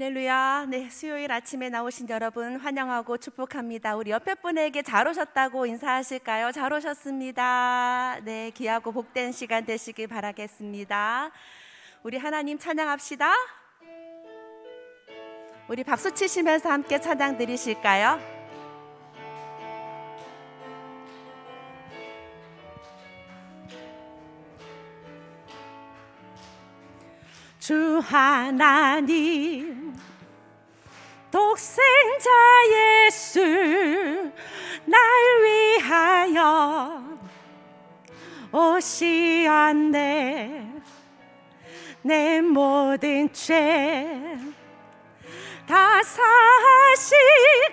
할렐루야. 네, 수요일 아침에 나오신 여러분 환영하고 축복합니다. 우리 옆에 분에게 잘 오셨다고 인사하실까요? 잘 오셨습니다. 네, 귀하고 복된 시간 되시길 바라겠습니다. 우리 하나님 찬양합시다. 우리 박수 치시면서 함께 찬양 드리실까요? 주 하나님 독생자 예수 날 위하여 오시었네. 내 모든 죄 다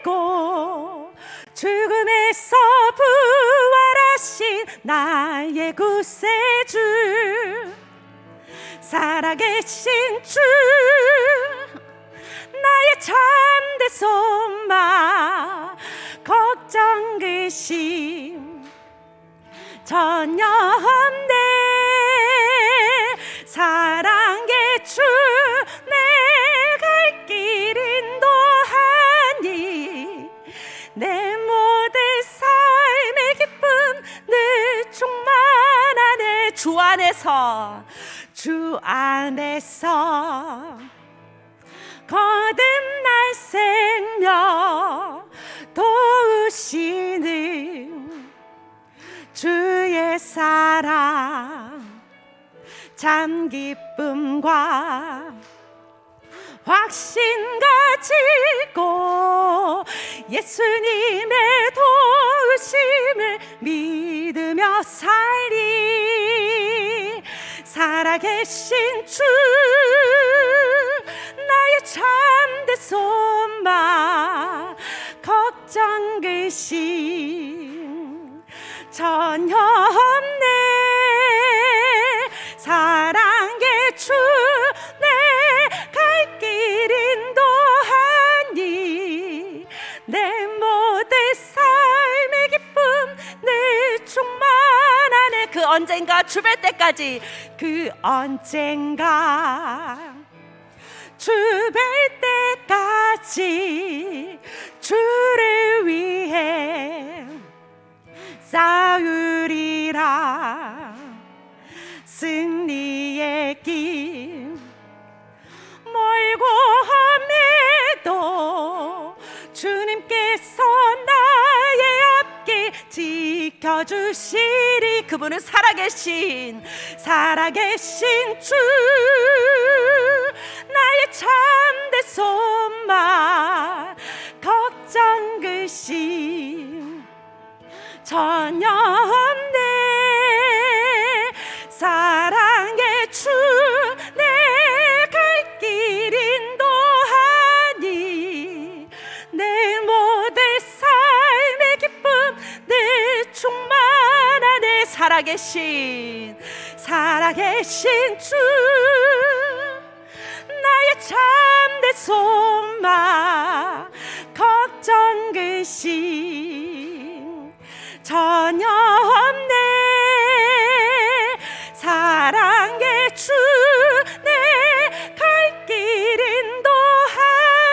사시고 죽음에서 부활하신 나의 구세주, 살아계신 주, 나의 참된 소망, 걱정 근심 전혀 없네. 사랑의 주, 내 갈 길 인도하니 내 모든 삶의 기쁨 늘 충만하네. 주 안에서 거듭날 생명 도우시는 주의 사랑, 참 기쁨과 확신 가지고 예수님의 도우심을 믿으며 살리. 살아계신 주, 나의 참된 소망, 걱정 근심 전혀 없네. 사랑의 주, 내 갈 길 인도하니 내 모든 삶의 기쁨 늘 충만하네. 그 언젠가 주뵐 때까지, 그 언젠가 주뵐 때까지 주를 위해 싸우리라. 승리의 길 멀고 험해도 주님께서 나의 앞길 지켜주시리. 그분은 살아계신 주, 나의 참된 소망, 걱정 근심 전혀 없네. 사랑의 주, 내 갈 길 인도하니 내 모든 삶의 기쁨 늘 충만하네. 살아계신 주, 나의 참된 소망, 걱정 근심 전혀 없네. 사랑의 주, 내 갈 길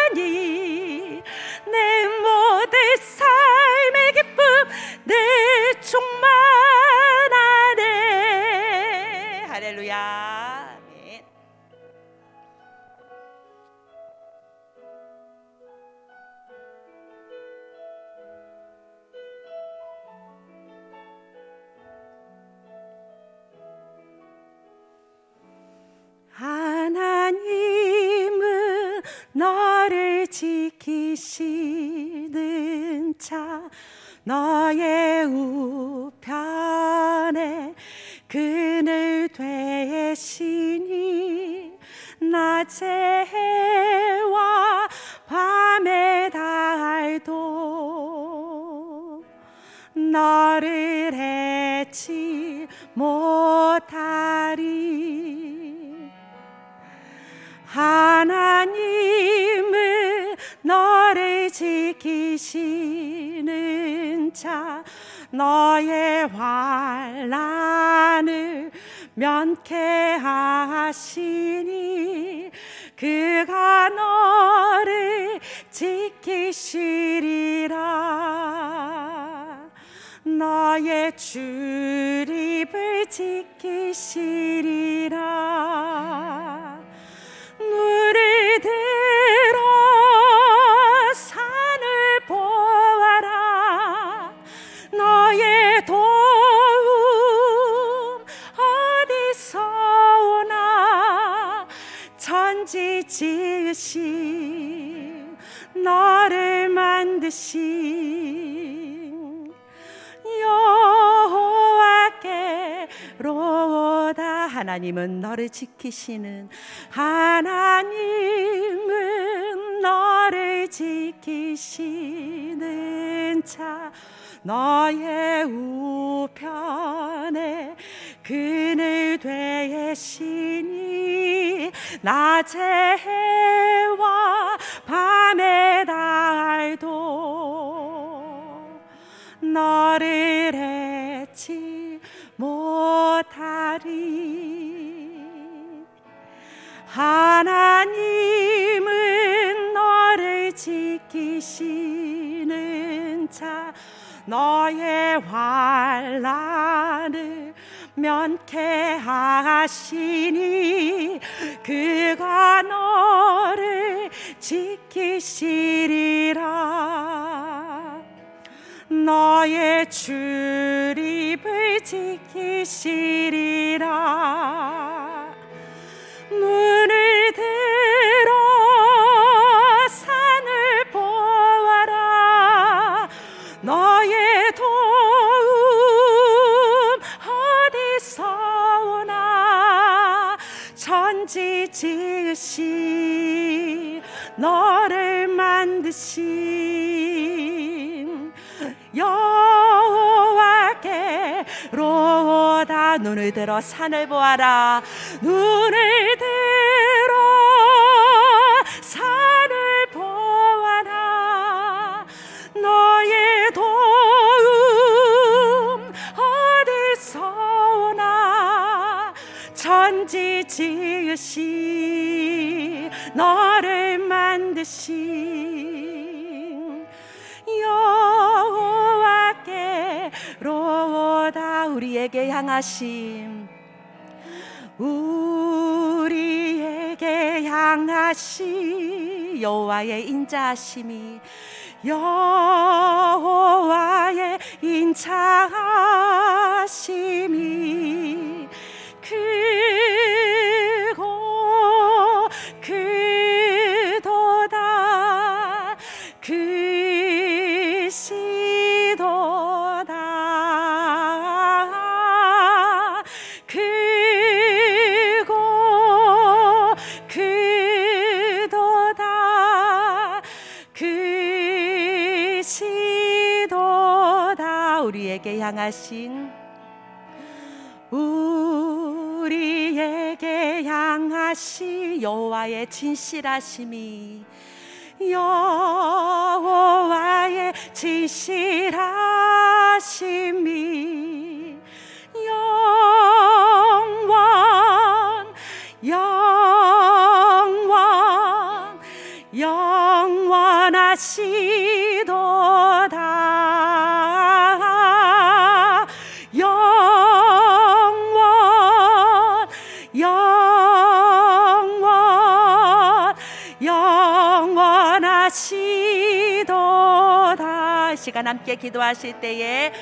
인도하니 내 모든 삶의 기쁨 늘 충만하네. 할렐루야. 아멘. 하나님은 너를 지키시는 자, 너의 우편에 그늘 되시니 낮의 해와 밤의 달도 너를 해치 못하리. 하나님은 너를 지키시는 자, 너의 환난을 면케하시니 그가 너를 지키시리라. 너의 출입을 지키시리라. 눈을 들어 산을 보아라. 너의 도움 어디서 오나. 천지 지으신 너를 만드신 여호와께로다. 하나님은 너를 지키시는, 하나님은 너를 지키시는 자. 너의 우편에 그늘 되시니 낮의 해와 밤의 달도 너를 해치 못하리. 하나님은 너를 지키시는 자. 너의 환난을 면케하시니 그가 너를 지키시리라. 너의 출입을 지키시리라. 눈을 들어 산을 보아라. 너의 도움 어디서 오나. 천지 지으신 너를 만드신 여호와께로다. 눈을 들어 산을 보아라. 눈을 들어 산을 보아라. 너의 도움 어디서 오나. 천지 지으신 너를 만드신 여호와께로다. 우리에게 향하심, 우리에게 향하신 여호와의 인자하심이, 여호와의 인자하심이 크고 크도다. 크시도다. 크고 크도다. 크시도다. 우리에게 향하신, 우리에게 향하신 여호와의 진실하심이, 여호와의 진실하심이 영원하시도다. 영원하시도다. 시간 함께 기도하실 때에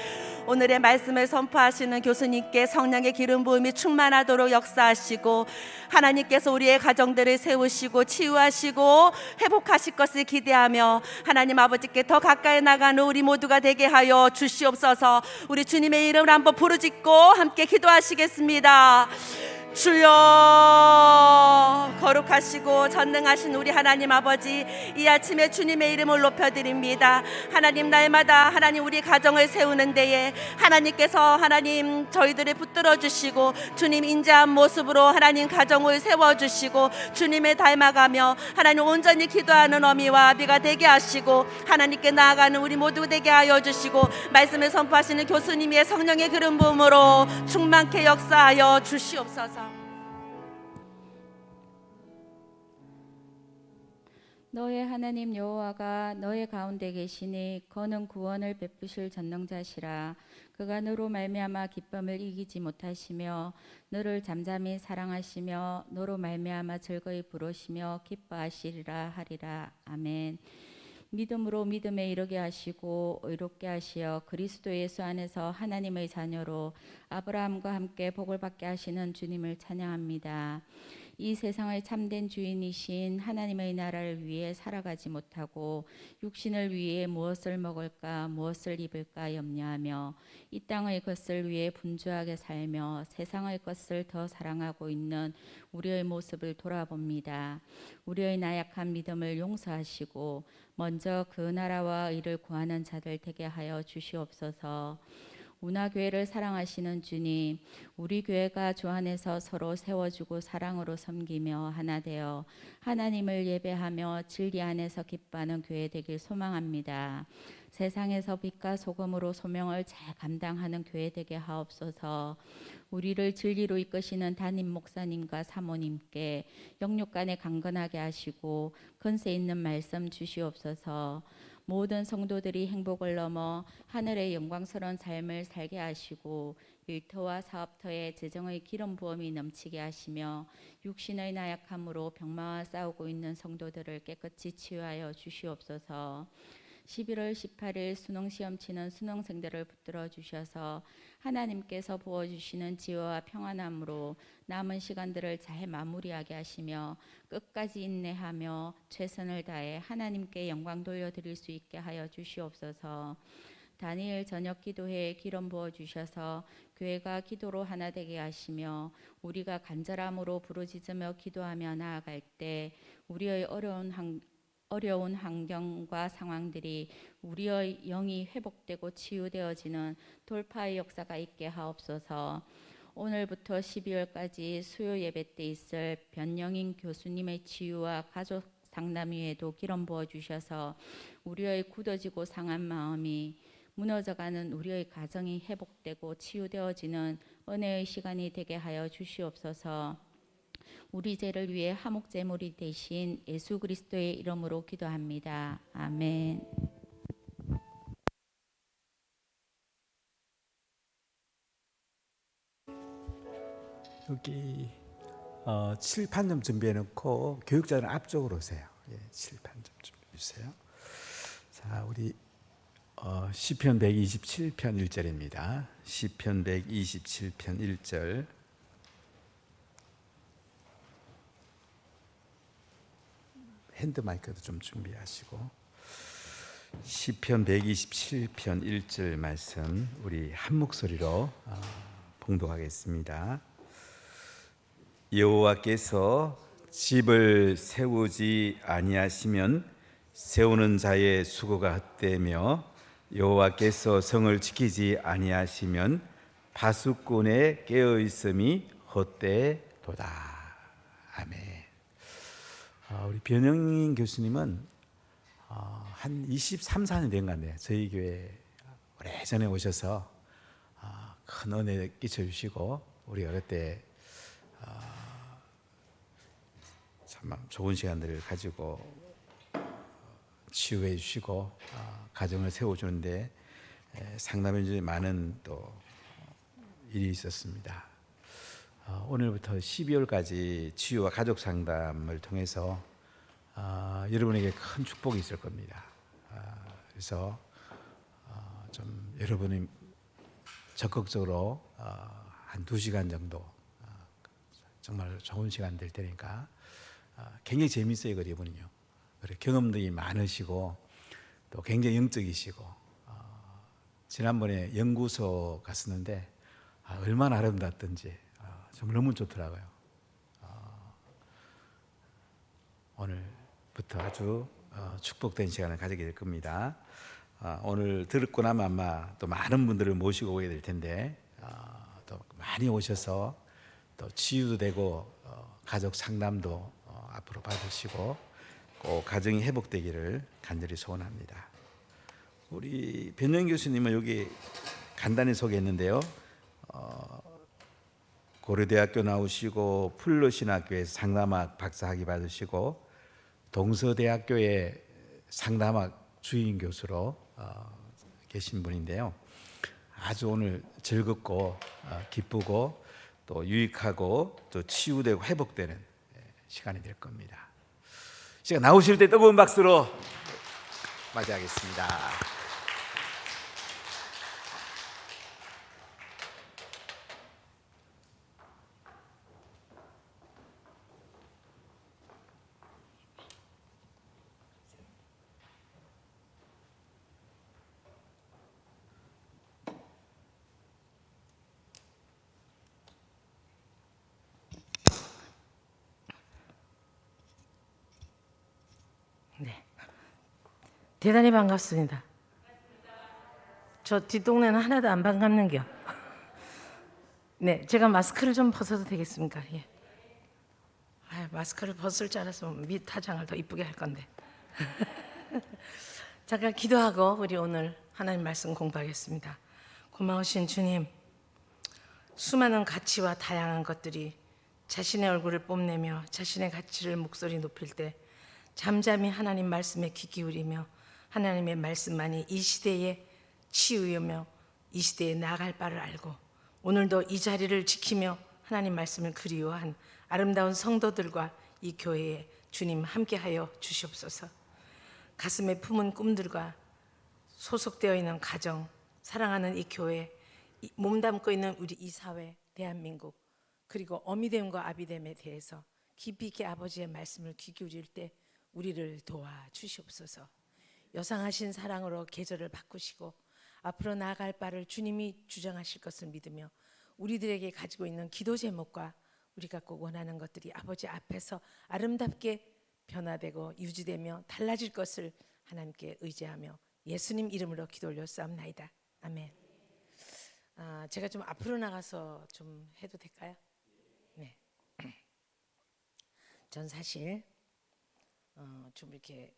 오늘의 말씀을 선포하시는 교수님께 성령의 기름 부음이 충만하도록 역사하시고, 하나님께서 우리의 가정들을 세우시고 치유하시고 회복하실 것을 기대하며 하나님 아버지께 더 가까이 나가는 우리 모두가 되게 하여 주시옵소서. 우리 주님의 이름을 한번 부르짖고 함께 기도하시겠습니다. 주여, 거룩하시고 전능하신 우리 하나님 아버지, 이 아침에 주님의 이름을 높여드립니다. 하나님, 날마다 하나님 우리 가정을 세우는 데에 하나님께서 하나님 저희들을 붙들어 주시고 주님 인자한 모습으로 하나님 가정을 세워주시고 주님을 닮아가며 하나님 온전히 기도하는 어미와 아비가 되게 하시고 하나님께 나아가는 우리 모두 되게 하여 주시고 말씀을 선포하시는 교수님의 성령의 기름 부음으로 충만케 역사하여 주시옵소서. 너의 하나님 여호와가 너의 가운데 계시니 그는 구원을 베푸실 전능자시라. 그가 너로 말미암아 기쁨을 이기지 못하시며 너를 잠잠히 사랑하시며 너로 말미암아 즐거이 부르시며 기뻐하시리라 하리라. 아멘. 믿음으로 믿음에 이르게 하시고 의롭게 하시어 그리스도 예수 안에서 하나님의 자녀로 아브라함과 함께 복을 받게 하시는 주님을 찬양합니다. 이 세상의 참된 주인이신 하나님의 나라를 위해 살아가지 못하고 육신을 위해 무엇을 먹을까 무엇을 입을까 염려하며 이 땅의 것을 위해 분주하게 살며 세상의 것을 더 사랑하고 있는 우리의 모습을 돌아봅니다. 우리의 나약한 믿음을 용서하시고 먼저 그 나라와 의를 구하는 자들 되게 하여 주시옵소서. 운하교회를 사랑하시는 주님, 우리 교회가 주 안에서 서로 세워주고 사랑으로 섬기며 하나 되어 하나님을 예배하며 진리 안에서 기뻐하는 교회 되길 소망합니다. 세상에서 빛과 소금으로 소명을 잘 감당하는 교회 되게 하옵소서. 우리를 진리로 이끄시는 담임 목사님과 사모님께 영육간에 강건하게 하시고 권세 있는 말씀 주시옵소서. 모든 성도들이 행복을 넘어 하늘의 영광스러운 삶을 살게 하시고 일터와 사업터에 재정의 기름 부음이 넘치게 하시며 육신의 나약함으로 병마와 싸우고 있는 성도들을 깨끗이 치유하여 주시옵소서. 11월 18일 수능시험 치는 수능생들을 붙들어 주셔서 하나님께서 부어주시는 지혜와 평안함으로 남은 시간들을 잘 마무리하게 하시며 끝까지 인내하며 최선을 다해 하나님께 영광 돌려드릴 수 있게 하여 주시옵소서. 다니엘 저녁 기도회에 기름 부어주셔서 교회가 기도로 하나 되게 하시며 우리가 간절함으로 부르짖으며 기도하며 나아갈 때 우리의 어려운 환경과 상황들이 우리의 영이 회복되고 치유되어지는 돌파의 역사가 있게 하옵소서. 오늘부터 12월까지 수요 예배 때 있을 변영인 교수님의 치유와 가족 상담위에도 기름 부어 주셔서 우리의 굳어지고 상한 마음이 무너져가는 우리의 가정이 회복되고 치유되어지는 은혜의 시간이 되게 하여 주시옵소서. 우리 죄를 위해 화목 제물이 되신 예수 그리스도의 이름으로 기도합니다. 아멘. 여기 칠판 좀 준비해 놓고 교육자는 앞쪽으로 오세요. 예, 칠판 좀 준비해 주세요. 자, 우리 시편 127편 1절입니다. 시편 127편 1절. 핸드 마이크도 좀 준비하시고 시편 127편 1절 말씀 우리 한 목소리로 봉독하겠습니다. 여호와께서 집을 세우지 아니하시면 세우는 자의 수고가 헛되며 여호와께서 성을 지키지 아니하시면 파수꾼의 깨어 있음이 헛되도다. 아멘. 우리 변영인 교수님은 한 23, 4년 된 것 같네요. 저희 교회 오래전에 오셔서 큰 은혜 끼쳐주시고 우리가 그때 참 좋은 시간들을 가지고 치유해 주시고 가정을 세워주는데 상당히 많은 또 일이 있었습니다. 오늘부터 12월까지 치유와 가족 상담을 통해서 여러분에게 큰 축복이 있을 겁니다. 그래서 좀 여러분이 적극적으로 한 2시간 정도 정말 좋은 시간 될 테니까 굉장히 재밌어요. 이분은요. 경험들이 많으시고 또 굉장히 영적이시고 지난번에 연구소 갔었는데 얼마나 아름답던지 정말 너무 좋더라고요. 오늘부터 아주 축복된 시간을 가지게 될 겁니다. 오늘 듣고 나면 아마 또 많은 분들을 모시고 오게 될 텐데 또 많이 오셔서 또 치유도 되고 가족 상담도 앞으로 받으시고 꼭 가정이 회복되기를 간절히 소원합니다. 우리 변영 교수님은 여기 간단히 소개했는데요. 고려대학교 나오시고 풀로신학교에서 상담학 박사학위 받으시고 동서대학교의 상담학 주임 교수로 계신 분인데요. 아주 오늘 즐겁고 기쁘고 또 유익하고 또 치유되고 회복되는 시간이 될 겁니다. 시간 나오실 때 뜨거운 박수로 맞이하겠습니다. 대단히 반갑습니다. 저 뒷동네는 하나도 안 반갑는겨. 네, 제가 마스크를 좀 벗어도 되겠습니까? 예. 마스크를 벗을 줄 알았으면 밑 화장을 더 이쁘게 할 건데. 잠깐 기도하고 우리 오늘 하나님 말씀 공부하겠습니다. 고마우신 주님, 수많은 가치와 다양한 것들이 자신의 얼굴을 뽐내며 자신의 가치를 목소리 높일 때 잠잠히 하나님 말씀에 귀 기울이며 하나님의 말씀만이 이 시대의 치유이며 이 시대에 나아갈 바를 알고 오늘도 이 자리를 지키며 하나님 말씀을 그리워한 아름다운 성도들과 이 교회에 주님 함께하여 주시옵소서. 가슴에 품은 꿈들과 소속되어 있는 가정, 사랑하는 이 교회, 몸담고 있는 우리 이 사회, 대한민국, 그리고 어미됨과 아비됨에 대해서 깊이 있게 아버지의 말씀을 귀 기울일 때 우리를 도와주시옵소서. 여상하신 사랑으로 계절을 바꾸시고 앞으로 나아갈 바를 주님이 주장하실 것을 믿으며 우리들에게 가지고 있는 기도 제목과 우리가 꼭 원하는 것들이 아버지 앞에서 아름답게 변화되고 유지되며 달라질 것을 하나님께 의지하며 예수님 이름으로 기도 올렸사옵나이다. 아멘. 제가 좀 앞으로 나가서 좀 해도 될까요? 네. 전 사실 좀 이렇게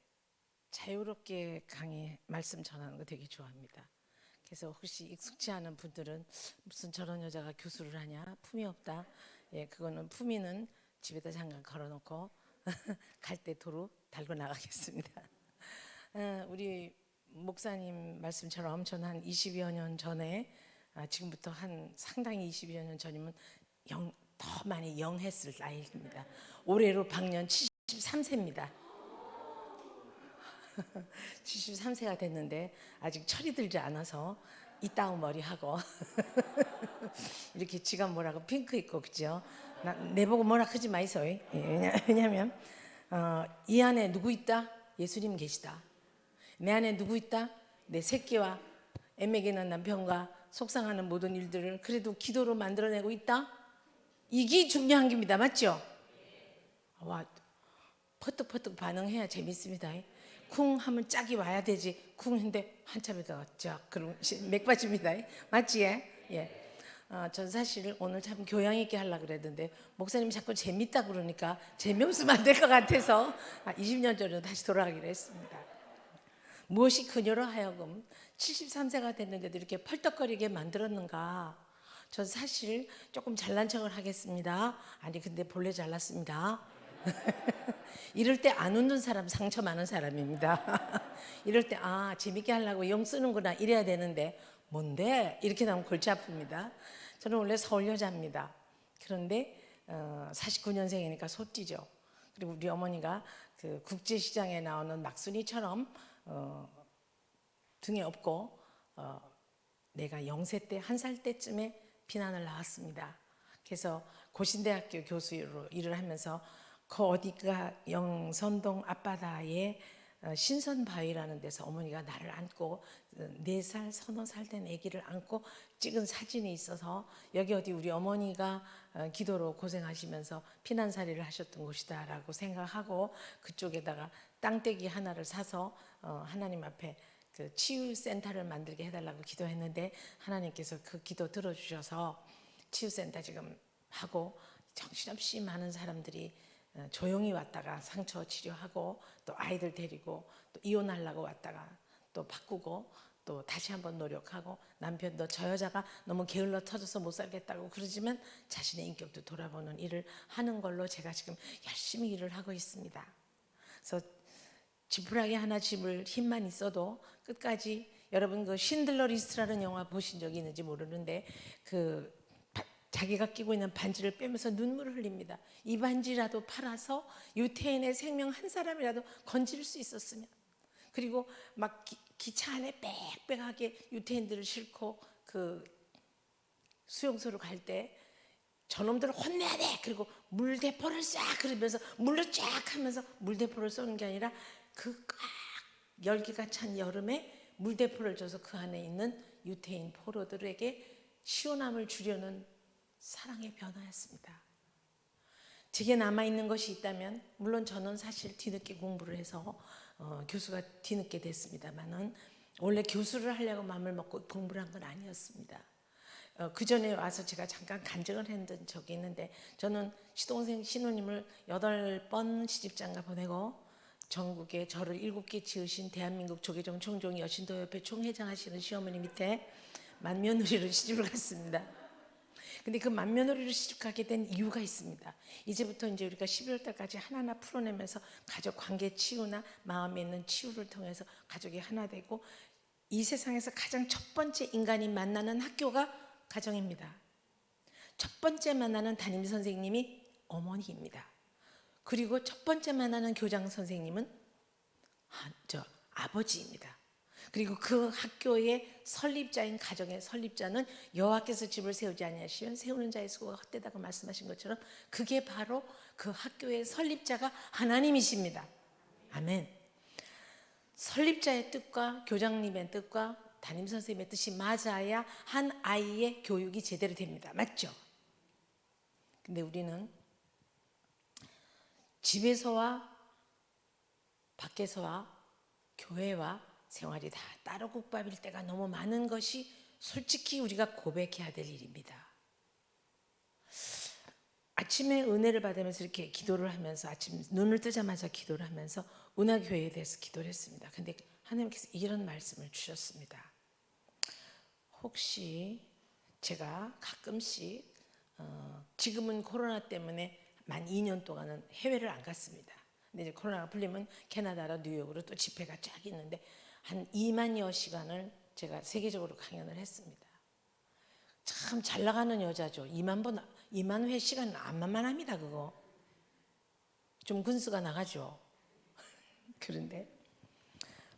자유롭게 강의 말씀 전하는 거 되게 좋아합니다. 그래서 혹시 익숙치 않은 분들은 무슨 저런 여자가 교수를 하냐, 품이 없다. 예, 그거는 품위는 집에다 잠깐 걸어놓고 갈 때 도로 달고 나가겠습니다. 우리 목사님 말씀처럼 저는 한 20여 년 전에 지금부터 한 상당히 20여 년 전이면 더 많이 영했을 나이입니다. 올해로 방년 73세입니다. 73세가 됐는데 아직 철이 들지 않아서 이따운 머리하고 이렇게 지갑 뭐라고 핑크 입고 그죠? 내보고 뭐라 하지 마이소. 왜냐하면 이 안에 누구 있다? 예수님 계시다. 내 안에 누구 있다? 내 새끼와 애매기는 남편과 속상하는 모든 일들을 그래도 기도로 만들어내고 있다. 이게 중요한 겁니다. 맞죠? 와, 퍼뜩퍼뜩 반응해야 재밌습니다. 쿵 하면 짝이 와야 되지. 쿵 했는데 한참에다가 짝 그럼 맥 빠집니다. 맞지? 예. 전 사실 오늘 참 교양 있게 하려고 그랬는데 목사님이 자꾸 재밌다 그러니까 재미없으면 안 될 것 같아서 20년 전으로 다시 돌아가기로 했습니다. 무엇이 그녀로 하여금 73세가 됐는데도 이렇게 펄떡거리게 만들었는가? 전 사실 조금 잘난 척을 하겠습니다. 아니 근데 본래 잘났습니다. 이럴 때 안 웃는 사람 상처 많은 사람입니다. 이럴 때 재밌게 하려고 영 쓰는구나 이래야 되는데 뭔데? 이렇게 나오면 골치 아픕니다. 저는 원래 서울 여자입니다. 그런데 49년생이니까 소띠죠. 그리고 우리 어머니가 그 국제시장에 나오는 막순이처럼 등에 업고 내가 영세 때 1살 때쯤에 피난을 나왔습니다. 그래서 고신대학교 교수로 일을 하면서 그 어디가 영선동 앞바다에 신선바위라는 데서 어머니가 나를 안고 4살, 서너 살 된 아기를 안고 찍은 사진이 있어서 여기 어디 우리 어머니가 기도로 고생하시면서 피난살이를 하셨던 곳이다라고 생각하고 그쪽에다가 땅떼기 하나를 사서 하나님 앞에 그 치유센터를 만들게 해달라고 기도했는데 하나님께서 그 기도 들어주셔서 치유센터 지금 하고 정신없이 많은 사람들이 조용히 왔다가 상처 치료하고 또 아이들 데리고 또 이혼하려고 왔다가 또 바꾸고 또 다시 한번 노력하고 남편도 저 여자가 너무 게을러 터져서 못 살겠다고 그러지만 자신의 인격도 돌아보는 일을 하는 걸로 제가 지금 열심히 일을 하고 있습니다. 그래서 지푸라기 하나 집을 힘만 있어도 끝까지 여러분 그 신들러 리스트라는 영화 보신 적이 있는지 모르는데 자기가 끼고 있는 반지를 빼면서 눈물을 흘립니다. 이 반지라도 팔아서 유태인의 생명 한 사람이라도 건질 수 있었으면. 그리고 막 기차 안에 빽빽하게 유태인들을 싣고 그 수용소로 갈 때 저놈들을 혼내야 돼. 그리고 물대포를 쏴 그러면서 물로 쫙 하면서 물대포를 쏘는 게 아니라 그 꽉 열기가 찬 여름에 물대포를 줘서 그 안에 있는 유태인 포로들에게 시원함을 주려는 사랑의 변화였습니다. 제게 남아있는 것이 있다면 물론 저는 사실 뒤늦게 공부를 해서 교수가 뒤늦게 됐습니다만은 원래 교수를 하려고 마음을 먹고 공부를 한 건 아니었습니다. 그 전에 와서 제가 잠깐 간증을 했던 적이 있는데 저는 시동생 신우님을 8번 시집장가 보내고 전국에 저를 7개 지으신 대한민국 조계종 총종 여신도협회 총회장 하시는 시어머니 밑에 맏며느리로 시집을 갔습니다. 근데 그 맏며느리로 시집가게 된 이유가 있습니다. 이제부터 이제 우리가 12월 달까지 하나하나 풀어내면서 가족 관계 치유나 마음에 있는 치유를 통해서 가족이 하나 되고 이 세상에서 가장 첫 번째 인간이 만나는 학교가 가정입니다. 첫 번째 만나는 담임 선생님이 어머니입니다. 그리고 첫 번째 만나는 교장 선생님은 아버지입니다. 그리고 그 학교의 설립자인 가정의 설립자는 여호와께서 집을 세우지 아니하시면 세우는 자의 수고가 헛되다고 말씀하신 것처럼 그게 바로 그 학교의 설립자가 하나님이십니다. 아멘. 설립자의 뜻과 교장님의 뜻과 담임 선생님의 뜻이 맞아야 한 아이의 교육이 제대로 됩니다. 맞죠? 근데 우리는 집에서와 밖에서와 교회와 생활이 다 따로 국밥일 때가 너무 많은 것이 솔직히 우리가 고백해야 될 일입니다. 아침에 은혜를 받으면서 이렇게 기도를 하면서 아침 눈을 뜨자마자 기도를 하면서 은하교회에 대해서 기도를 했습니다. 근데 하나님께서 이런 말씀을 주셨습니다. 혹시 제가 가끔씩 지금은 코로나 때문에 만 2년 동안은 해외를 안 갔습니다. 근데 이제 코로나가 풀리면 캐나다로 뉴욕으로 또 집회가 쫙 있는데 한 2만여 시간을 제가 세계적으로 강연을 했습니다. 참 잘 나가는 여자죠. 2만 회 시간 안만합니다. 그거 좀 군수가 나가죠. 그런데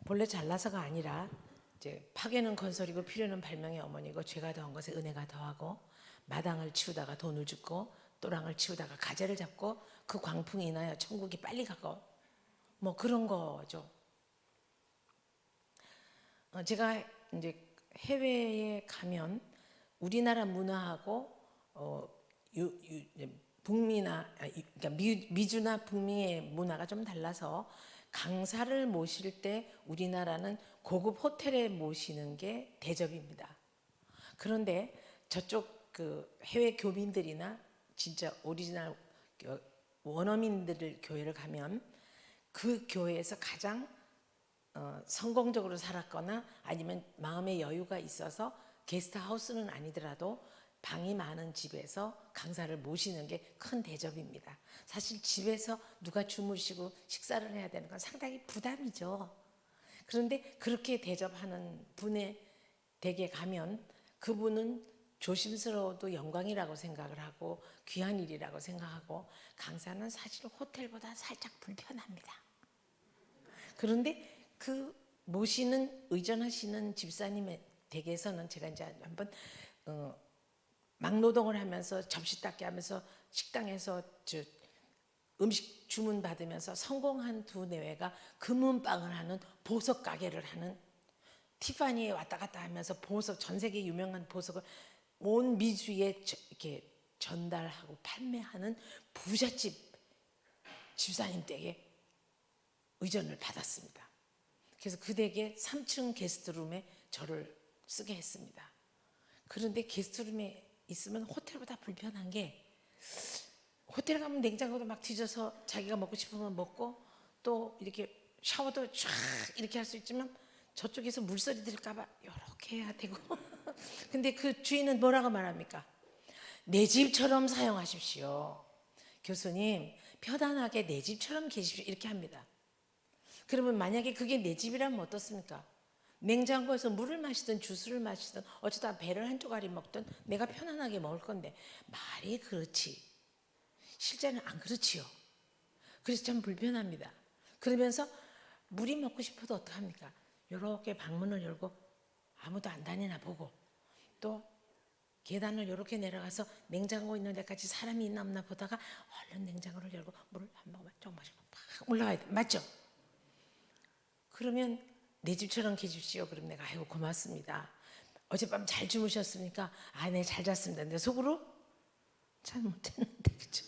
본래 잘나서가 아니라 이제 파괴는 건설이고 필요는 발명의 어머니고 죄가 더한 것에 은혜가 더하고 마당을 치우다가 돈을 줍고 또랑을 치우다가 가재를 잡고 그 광풍이 인하여 천국이 빨리 가고 뭐 그런 거죠. 제가 이제 해외에 가면 우리나라 문화하고 북미나 그러니까 미주나 북미의 문화가 좀 달라서 강사를 모실 때 우리나라는 고급 호텔에 모시는 게 대접입니다. 그런데 저쪽 그 해외 교민들이나 진짜 오리지널 원어민들 교회를 가면 그 교회에서 가장 성공적으로 살았거나 아니면 마음의 여유가 있어서 게스트하우스는 아니더라도 방이 많은 집에서 강사를 모시는 게 큰 대접입니다. 사실 집에서 누가 주무시고 식사를 해야 되는 건 상당히 부담이죠. 그런데 그렇게 대접하는 분의 댁에 가면 그분은 조심스러워도 영광이라고 생각을 하고 귀한 일이라고 생각하고 강사는 사실 호텔보다 살짝 불편합니다. 그런데 그 모시는 의전하시는 집사님의 댁에서는 제가 이제 한번 막노동을 하면서 접시 닦기 하면서 식당에서 음식 주문 받으면서 성공한 두 내외가 금은방을 하는 보석 가게를 하는, 티파니에 왔다 갔다 하면서 보석, 전 세계 유명한 보석을 온 미주에 이렇게 전달하고 판매하는 부잣집 집사님 댁에 의전을 받았습니다. 그래서 그 댁에 3층 게스트룸에 저를 쓰게 했습니다. 그런데 게스트룸에 있으면 호텔보다 불편한 게, 호텔 가면 냉장고도 막 뒤져서 자기가 먹고 싶으면 먹고 또 이렇게 샤워도 쫙 이렇게 할 수 있지만 저쪽에서 물소리 들을까 봐 이렇게 해야 되고 근데 그 주인은 뭐라고 말합니까? 내 집처럼 사용하십시오. 교수님, 편안하게 내 집처럼 계십시오. 이렇게 합니다. 그러면 만약에 그게 내 집이라면 어떻습니까? 냉장고에서 물을 마시든 주스를 마시든 어쩌다 배를 한 쪼가리 먹든 내가 편안하게 먹을 건데, 말이 그렇지 실제는 안 그렇지요. 그래서 참 불편합니다. 그러면서 물이 먹고 싶어도 어떡합니까? 이렇게 방문을 열고 아무도 안 다니나 보고, 또 계단을 이렇게 내려가서 냉장고 있는 데까지 사람이 있나 없나 보다가 얼른 냉장고를 열고 물을 한 모금만 좀 마시고 팍 올라가야 돼. 맞죠? 그러면 내 집처럼 계십시오. 그럼 내가 아이고 고맙습니다. 어젯밤 잘 주무셨습니까? 아, 네, 잘 잤습니다. 근데 속으로 잘 못했는데, 그죠?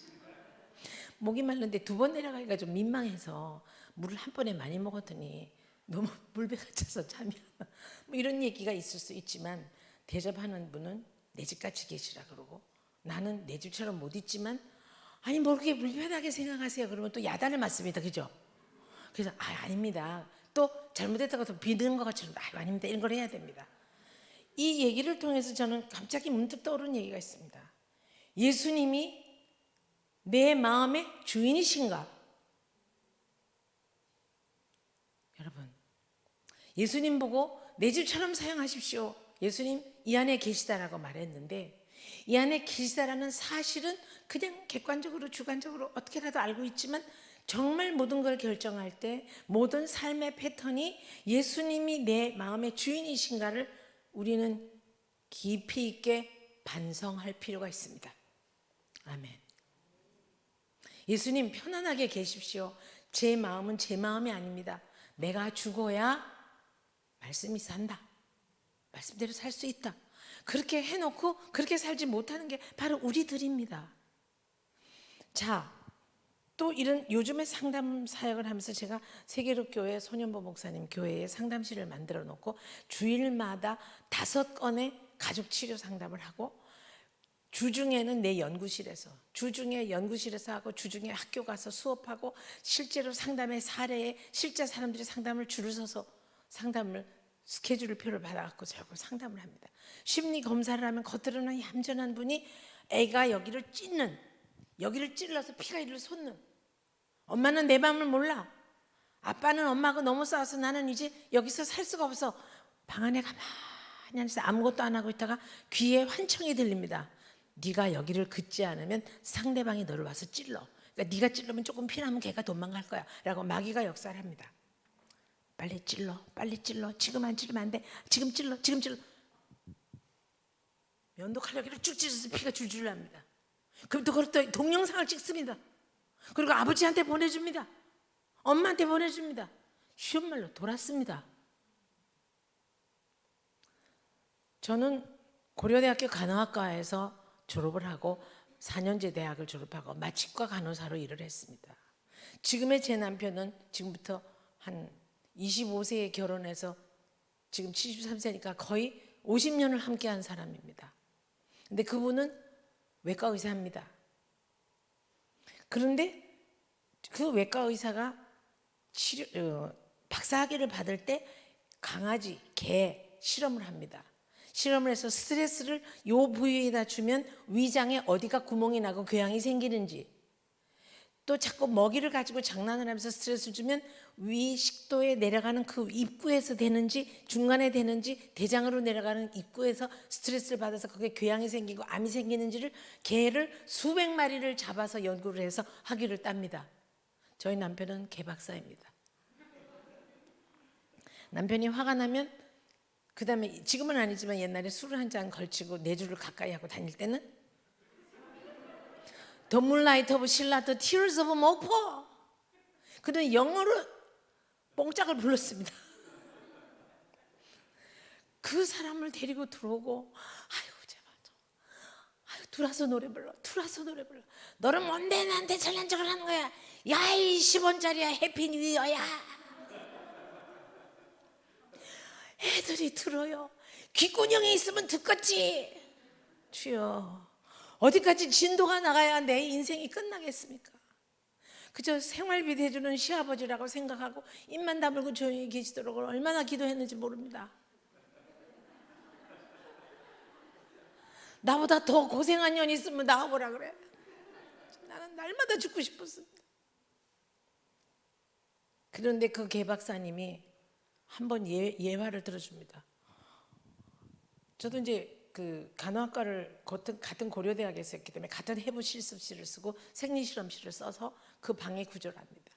목이 말랐는데 두 번 내려가기가 좀 민망해서 물을 한 번에 많이 먹었더니 너무 물배가 차서 잠이 안 와. 뭐 이런 얘기가 있을 수 있지만, 대접하는 분은 내 집같이 계시라 그러고, 나는 내 집처럼 못 있지만 아니 뭘 그렇게 불편하게 생각하세요. 그러면 또 야단을 맞습니다. 그죠? 그래서 아닙니다. 또 잘못했다고 또 비는 것 같처럼 아닙니다. 이런 걸 해야 됩니다. 이 얘기를 통해서 저는 갑자기 문득 떠오른 얘기가 있습니다. 예수님이 내 마음의 주인이신가? 여러분, 예수님 보고 내 집처럼 사용하십시오. 예수님 이 안에 계시다라고 말했는데, 이 안에 계시다라는 사실은 그냥 객관적으로 주관적으로 어떻게라도 알고 있지만, 정말 모든 걸 결정할 때 모든 삶의 패턴이 예수님이 내 마음의 주인이신가를 우리는 깊이 있게 반성할 필요가 있습니다. 아멘. 예수님 편안하게 계십시오. 제 마음은 제 마음이 아닙니다. 내가 죽어야 말씀이 산다. 말씀대로 살 수 있다. 그렇게 해놓고 그렇게 살지 못하는 게 바로 우리들입니다. 자, 또 이런 요즘에 상담 사역을 하면서 제가 세계로교회 손현보 목사님 교회에 상담실을 만들어 놓고 주일마다 5건의 가족 치료 상담을 하고, 주중에는 내 연구실에서, 주중에 연구실에서 하고 주중에 학교 가서 수업하고, 실제로 상담의 사례에 실제 사람들이 상담을 줄을 서서 상담을 스케줄표를 받아갖고 저하고 상담을 합니다. 심리 검사를 하면 겉으로는 얌전한 분이 애가 여기를 찢는, 여기를 찔러서 피가 이리로 솟는, 엄마는 내 마음을 몰라, 아빠는 엄마하고 너무 싸워서 나는 이제 여기서 살 수가 없어, 방 안에 가만히 앉아서 아무것도 안 하고 있다가 귀에 환청이 들립니다. 네가 여기를 긋지 않으면 상대방이 너를 와서 찔러. 그러니까 네가 찔르면 조금 피나면 걔가 도망갈 거야 라고 마귀가 역사를 합니다. 빨리 찔러, 빨리 찔러. 지금 안 찔르면 안 돼. 지금 찔러, 지금 찔러. 면도칼 여기를 쭉 찔러서 피가 줄줄 납니다. 그럼 또 그걸 동영상을 찍습니다. 그리고 아버지한테 보내줍니다. 엄마한테 보내줍니다. 쉬운 말로 돌았습니다. 저는 고려대학교 간호학과에서 졸업을 하고 4년제 대학을 졸업하고 마취과 간호사로 일을 했습니다. 지금의 제 남편은 지금부터 한 25세에 결혼해서 지금 73세니까 거의 50년을 함께한 사람입니다. 근데 그분은 외과 의사입니다. 그런데 그 외과 의사가 박사학위를 받을 때 강아지, 개 실험을 합니다. 실험을 해서 스트레스를 요 부위에다 주면 위장에 어디가 구멍이 나고 궤양이 생기는지, 또 자꾸 먹이를 가지고 장난을 하면서 스트레스를 주면 위 식도에 내려가는 그 입구에서 되는지 중간에 되는지 대장으로 내려가는 입구에서 스트레스를 받아서 거기에 궤양이 생기고 암이 생기는지를 개를 수백 마리를 잡아서 연구를 해서 학위를 땁니다. 저희 남편은 개 박사입니다. 남편이 화가 나면, 그 다음에 지금은 아니지만 옛날에 술을 한 잔 걸치고 4주를 가까이 하고 다닐 때는 The Moonlight of Sheila, The Tears of Mopo. 그는 영어로 뽕짝을 불렀습니다. 그 사람을 데리고 들어오고, 아이고 제발 좀, 아이고 들어와서 노래 불러, 들어와서 노래 불러. 너는 뭔데 나한테 잘난 척을 하는 거야? 야, 이 10원짜리야, 해피 뉴 이어야. 애들이 들어요. 귓구녕에 있으면 듣겠지. 주여, 어디까지 진도가 나가야 내 인생이 끝나겠습니까? 그저 생활비 대주는 시아버지라고 생각하고 입만 다물고 조용히 계시도록 얼마나 기도했는지 모릅니다. 나보다 더 고생한 년이 있으면 나와보라 그래. 나는 날마다 죽고 싶었습니다. 그런데 그 개박사님이 한번 예화를 들어줍니다. 저도 이제 그 간호학과를 같은 고려대학에 있었기 때문에 같은 해부 실습실을 쓰고 생리실험실을 써서 그 방에 구조를 합니다.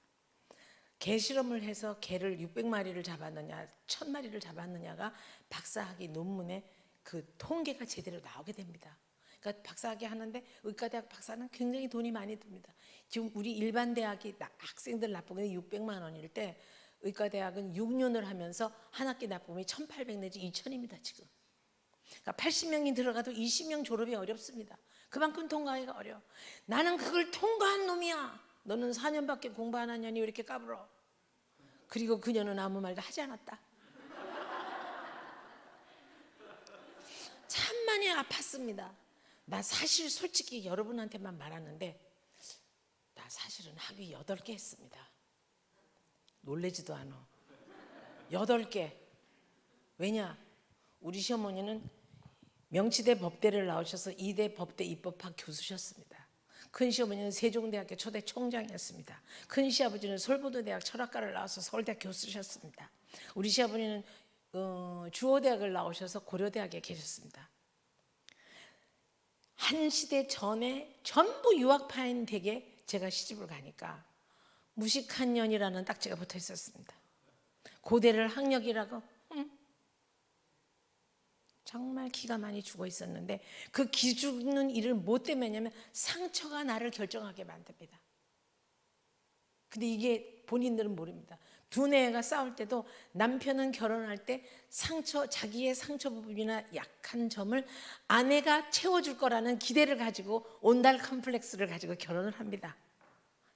개 실험을 해서 개를 600마리를 잡았느냐 1000마리를 잡았느냐가 박사학위 논문에 그 통계가 제대로 나오게 됩니다. 그러니까 박사학위 하는데 의과대학 박사는 굉장히 돈이 많이 듭니다. 지금 우리 일반 대학이 학생들 납부금이 600만 원일 때 의과대학은 6년을 하면서 한 학기 납부금이 1,800 내지 2,000입니다 지금. 그러니까 80명이 들어가도 20명 졸업이 어렵습니다. 그만큼 통과하기가 어려워. 나는 그걸 통과한 놈이야. 너는 4년밖에 공부 안 하냐니 왜 이렇게 까불어. 그리고 그녀는 아무 말도 하지 않았다. 참 많이 아팠습니다. 나 사실 솔직히 여러분한테만 말하는데 나 사실은 학위 8개 했습니다. 놀래지도 않아. 8개. 왜냐? 우리 시어머니는 명치대 법대를 나오셔서 이대 법대 입법학 교수셨습니다. 큰 시어머니는 세종대학교 초대 총장이었습니다. 큰 시아버지는 서울보도대학 철학과를 나와서 서울대학 교수셨습니다. 우리 시아버지는 주호대학을 나오셔서 고려대학에 계셨습니다. 한 시대 전에 전부 유학파인 댁에 제가 시집을 가니까 무식한 년이라는 딱지가 붙어 있었습니다. 고대를 학력이라고 정말 기가 많이 죽어 있었는데 그 기 죽는 일을 뭐 때문에냐면 상처가 나를 결정하게 만듭니다. 근데 이게 본인들은 모릅니다. 두뇌가 싸울 때도 남편은 결혼할 때 자기의 상처 부분이나 약한 점을 아내가 채워줄 거라는 기대를 가지고 온달 컴플렉스를 가지고 결혼을 합니다.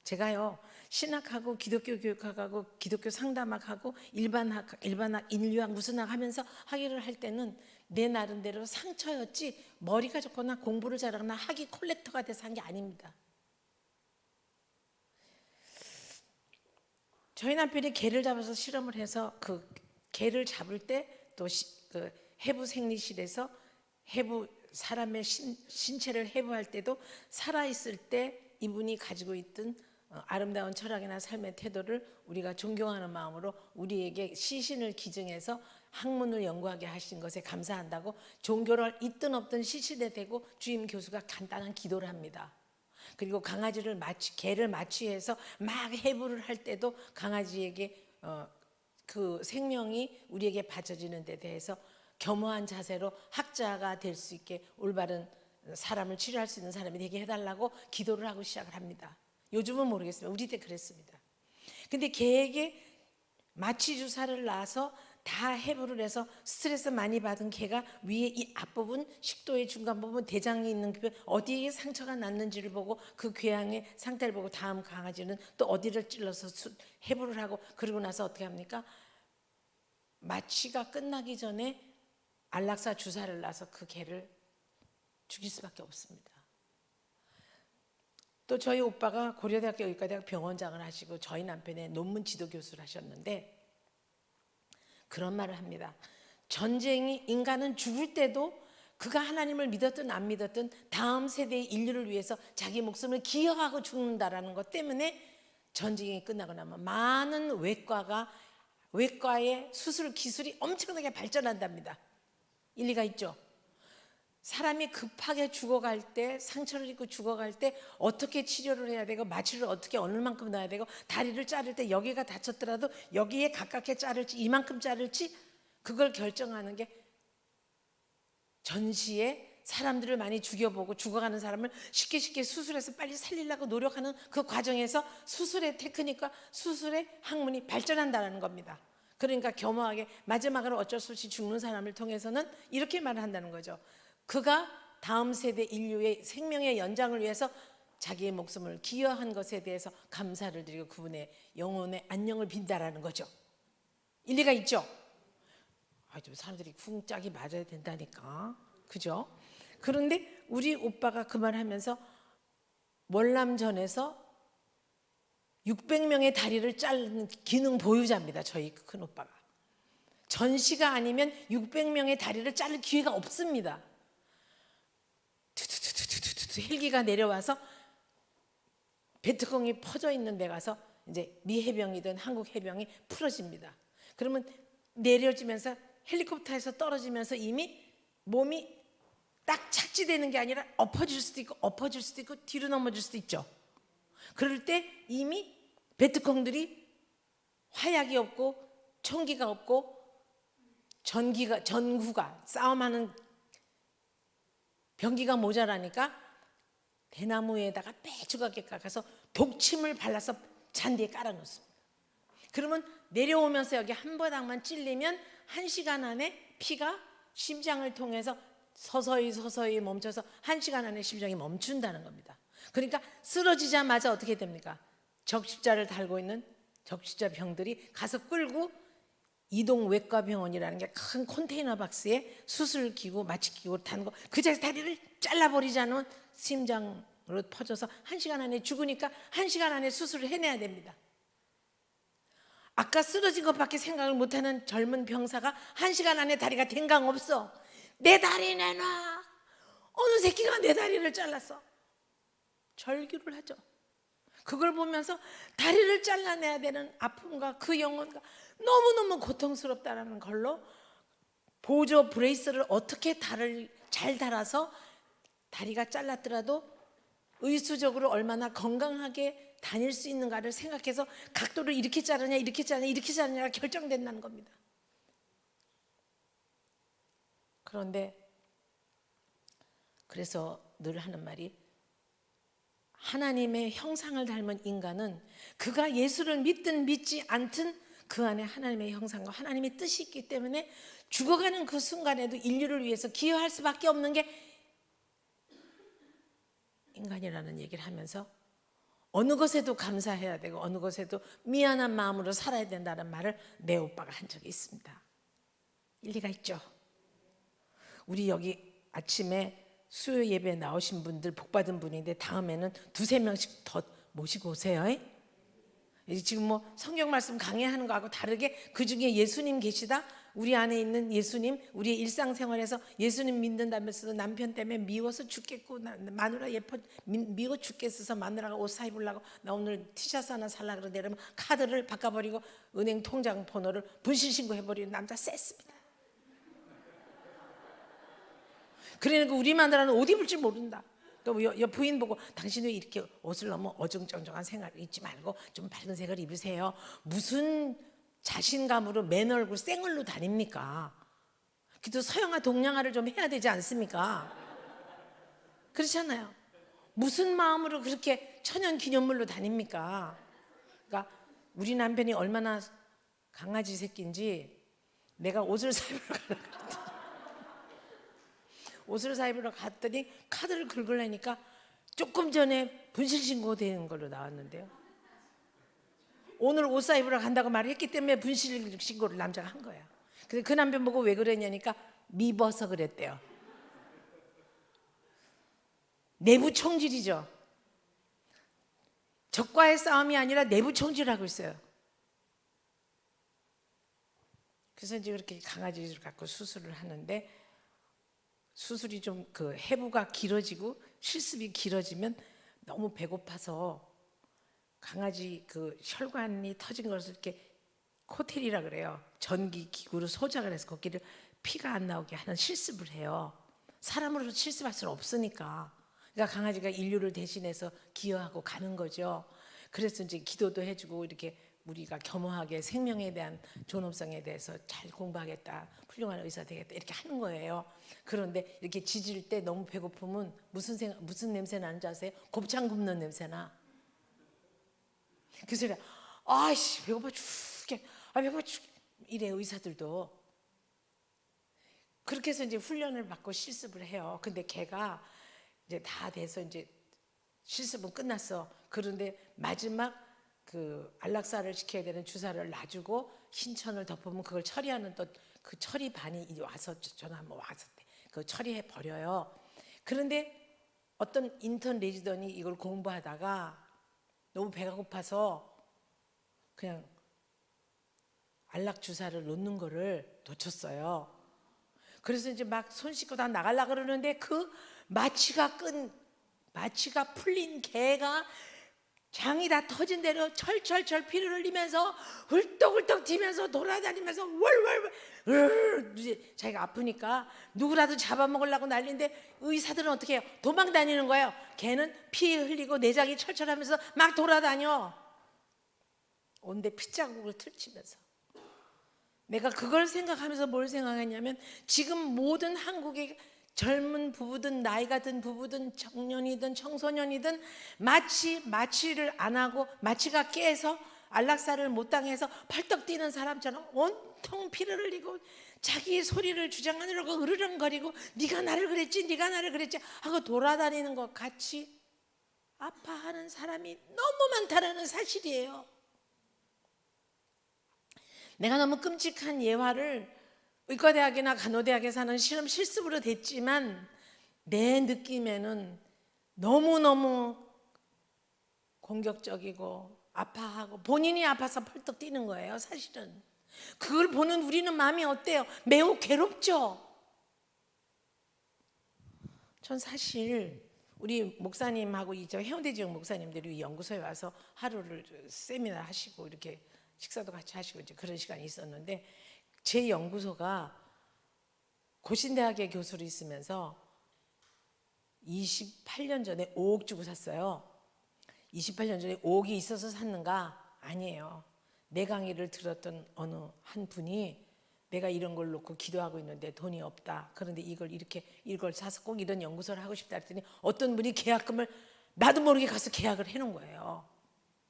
제가요 신학하고 기독교 교육학하고 기독교 상담학하고 일반학, 인류학 무슨 학 하면서 학위를 할 때는 내 나름대로 상처였지 머리가 좋거나 공부를 잘하거나 학위 콜렉터가 돼서 한 게 아닙니다. 저희 남편이 개를 잡아서 실험을 해서 그 개를 잡을 때 또 그 해부 생리실에서 사람의 신체를 해부할 때도 살아있을 때 이분이 가지고 있던 아름다운 철학이나 삶의 태도를 우리가 존경하는 마음으로 우리에게 시신을 기증해서 학문을 연구하게 하신 것에 감사한다고 종교를 있든 없든 시신에 대고 주임 교수가 간단한 기도를 합니다. 그리고 개를 마취해서 막 해부를 할 때도 강아지에게 그 생명이 우리에게 바쳐지는 데 대해서 겸허한 자세로 학자가 될 수 있게 올바른 사람을 치료할 수 있는 사람이 되게 해달라고 기도를 하고 시작을 합니다. 요즘은 모르겠습니다. 우리 때 그랬습니다. 근데 개에게 마취 주사를 놔서 다 해부를 해서 스트레스 많이 받은 개가 위에 이 앞부분 식도의 중간 부분 대장이 있는 그 어디에 상처가 났는지를 보고 그 궤양의 상태를 보고 다음 강아지는 또 어디를 찔러서 해부를 하고 그러고 나서 어떻게 합니까? 마취가 끝나기 전에 안락사 주사를 놔서 그 개를 죽일 수밖에 없습니다. 또 저희 오빠가 고려대학교 의과대학 병원장을 하시고 저희 남편의 논문 지도 교수를 하셨는데 그런 말을 합니다. 전쟁이 인간은 죽을 때도 그가 하나님을 믿었든 안 믿었든 다음 세대의 인류를 위해서 자기 목숨을 기여하고 죽는다라는 것 때문에 전쟁이 끝나고 나면 많은 외과의 수술 기술이 엄청나게 발전한답니다. 일리가 있죠. 사람이 급하게 죽어갈 때 상처를 입고 죽어갈 때 어떻게 치료를 해야 되고 마취를 어떻게 어느 만큼 넣어야 되고 다리를 자를 때 여기가 다쳤더라도 여기에 가깝게 자를지 이만큼 자를지 그걸 결정하는 게 전시의 사람들을 많이 죽여보고 죽어가는 사람을 쉽게 수술해서 빨리 살리려고 노력하는 그 과정에서 수술의 테크닉과 수술의 학문이 발전한다는 겁니다. 그러니까 겸허하게 마지막으로 어쩔 수 없이 죽는 사람을 통해서는 이렇게 말을 한다는 거죠. 그가 다음 세대 인류의 생명의 연장을 위해서 자기의 목숨을 기여한 것에 대해서 감사를 드리고 그분의 영혼의 안녕을 빈다라는 거죠. 일리가 있죠? 좀 사람들이 궁짝이 맞아야 된다니까. 그죠? 그런데 우리 오빠가 그 말 하면서 월남전에서 600명의 다리를 자르는 기능 보유자입니다. 저희 큰 오빠가. 전시가 아니면 600명의 다리를 자를 기회가 없습니다. 투투투투투투 헬기가 내려와서 베트콩이 퍼져 있는 데 가서 이제 미 해병이든 한국 해병이 풀어집니다. 그러면 내려지면서 헬리콥터에서 떨어지면서 이미 몸이 딱 착지되는 게 아니라 엎어질 수도 있고 엎어질 수도 있고 뒤로 넘어질 수도 있죠. 그럴 때 이미 베트콩들이 화약이 없고 총기가 없고 전구가 싸움하는 병기가 모자라니까 대나무에다가 빼주갑게 깎아서 독침을 발라서 잔디에 깔아놓습니다. 그러면 내려오면서 여기 한 바닥만 찔리면 1시간 안에 피가 심장을 통해서 서서히 멈춰서 1시간 안에 심장이 멈춘다는 겁니다. 그러니까 쓰러지자마자 어떻게 됩니까? 적십자를 달고 있는 적십자 병들이 가서 끌고 이동외과병원이라는 게 큰 컨테이너 박스에 수술기구, 마취기구를 다는 거 그 자리에서 다리를 잘라버리지 않으면 심장으로 퍼져서 1시간 안에 죽으니까 1시간 안에 수술을 해내야 됩니다. 아까 쓰러진 것밖에 생각을 못하는 젊은 병사가 1시간 안에 다리가 댕강 없어. 내 다리 내놔. 어느 새끼가 내 다리를 잘랐어. 절규를 하죠. 그걸 보면서 다리를 잘라내야 되는 아픔과 그 영혼과 너무너무 고통스럽다는 걸로 보조 브레이스를 어떻게 잘 달아서 다리가 잘랐더라도 의수적으로 얼마나 건강하게 다닐 수 있는가를 생각해서 각도를 이렇게 자르냐 이렇게 자르냐 이렇게 자르냐가 결정된다는 겁니다. 그런데 그래서 늘 하는 말이 하나님의 형상을 닮은 인간은 그가 예수를 믿든 믿지 않든 그 안에 하나님의 형상과 하나님의 뜻이 있기 때문에 죽어가는 그 순간에도 인류를 위해서 기여할 수밖에 없는 게 인간이라는 얘기를 하면서 어느 것에도 감사해야 되고 어느 것에도 미안한 마음으로 살아야 된다는 말을 내 오빠가 한 적이 있습니다. 일리가 있죠. 우리 여기 아침에 수요 예배에 나오신 분들 복받은 분인데 다음에는 2-3명씩 더 모시고 오세요. 지금 뭐 성경 말씀 강해하는 거하고 다르게 그중에 예수님 계시다. 우리 안에 있는 예수님, 우리의 일상생활에서 예수님 믿는다면서도 남편 때문에 미워서 죽겠고 마누라 미워 죽겠어서 마누라가 옷 사입으려고 나 오늘 티셔츠 하나 살라 그러는데 이러면 카드를 바꿔버리고 은행 통장 번호를 분실신고해버리는 남자 셌습니다. 그러니까 우리 마누라는 옷 입을 줄 모른다. 또 옆 부인 보고 당신 왜 이렇게 옷을 너무 어정쩡정한 생활을 입지 말고 좀 밝은 색을 입으세요. 무슨 자신감으로 맨 얼굴 생얼로 다닙니까? 그래도 서양화 동양화를 좀 해야 되지 않습니까? 그렇잖아요. 무슨 마음으로 그렇게 천연기념물로 다닙니까? 그러니까 우리 남편이 얼마나 강아지 새끼인지 내가 옷을 사입으러 가려고 옷을 사입으러 갔더니 카드를 긁으려니까 조금 전에 분실신고되는 걸로 나왔는데요. 오늘 옷 사입으러 간다고 말을 했기 때문에 분실신고를 남자가 한 거야. 근데 그 남편 보고 왜 그랬냐니까 미워서 그랬대요. 내부 총질이죠. 적과의 싸움이 아니라 내부 총질하고 있어요. 그래서 이제 그렇게 강아지를 갖고 수술을 하는데 수술이 좀 그 해부가 길어지고 실습이 길어지면 너무 배고파서 강아지 그 혈관이 터진 것을 이렇게 코텔이라 그래요. 전기 기구로 소작을 해서 거기를 피가 안 나오게 하는 실습을 해요. 사람으로서 실습할 수는 없으니까. 그러니까 강아지가 인류를 대신해서 기여하고 가는 거죠. 그래서 이제 기도도 해주고 이렇게 우리가 겸허하게 생명에 대한 존엄성에 대해서 잘 공부하겠다, 훌륭한 의사 되겠다 이렇게 하는 거예요. 그런데 이렇게 지질 때 너무 배고프면 무슨 냄새 나는 줄 아세요? 곱창 굽는 냄새 나. 그래서 아이씨 배고파 죽게, 배고파 죽게 이래 의사들도. 그렇게 해서 이제 훈련을 받고 실습을 해요. 근데 걔가 이제 다 돼서 이제 실습은 끝났어. 그런데 마지막 그 안락사를 시켜야 되는 주사를 놔주고 흰천을 덮으면 그걸 처리하는 또 그 처리 반이 와서 전화 한번 와서 그 처리해 버려요. 그런데 어떤 인턴 레지던이 이걸 공부하다가 너무 배가 고파서 그냥 안락 주사를 놓는 거를 놓쳤어요. 그래서 이제 막 손 씻고 다 나가려고 그러는데 그 마취가 풀린 개가 장이 다 터진 대로 철철철 피를 흘리면서 훌떡훌떡 뛰면서 돌아다니면서 월월월 이제 자기가 아프니까 누구라도 잡아먹으려고 난리인데 의사들은 어떻게 해요? 도망 다니는 거예요. 걔는 피 흘리고 내장이 철철하면서 막 돌아다녀. 온데 핏자국을 틀치면서. 내가 그걸 생각하면서 뭘 생각했냐면 지금 모든 한국의 젊은 부부든 나이가 든 부부든 청년이든 청소년이든 마취를 안 하고 마취가 깨서 안락사를 못 당해서 펄떡 뛰는 사람처럼 온통 피를 흘리고 자기 소리를 주장하느라고 으르렁거리고 네가 나를 그랬지 하고 돌아다니는 것 같이 아파하는 사람이 너무 많다라는 사실이에요. 내가 너무 끔찍한 예화를 의과대학이나 간호대학에서 하는 실습으로 됐지만 내 느낌에는 너무너무 공격적이고 아파하고 본인이 아파서 펄떡 뛰는 거예요. 사실은 그걸 보는 우리는 마음이 어때요? 매우 괴롭죠. 전 사실 우리 목사님하고 저 해운대 지역 목사님들이 연구소에 와서 하루를 세미나 하시고 이렇게 식사도 같이 하시고 이제 그런 시간이 있었는데 제 연구소가 고신대학의 교수로 있으면서 28년 전에 5억 주고 샀어요. 28년 전에 5억이 있어서 샀는가? 아니에요. 내 강의를 들었던 어느 한 분이 내가 이런 걸 놓고 기도하고 있는데 돈이 없다. 그런데 이걸 사서 꼭 이런 연구소를 하고 싶다 했더니 어떤 분이 계약금을 나도 모르게 가서 계약을 해놓은 거예요.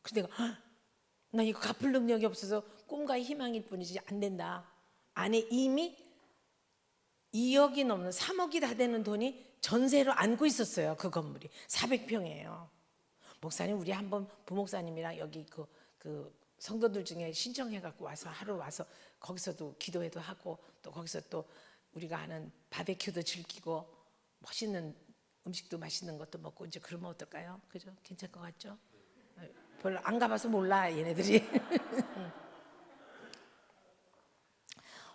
그래서 내가 나 이거 갚을 능력이 없어서 꿈과 희망일 뿐이지 안 된다. 안에 이미 2억이 넘는 3억이 다 되는 돈이 전세로 안고 있었어요. 그 건물이 400평이에요. 목사님 우리 한번 부목사님이랑 여기 그 성도들 중에 신청해갖고 와서 하루 와서 거기서도 기도회도 하고 또 거기서 또 우리가 하는 바베큐도 즐기고 멋있는 음식도 맛있는 것도 먹고 이제 그러면 어떨까요? 그죠? 괜찮을 것 같죠? 별로 안 가봐서 몰라 얘네들이.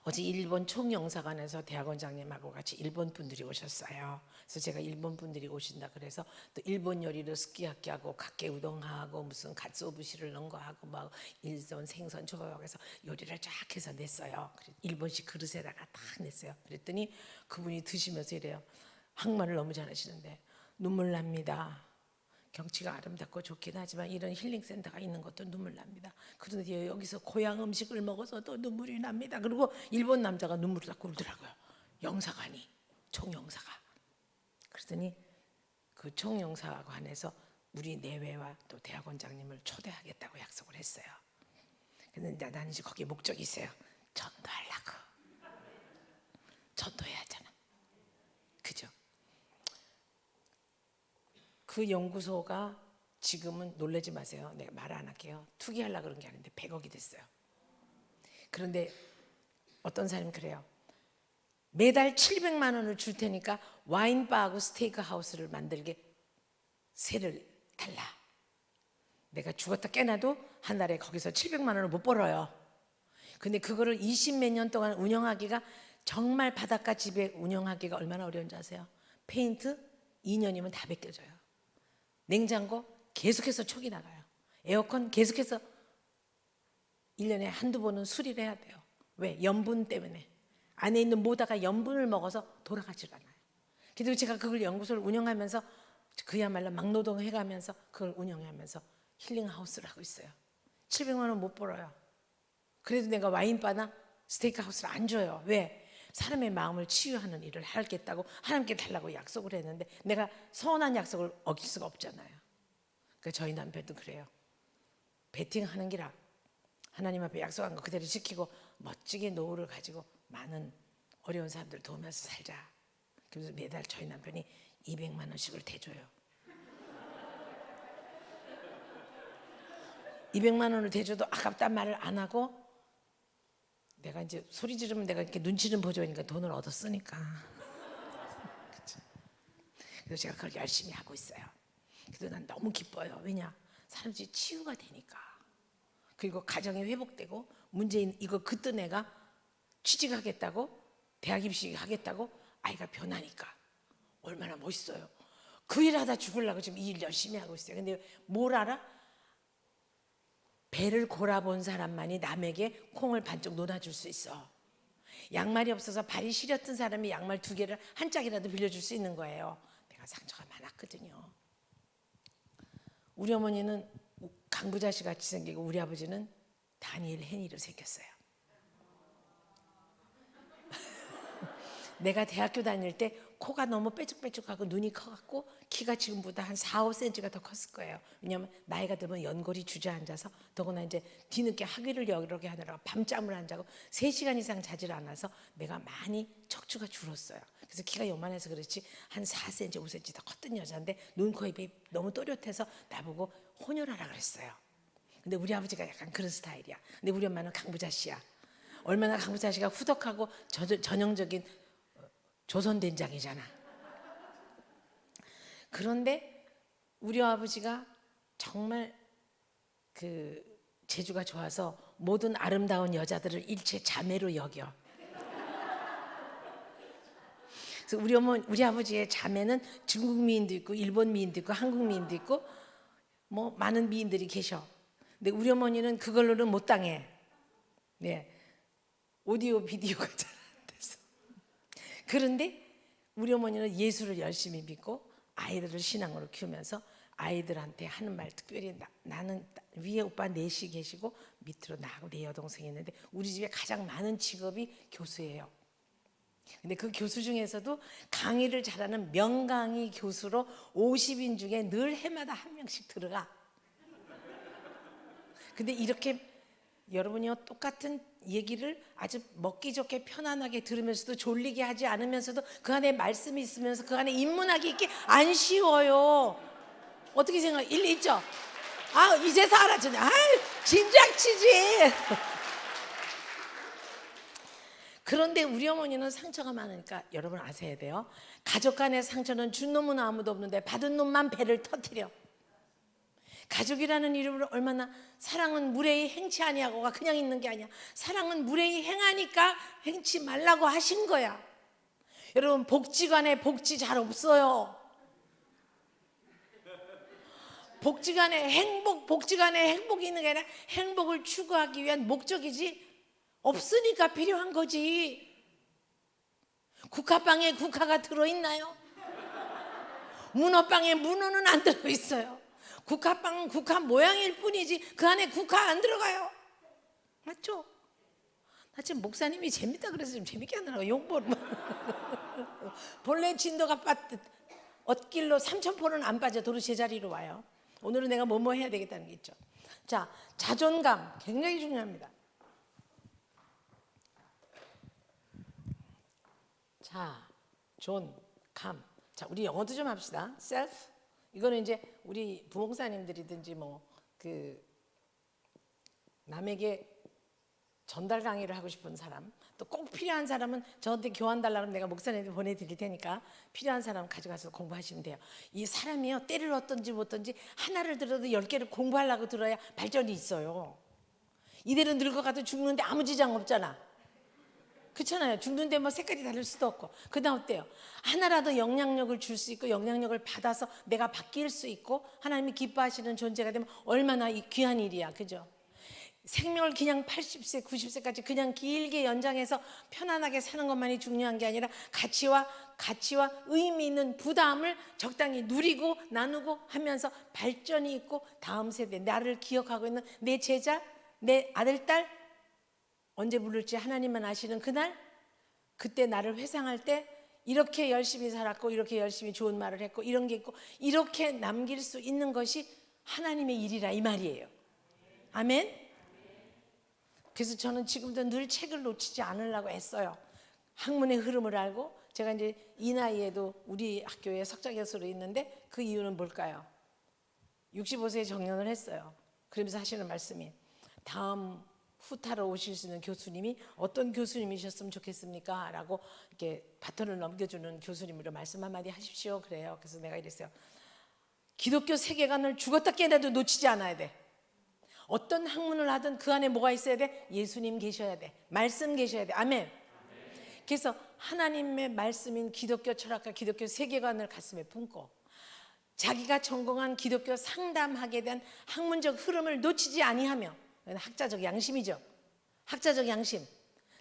어제 일본 총영사관에서 대학원장님하고 같이 일본 분들이 오셨어요. 그래서 제가 일본 분들이 오신다 그래서 또 일본 요리로 스키야키하고 각개 우동하고 무슨 갓소부시를 넣은 거 하고 막 일본 생선 초밥하고 해서 요리를 쫙 해서 냈어요. 일본식 그릇에다가 딱 냈어요. 그랬더니 그분이 드시면서 이래요. 한국말을 너무 잘하시는데 눈물 납니다. 경치가 아름답고 좋긴 하지만 이런 힐링센터가 있는 것도 눈물 납니다. 그런데 여기서 고향 음식을 먹어서 또 눈물이 납니다. 그리고 일본 남자가 눈물을 닦고 울더라고요. 영사관이, 총영사가. 그랬더니 그 총영사관에서 우리 내외와 또 대학원장님을 초대하겠다고 약속을 했어요. 그런데 나는 이제 거기에 목적이 있어요. 전도하려고. 전도해야 하잖아. 그죠? 그 연구소가 지금은 놀라지 마세요. 내가 말 안 할게요. 투기하려고 그런 게 아닌데 100억이 됐어요. 그런데 어떤 사람이 그래요. 매달 700만 원을 줄 테니까 와인바하고 스테이크 하우스를 만들게 세를 달라. 내가 죽었다 깨나도 한 달에 거기서 700만 원을 못 벌어요. 근데 그거를 20몇 년 동안 운영하기가 정말 바닷가 집에 운영하기가 얼마나 어려운지 아세요? 페인트 2년이면 다 벗겨져요. 냉장고 계속해서 촉이 나가요. 에어컨 계속해서 1년에 한두 번은 수리를 해야 돼요. 왜? 염분 때문에. 안에 있는 모다가 염분을 먹어서 돌아가질 않아요. 그리고 제가 그걸 연구소를 운영하면서 그야말로 막노동 해가면서 그걸 운영하면서 힐링하우스를 하고 있어요. 700만 원 못 벌어요. 그래도 내가 와인바나 스테이크하우스를 안 줘요. 왜? 사람의 마음을 치유하는 일을 하겠다고 하나님께 달라고 약속을 했는데 내가 서운한 약속을 어길 수가 없잖아요. 그러니까 저희 남편도 그래요. 베팅하는 기라 하나님 앞에 약속한 거 그대로 지키고 멋지게 노후를 가지고 많은 어려운 사람들 도우면서 살자. 그래서 매달 저희 남편이 200만 원씩을 대줘요. 200만 원을 대줘도 아깝단 말을 안 하고 내가 이제 소리 지르면 내가 이렇게 눈치는 보조니까 돈을 얻어 쓰니까. 그래서 제가 그걸 열심히 하고 있어요. 그래서 난 너무 기뻐요. 왜냐? 사람들이 치유가 되니까. 그리고 가정이 회복되고 문재인 이거 그때 내가 취직하겠다고 대학 입시하겠다고 아이가 변하니까 얼마나 멋있어요. 그 일하다 죽으려고 지금 이 일 열심히 하고 있어요. 근데 뭘 알아? 배를 골아본 사람만이 남에게 콩을 반쪽 놓아줄 수 있어. 양말이 없어서 발이 시렸던 사람이 양말 2개를 한 짝이라도 빌려줄 수 있는 거예요. 내가 상처가 많았거든요. 우리 어머니는 강부자씨 같이 생기고 우리 아버지는 다니엘 헤니로 생겼어요. 내가 대학교 다닐 때 코가 너무 빼쭉빼쭉하고 눈이 커갖고 키가 지금보다 한 4, 5cm가 더 컸을 거예요. 왜냐하면 나이가 들면 연골이 주저앉아서 더구나 이제 뒤늦게 학위를 여러 개 하느라 밤잠을 안 자고 3시간 이상 자질 않아서 내가 많이 척추가 줄었어요. 그래서 키가 요만해서 그렇지 한 4cm, 5cm 더 컸던 여자인데 눈, 코, 입이 너무 또렷해서 나보고 혼혈하라 그랬어요. 근데 우리 아버지가 약간 그런 스타일이야. 근데 우리 엄마는 강부자씨야. 얼마나 강부자씨가 후덕하고 전형적인 조선된장이잖아. 그런데 우리 아버지가 정말 그 재주가 좋아서 모든 아름다운 여자들을 일체 자매로 여겨. 그래서 우리 아버지의 자매는 중국 미인도 있고 일본 미인도 있고 한국 미인도 있고 뭐 많은 미인들이 계셔. 근데 우리 어머니는 그걸로는 못 당해. 네, 오디오 비디오가 잘 안 돼서. 그런데 우리 어머니는 예수를 열심히 믿고 아이들을 신앙으로 키우면서 아이들한테 하는 말 특별히 나는 위에 오빠 넷이 계시고 밑으로 나하고 내 여동생이 있는데 우리 집에 가장 많은 직업이 교수예요. 근데 그 교수 중에서도 강의를 잘하는 명강의 교수로 50인 중에 늘 해마다 한 명씩 들어가. 근데 이렇게 여러분이요 똑같은 얘기를 아주 먹기 좋게 편안하게 들으면서도 졸리게 하지 않으면서도 그 안에 말씀이 있으면서 그 안에 인문학이 있기 안 쉬워요. 어떻게 생각해? 일리 있죠? 아 이제 사라지네. 아 진작치지. 그런데 우리 어머니는 상처가 많으니까 여러분 아셔야 돼요. 가족 간의 상처는 준 놈은 아무도 없는데 받은 놈만 배를 터뜨려. 가족이라는 이름으로 얼마나 사랑은 무례히 행치 아니하고가 그냥 있는 게 아니야. 사랑은 무례히 행하니까 행치 말라고 하신 거야. 여러분 복지관에 복지 잘 없어요. 복지관에 행복이 있는 게 아니라 행복을 추구하기 위한 목적이지 없으니까 필요한 거지. 국화빵에 국화가 들어있나요? 문어빵에 문어는 안 들어있어요. 국화빵은 국화 모양일 뿐이지 그 안에 국화 안 들어가요. 맞죠? 나 지금 목사님이 재밌다 그래서 좀 재밌게 하느라고 욕볼. 본래 진도가 얻길로 3,000포는 안 빠져 도로 제자리로 와요. 오늘은 내가 뭐뭐 해야 되겠다는 게 있죠. 자, 자존감 굉장히 중요합니다. 자, 존, 감. 자, 우리 영어도 좀 합시다. self. 이거는 이제 우리 부목사님들이든지 뭐 그 남에게 전달 강의를 하고 싶은 사람, 또 꼭 필요한 사람은 저한테 교환 달라면 내가 목사님한테 보내드릴 테니까 필요한 사람 가져가서 공부하시면 돼요. 이 사람이요 때를 얻든지 못든지 하나를 들어도 10개를 공부하려고 들어야 발전이 있어요. 이대로 늙어가도 죽는데 아무 지장 없잖아. 그렇잖아요. 죽는데 뭐 색깔이 다를 수도 없고. 그다음 어때요? 하나라도 영향력을 줄 수 있고 영향력을 받아서 내가 바뀔 수 있고 하나님이 기뻐하시는 존재가 되면 얼마나 귀한 일이야. 그죠? 생명을 그냥 80세, 90세까지 그냥 길게 연장해서 편안하게 사는 것만이 중요한 게 아니라 가치와 의미 있는 부담을 적당히 누리고 나누고 하면서 발전이 있고 다음 세대, 나를 기억하고 있는 내 제자, 내 아들, 딸 언제 부를지 하나님만 아시는 그날, 그때 나를 회상할 때 이렇게 열심히 살았고 이렇게 열심히 좋은 말을 했고 이런 게 있고 이렇게 남길 수 있는 것이 하나님의 일이라 이 말이에요. 아멘. 그래서 저는 지금도 늘 책을 놓치지 않으려고 애써요. 학문의 흐름을 알고 제가 이제 이 나이에도 우리 학교에 석좌 교수로 있는데 그 이유는 뭘까요? 65세에 정년을 했어요. 그러면서 하시는 말씀이 다음 후타로 오실 수 있는 교수님이 어떤 교수님이셨으면 좋겠습니까? 라고 이렇게 바톤을 넘겨주는 교수님으로 말씀 한마디 하십시오. 그래요. 그래서 내가 이랬어요. 기독교 세계관을 죽었다 깨어나도 놓치지 않아야 돼. 어떤 학문을 하든 그 안에 뭐가 있어야 돼? 예수님 계셔야 돼. 말씀 계셔야 돼. 아멘. 그래서 하나님의 말씀인 기독교 철학과 기독교 세계관을 가슴에 품고 자기가 전공한 기독교 상담학에 대한 학문적 흐름을 놓치지 아니하며, 학자적 양심이죠. 학자적 양심.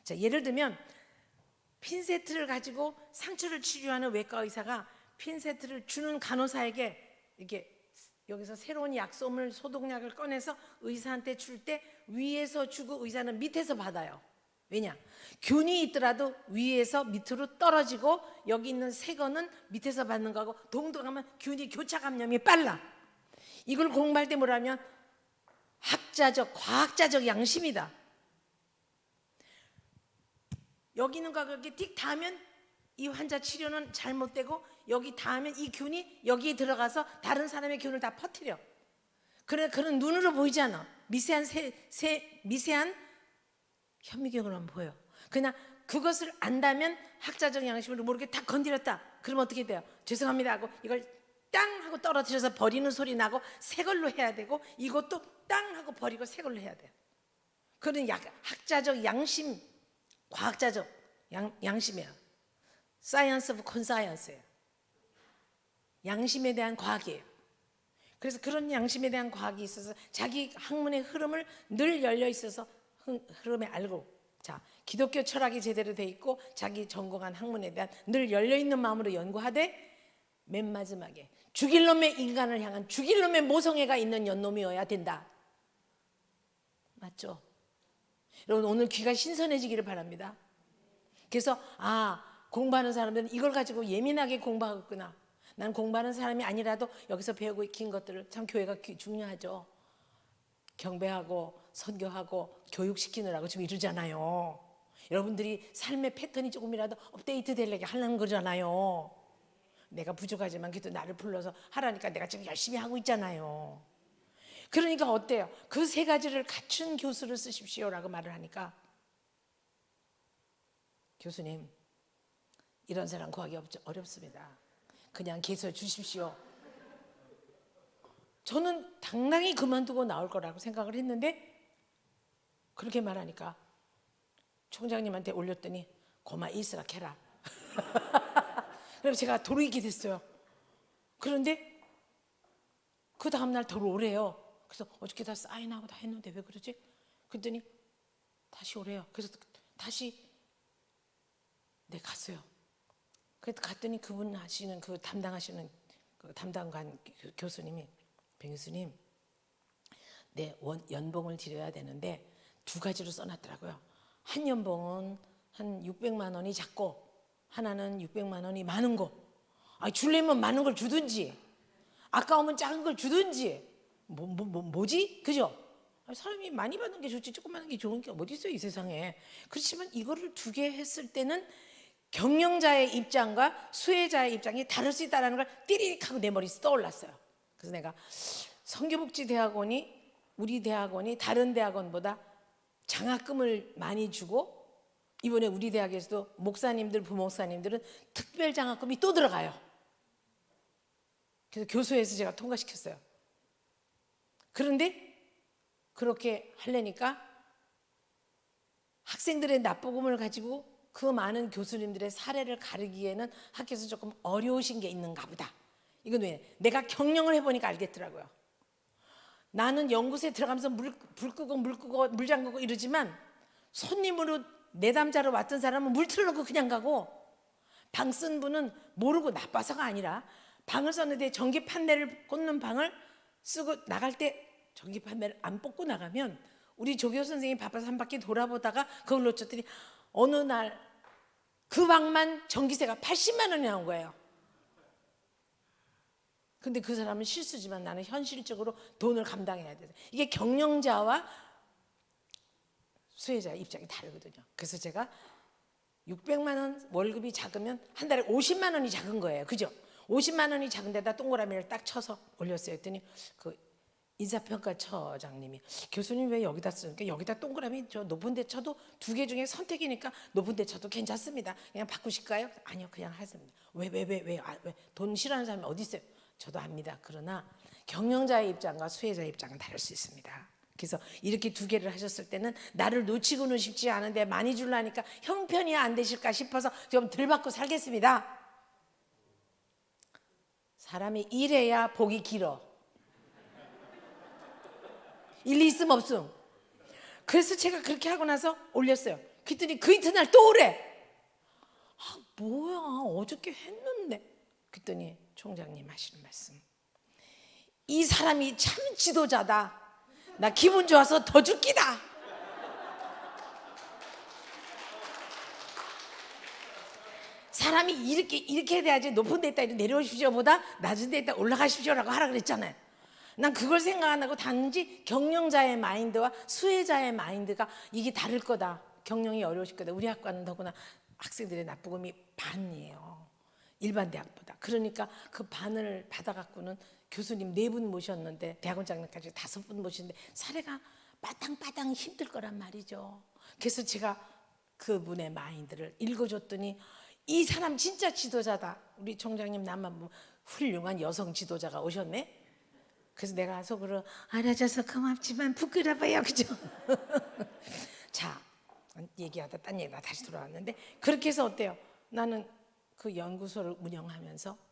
자, 예를 들면 핀세트를 가지고 상처를 치료하는 외과 의사가 핀세트를 주는 간호사에게 이렇게 여기서 새로운 약솜을 소독약을 꺼내서 의사한테 줄 때 위에서 주고 의사는 밑에서 받아요. 왜냐? 균이 있더라도 위에서 밑으로 떨어지고 여기 있는 새 거는 밑에서 받는 거고 동동하면 균이 교차 감염이 빨라. 이걸 공부할 때 뭐라면 학자적, 과학자적 양심이다. 여기 있는 거가 이렇게 틱 닿으면 이 환자 치료는 잘못되고 여기 닿으면 이 균이 여기에 들어가서 다른 사람의 균을 다 퍼뜨려. 그런 눈으로 보이지 않아. 미세한 현미경으로만 보여. 그냥 그것을 안다면 학자적 양심으로 모르게 딱 건드렸다. 그러면 어떻게 돼요? 죄송합니다 하고 이걸 땅 하고 떨어뜨려서 버리는 소리 나고 새 걸로 해야 되고 이것도 땅 하고 버리고 새 걸로 해야 돼요. 그런 학자적 양심, 과학자적 양심이야. Science of Conscience예요. 양심에 대한 과학이에요. 그래서 그런 양심에 대한 과학이 있어서 자기 학문의 흐름을 늘 열려 있어서 흐름에 알고, 자, 기독교 철학이 제대로 돼 있고 자기 전공한 학문에 대한 늘 열려 있는 마음으로 연구하되 맨 마지막에 죽일 놈의 인간을 향한 죽일 놈의 모성애가 있는 연놈이어야 된다. 맞죠? 여러분 오늘 귀가 신선해지기를 바랍니다. 그래서 공부하는 사람들은 이걸 가지고 예민하게 공부하겠구나. 난 공부하는 사람이 아니라도 여기서 배우고 익힌 것들을 참 교회가 중요하죠. 경배하고 선교하고 교육시키느라고 지금 이러잖아요. 여러분들이 삶의 패턴이 조금이라도 업데이트 되려고 하는 거잖아요. 내가 부족하지만 그래도 나를 불러서 하라니까 내가 지금 열심히 하고 있잖아요. 그러니까 어때요? 그 세 가지를 갖춘 교수를 쓰십시오라고 말을 하니까 교수님 이런 사람 구하기 어렵습니다. 그냥 계속 주십시오. 저는 당당히 그만두고 나올 거라고 생각을 했는데 그렇게 말하니까 총장님한테 올렸더니 고마 있으라 캐라. 그래서 제가 도로 있게 됐어요. 그런데 그 다음날 돌아오래요. 그래서 어저께 다 사인하고 다 했는데 왜 그러지? 그랬더니 다시 오래요. 그래서 다시 갔어요. 그래서 갔더니 그분 하시는 그 담당하시는 그 담당관 교수님이 백 교수님, 연봉을 드려야 되는데 두 가지로 써놨더라고요. 한 연봉은 한 600만 원이 작고 하나는 600만 원이 많은 거. 주려면 많은 걸 주든지 아까우면 작은 걸 주든지 뭐지? 그죠? 사람이 많이 받는 게 좋지 조그마한 게 좋은 게 어디 있어요 이 세상에. 그렇지만 이거를 두 개 했을 때는 경영자의 입장과 수혜자의 입장이 다를 수 있다는 걸 띠리릭 하고 내 머리에 떠올랐어요. 그래서 내가 성교복지대학원이 우리 대학원이 다른 대학원보다 장학금을 많이 주고 이번에 우리 대학에서도 목사님들 부목사님들은 특별 장학금이 또 들어가요. 그래서 교수회에서 제가 통과시켰어요. 그런데 그렇게 하려니까 학생들의 납부금을 가지고 그 많은 교수님들의 사례를 가르기에는 학교에서 조금 어려우신 게 있는가 보다. 이건 왜? 내가 경영을 해보니까 알겠더라고요. 나는 연구소에 들어가면서 불 끄고 물 잠그고 이러지만 손님으로 내담자로 왔던 사람은 물 틀어놓고 그냥 가고, 방 쓴 분은 모르고 나빠서가 아니라 방을 썼는데 전기 판넬을 꽂는 방을 쓰고 나갈 때 전기 판넬을 안 뽑고 나가면 우리 조교 선생님이 바빠서 한 바퀴 돌아보다가 그걸 놓쳤더니 어느 날 그 방만 전기세가 80만 원이 나온 거예요. 근데 그 사람은 실수지만 나는 현실적으로 돈을 감당해야 돼요. 이게 경영자와 수혜자의 입장이 다르거든요. 그래서 제가 600만 원 월급이 작으면 한 달에 50만 원이 작은 거예요. 그죠? 50만 원이 작은 데다 동그라미를 딱 쳐서 올렸어요. 했더니 그 인사평가처장님이 교수님 왜 여기다 쓰니까 여기다 동그라미 저 높은 데 쳐도 두 개 중에 선택이니까 높은 데 쳐도 괜찮습니다. 그냥 바꾸실까요? 아니요, 그냥 하십니다. 왜? 돈 싫어하는 사람이 어디 있어요? 저도 압니다. 그러나 경영자의 입장과 수혜자의 입장은 다를 수 있습니다. 그래서 이렇게 두 개를 하셨을 때는 나를 놓치고는 싶지 않은데 많이 줄라니까 형편이 안 되실까 싶어서 좀 덜 받고 살겠습니다. 사람이 일해야 복이 길어. 일리 있음 없음. 그래서 제가 그렇게 하고 나서 올렸어요. 그랬더니 그 이튿날 또 오래. 아, 뭐야, 어저께 했는데. 그랬더니 총장님 하시는 말씀, 이 사람이 참 지도자다. 나 기분 좋아서 더 죽기다. 사람이 이렇게 돼야지 높은 데 있다 내려오십시오 보다 낮은 데 있다 올라가십시오라고 하라 그랬잖아요. 난 그걸 생각 안 하고 단지 경영자의 마인드와 수혜자의 마인드가 이게 다를 거다. 경영이 어려우실 거다. 우리 학과는 더구나 학생들의 납부금이 반이에요. 일반 대학보다. 그러니까 그 반을 받아갖고는 교수님 4분 모셨는데 대학원장님까지 5분 모셨는데 사례가 빠당빠당 힘들 거란 말이죠. 그래서 제가 그분의 마인드를 읽어줬더니 이 사람 진짜 지도자다. 우리 총장님 남만 보면 훌륭한 여성 지도자가 오셨네. 그래서 내가 속으로 알아줘서 고맙지만 부끄러워요. 그죠? 자, 얘기하다 딴 얘기가 다시 돌아왔는데 그렇게 해서 어때요? 나는 그 연구소를 운영하면서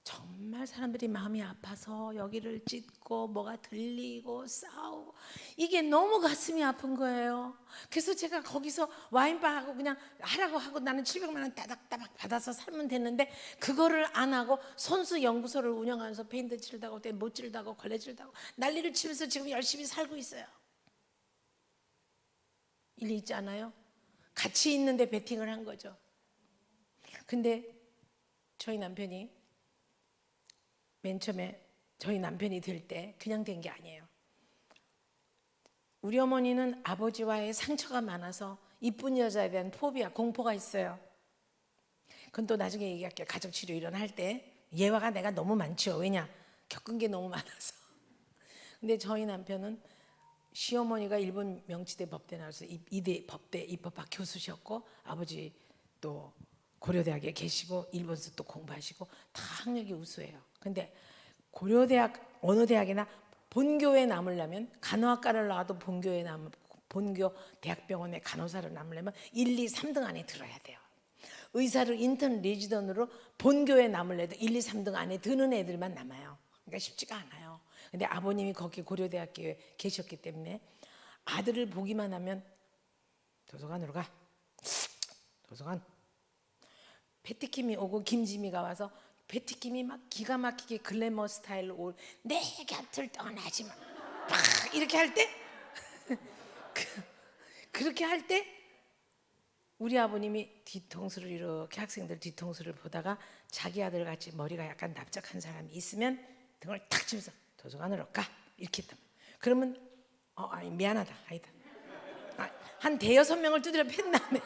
정말 사람들이 마음이 아파서 여기를 찢고 뭐가 들리고 싸우고 이게 너무 가슴이 아픈 거예요. 그래서 제가 거기서 와인바하고 그냥 하라고 하고 나는 700만 원 따닥따닥 받아서 살면 됐는데 그거를 안 하고 선수 연구소를 운영하면서 페인트 칠다고 못 칠다고 걸레 칠다고 난리를 치면서 지금 열심히 살고 있어요. 일리 있지 않아요? 같이 있는데 베팅을 한 거죠. 근데 저희 남편이 맨 처음에 저희 남편이 될 때 그냥 된 게 아니에요. 우리 어머니는 아버지와의 상처가 많아서 이쁜 여자에 대한 포비아, 공포가 있어요. 그건 또 나중에 얘기할게요. 가족치료 일어날 때 예화가 내가 너무 많죠. 왜냐? 겪은 게 너무 많아서. 근데 저희 남편은 시어머니가 일본 명치대 법대 나와서 이대 법대 입법학 교수셨고 아버지 또 고려대학에 계시고 일본에서 또 공부하시고 다 학력이 우수해요. 근데 고려대학 어느 대학이나 본교에 남으려면 간호학과를 나와도 본교 대학병원의 간호사를 남으려면 1, 2, 3등 안에 들어야 돼요. 의사를 인턴 레지던으로 본교에 남으려도 1, 2, 3등 안에 드는 애들만 남아요. 그러니까 쉽지가 않아요. 근데 아버님이 거기 고려대학교에 계셨기 때문에 아들을 보기만 하면 도서관으로 가. 도서관. 패티킴이 오고 김지미가 와서 패티킴이 막 기가 막히게 글래머 스타일로 내 곁을 떠나지 마. 막 이렇게 할 때 그렇게 할 때 우리 아버님이 뒤통수를 이렇게 학생들 뒤통수를 보다가 자기 아들 같이 머리가 약간 납작한 사람이 있으면 등을 탁 치면서 도서관으로 가 이렇게 했다. 그러면 아니 미안하다 아니다. 한 5-6명을 두드려 팬 다음에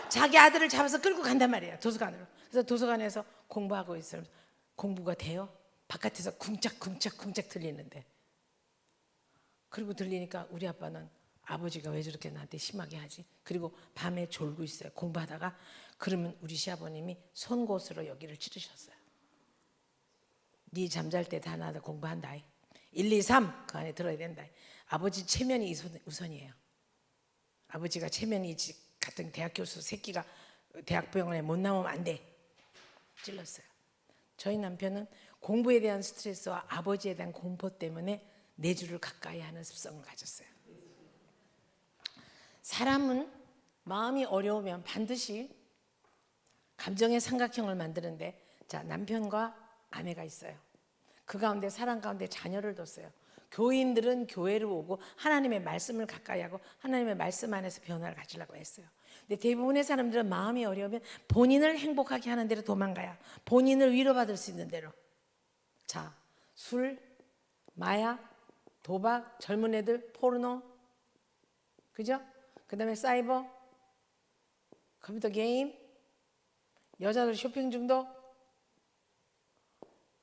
자기 아들을 잡아서 끌고 간단 말이에요. 도서관으로. 그래서 도서관에서 공부하고 있어요. 공부가 돼요? 바깥에서 쿵짝쿵짝 들리는데. 그리고 들리니까 우리 아빠는 아버지가 왜 저렇게 나한테 심하게 하지? 그리고 밤에 졸고 있어요. 공부하다가. 그러면 우리 시아버님이 송곳으로 여기를 찌르셨어요. 네 잠잘 때 다 나도 공부한다. 1, 2, 3 그 안에 들어야 된다. 아버지 체면이 우선이에요. 아버지가 체면이 같은 대학 교수 새끼가 대학병원에 못 나오면 안 돼. 찔렀어요. 저희 남편은 공부에 대한 스트레스와 아버지에 대한 공포 때문에 내주를 가까이 하는 습성을 가졌어요. 사람은 마음이 어려우면 반드시 감정의 삼각형을 만드는데, 자, 남편과 아내가 있어요. 그 가운데 사랑 가운데 자녀를 뒀어요. 교인들은 교회를 오고 하나님의 말씀을 가까이 하고 하나님의 말씀 안에서 변화를 가지려고 했어요. 근데 대부분의 사람들은 마음이 어려우면 본인을 행복하게 하는 대로 도망가야, 본인을 위로받을 수 있는 대로. 자, 술, 마약, 도박, 젊은 애들, 포르노, 그죠? 그 다음에 사이버, 컴퓨터 게임, 여자들 쇼핑 중독.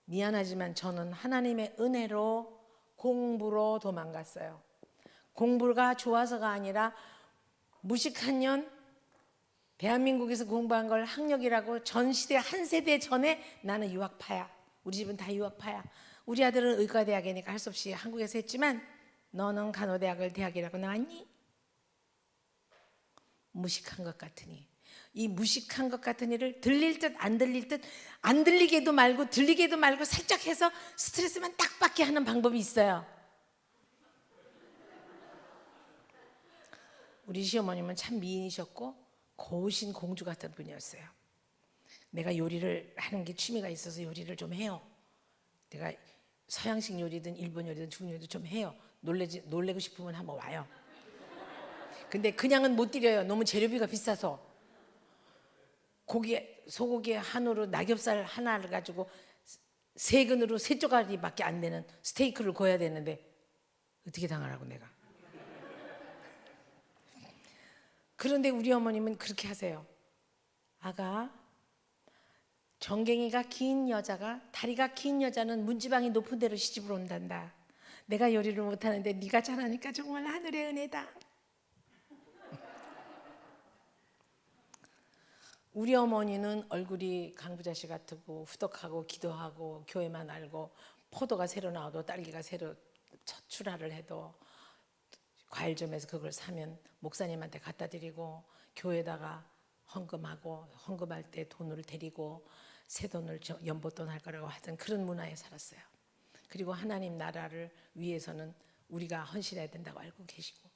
미안하지만 저는 하나님의 은혜로 공부로 도망갔어요. 공부가 좋아서가 아니라 무식한 년, 대한민국에서 공부한 걸 학력이라고 전 시대 한 세대 전에 나는 유학파야. 우리 집은 다 유학파야. 우리 아들은 의과대학이니까 할 수 없이 한국에서 했지만 너는 간호대학을 대학이라고 나왔니? 무식한 것 같으니. 이 무식한 것 같은 일을 들릴 듯 안 들릴 듯 안 들리게도 말고 들리게도 말고 살짝 해서 스트레스만 딱 받게 하는 방법이 있어요. 우리 시어머님은 참 미인이셨고 고우신 공주 같은 분이었어요. 내가 요리를 하는 게 취미가 있어서 요리를 좀 해요. 내가 서양식 요리든 일본 요리든 중국 요리든 좀 해요. 놀래고 싶으면 한번 와요. 근데 그냥은 못 드려요. 너무 재료비가 비싸서. 소고기 한우로 낙엽살 하나를 가지고 세 근으로 세 쪼가리밖에 안 되는 스테이크를 구워야 되는데 어떻게 당하라고 내가. 그런데 우리 어머님은 그렇게 하세요. 아가, 정갱이가 긴 여자가, 다리가 긴 여자는 문지방이 높은 데로 시집을 온단다. 내가 요리를 못하는데 네가 잘하니까 정말 하늘의 은혜다. 우리 어머니는 얼굴이 강부자씨 같고 후덕하고 기도하고 교회만 알고, 포도가 새로 나와도 딸기가 새로 첫 출하를 해도 과일점에서 그걸 사면 목사님한테 갖다 드리고, 교회에다가 헌금하고, 헌금할 때 돈을 드리고 새 돈을 연보돈 할 거라고 하던 그런 문화에 살았어요. 그리고 하나님 나라를 위해서는 우리가 헌신해야 된다고 알고 계시고,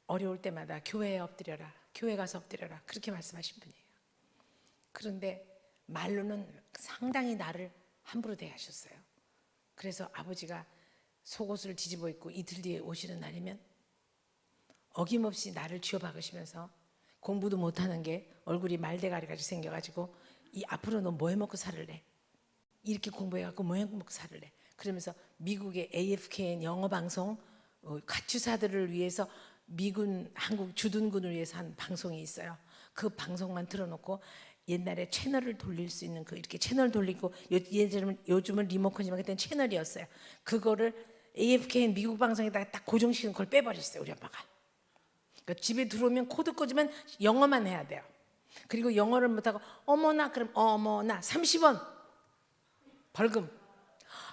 어려울 때마다 교회에 엎드려라, 교회 가서 엎드려라, 그렇게 말씀하신 분이에요. 그런데 말로는 상당히 나를 함부로 대하셨어요. 그래서 아버지가 속옷을 뒤집어 입고 이틀 뒤에 오시는 날이면 어김없이 나를 쥐어박으시면서, 공부도 못하는 게 얼굴이 말대가리같이 생겨가지고 이 앞으로 너 뭐 해먹고 살을래? 이렇게 공부해갖고 뭐 해먹고 살을래? 그러면서 미국의 AFKN 영어방송, 가추사들을 위해서 미군, 한국 주둔군을 위해서 한 방송이 있어요. 그 방송만 틀어놓고 옛날에 채널을 돌릴 수 있는 그 이렇게 채널 돌리고, 요즘은 리모컨이지만 그때는 채널이었어요. 그거를 AFKN 미국 방송에다가 딱 고정시키는 걸 빼버렸어요, 우리 아빠가. 그러니까 집에 들어오면 코드 꽂으면 영어만 해야 돼요. 그리고 영어를 못하고 어머나, 그럼 어머나 30원 벌금.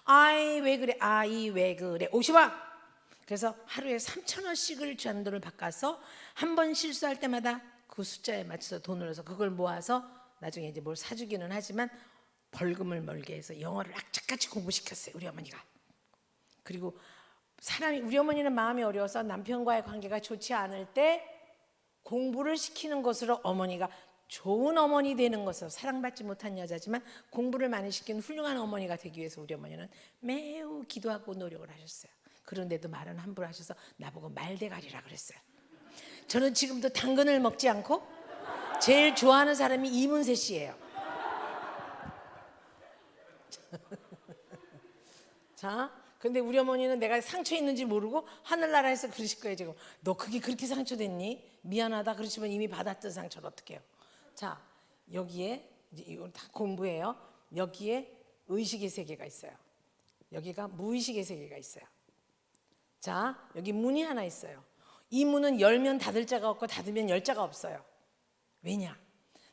아이 왜 그래, 아이 왜 그래 50원. 그래서 하루에 3,000원씩을 잔돈을 바꿔서 한 번 실수할 때마다 그 숫자에 맞춰서 돈을 넣어서 그걸 모아서 나중에 이제 뭘 사주기는 하지만 벌금을 멀게 해서 영어를 악착같이 공부시켰어요, 우리 어머니가. 그리고 우리 어머니는 마음이 어려워서 남편과의 관계가 좋지 않을 때 공부를 시키는 것으로 어머니가 좋은 어머니 되는 것으로, 사랑받지 못한 여자지만 공부를 많이 시키는 훌륭한 어머니가 되기 위해서 우리 어머니는 매우 기도하고 노력을 하셨어요. 그런데도 말은 함부로 하셔서 나보고 말대가리라 그랬어요. 저는 지금도 당근을 먹지 않고 제일 좋아하는 사람이 이문세 씨예요. 자, 근데 우리 어머니는 내가 상처 있는지 모르고 하늘나라에서 그러실 거예요. 지금 너 그게 그렇게 상처됐니? 미안하다. 그렇지만 이미 받았던 상처를 어떻게 해요? 자, 여기에 이제 이건 다 공부예요. 여기에 의식의 세계가 있어요. 여기가 무의식의 세계가 있어요. 자, 여기 문이 하나 있어요. 이 문은 열면 닫을 자가 없고 닫으면 열 자가 없어요. 왜냐?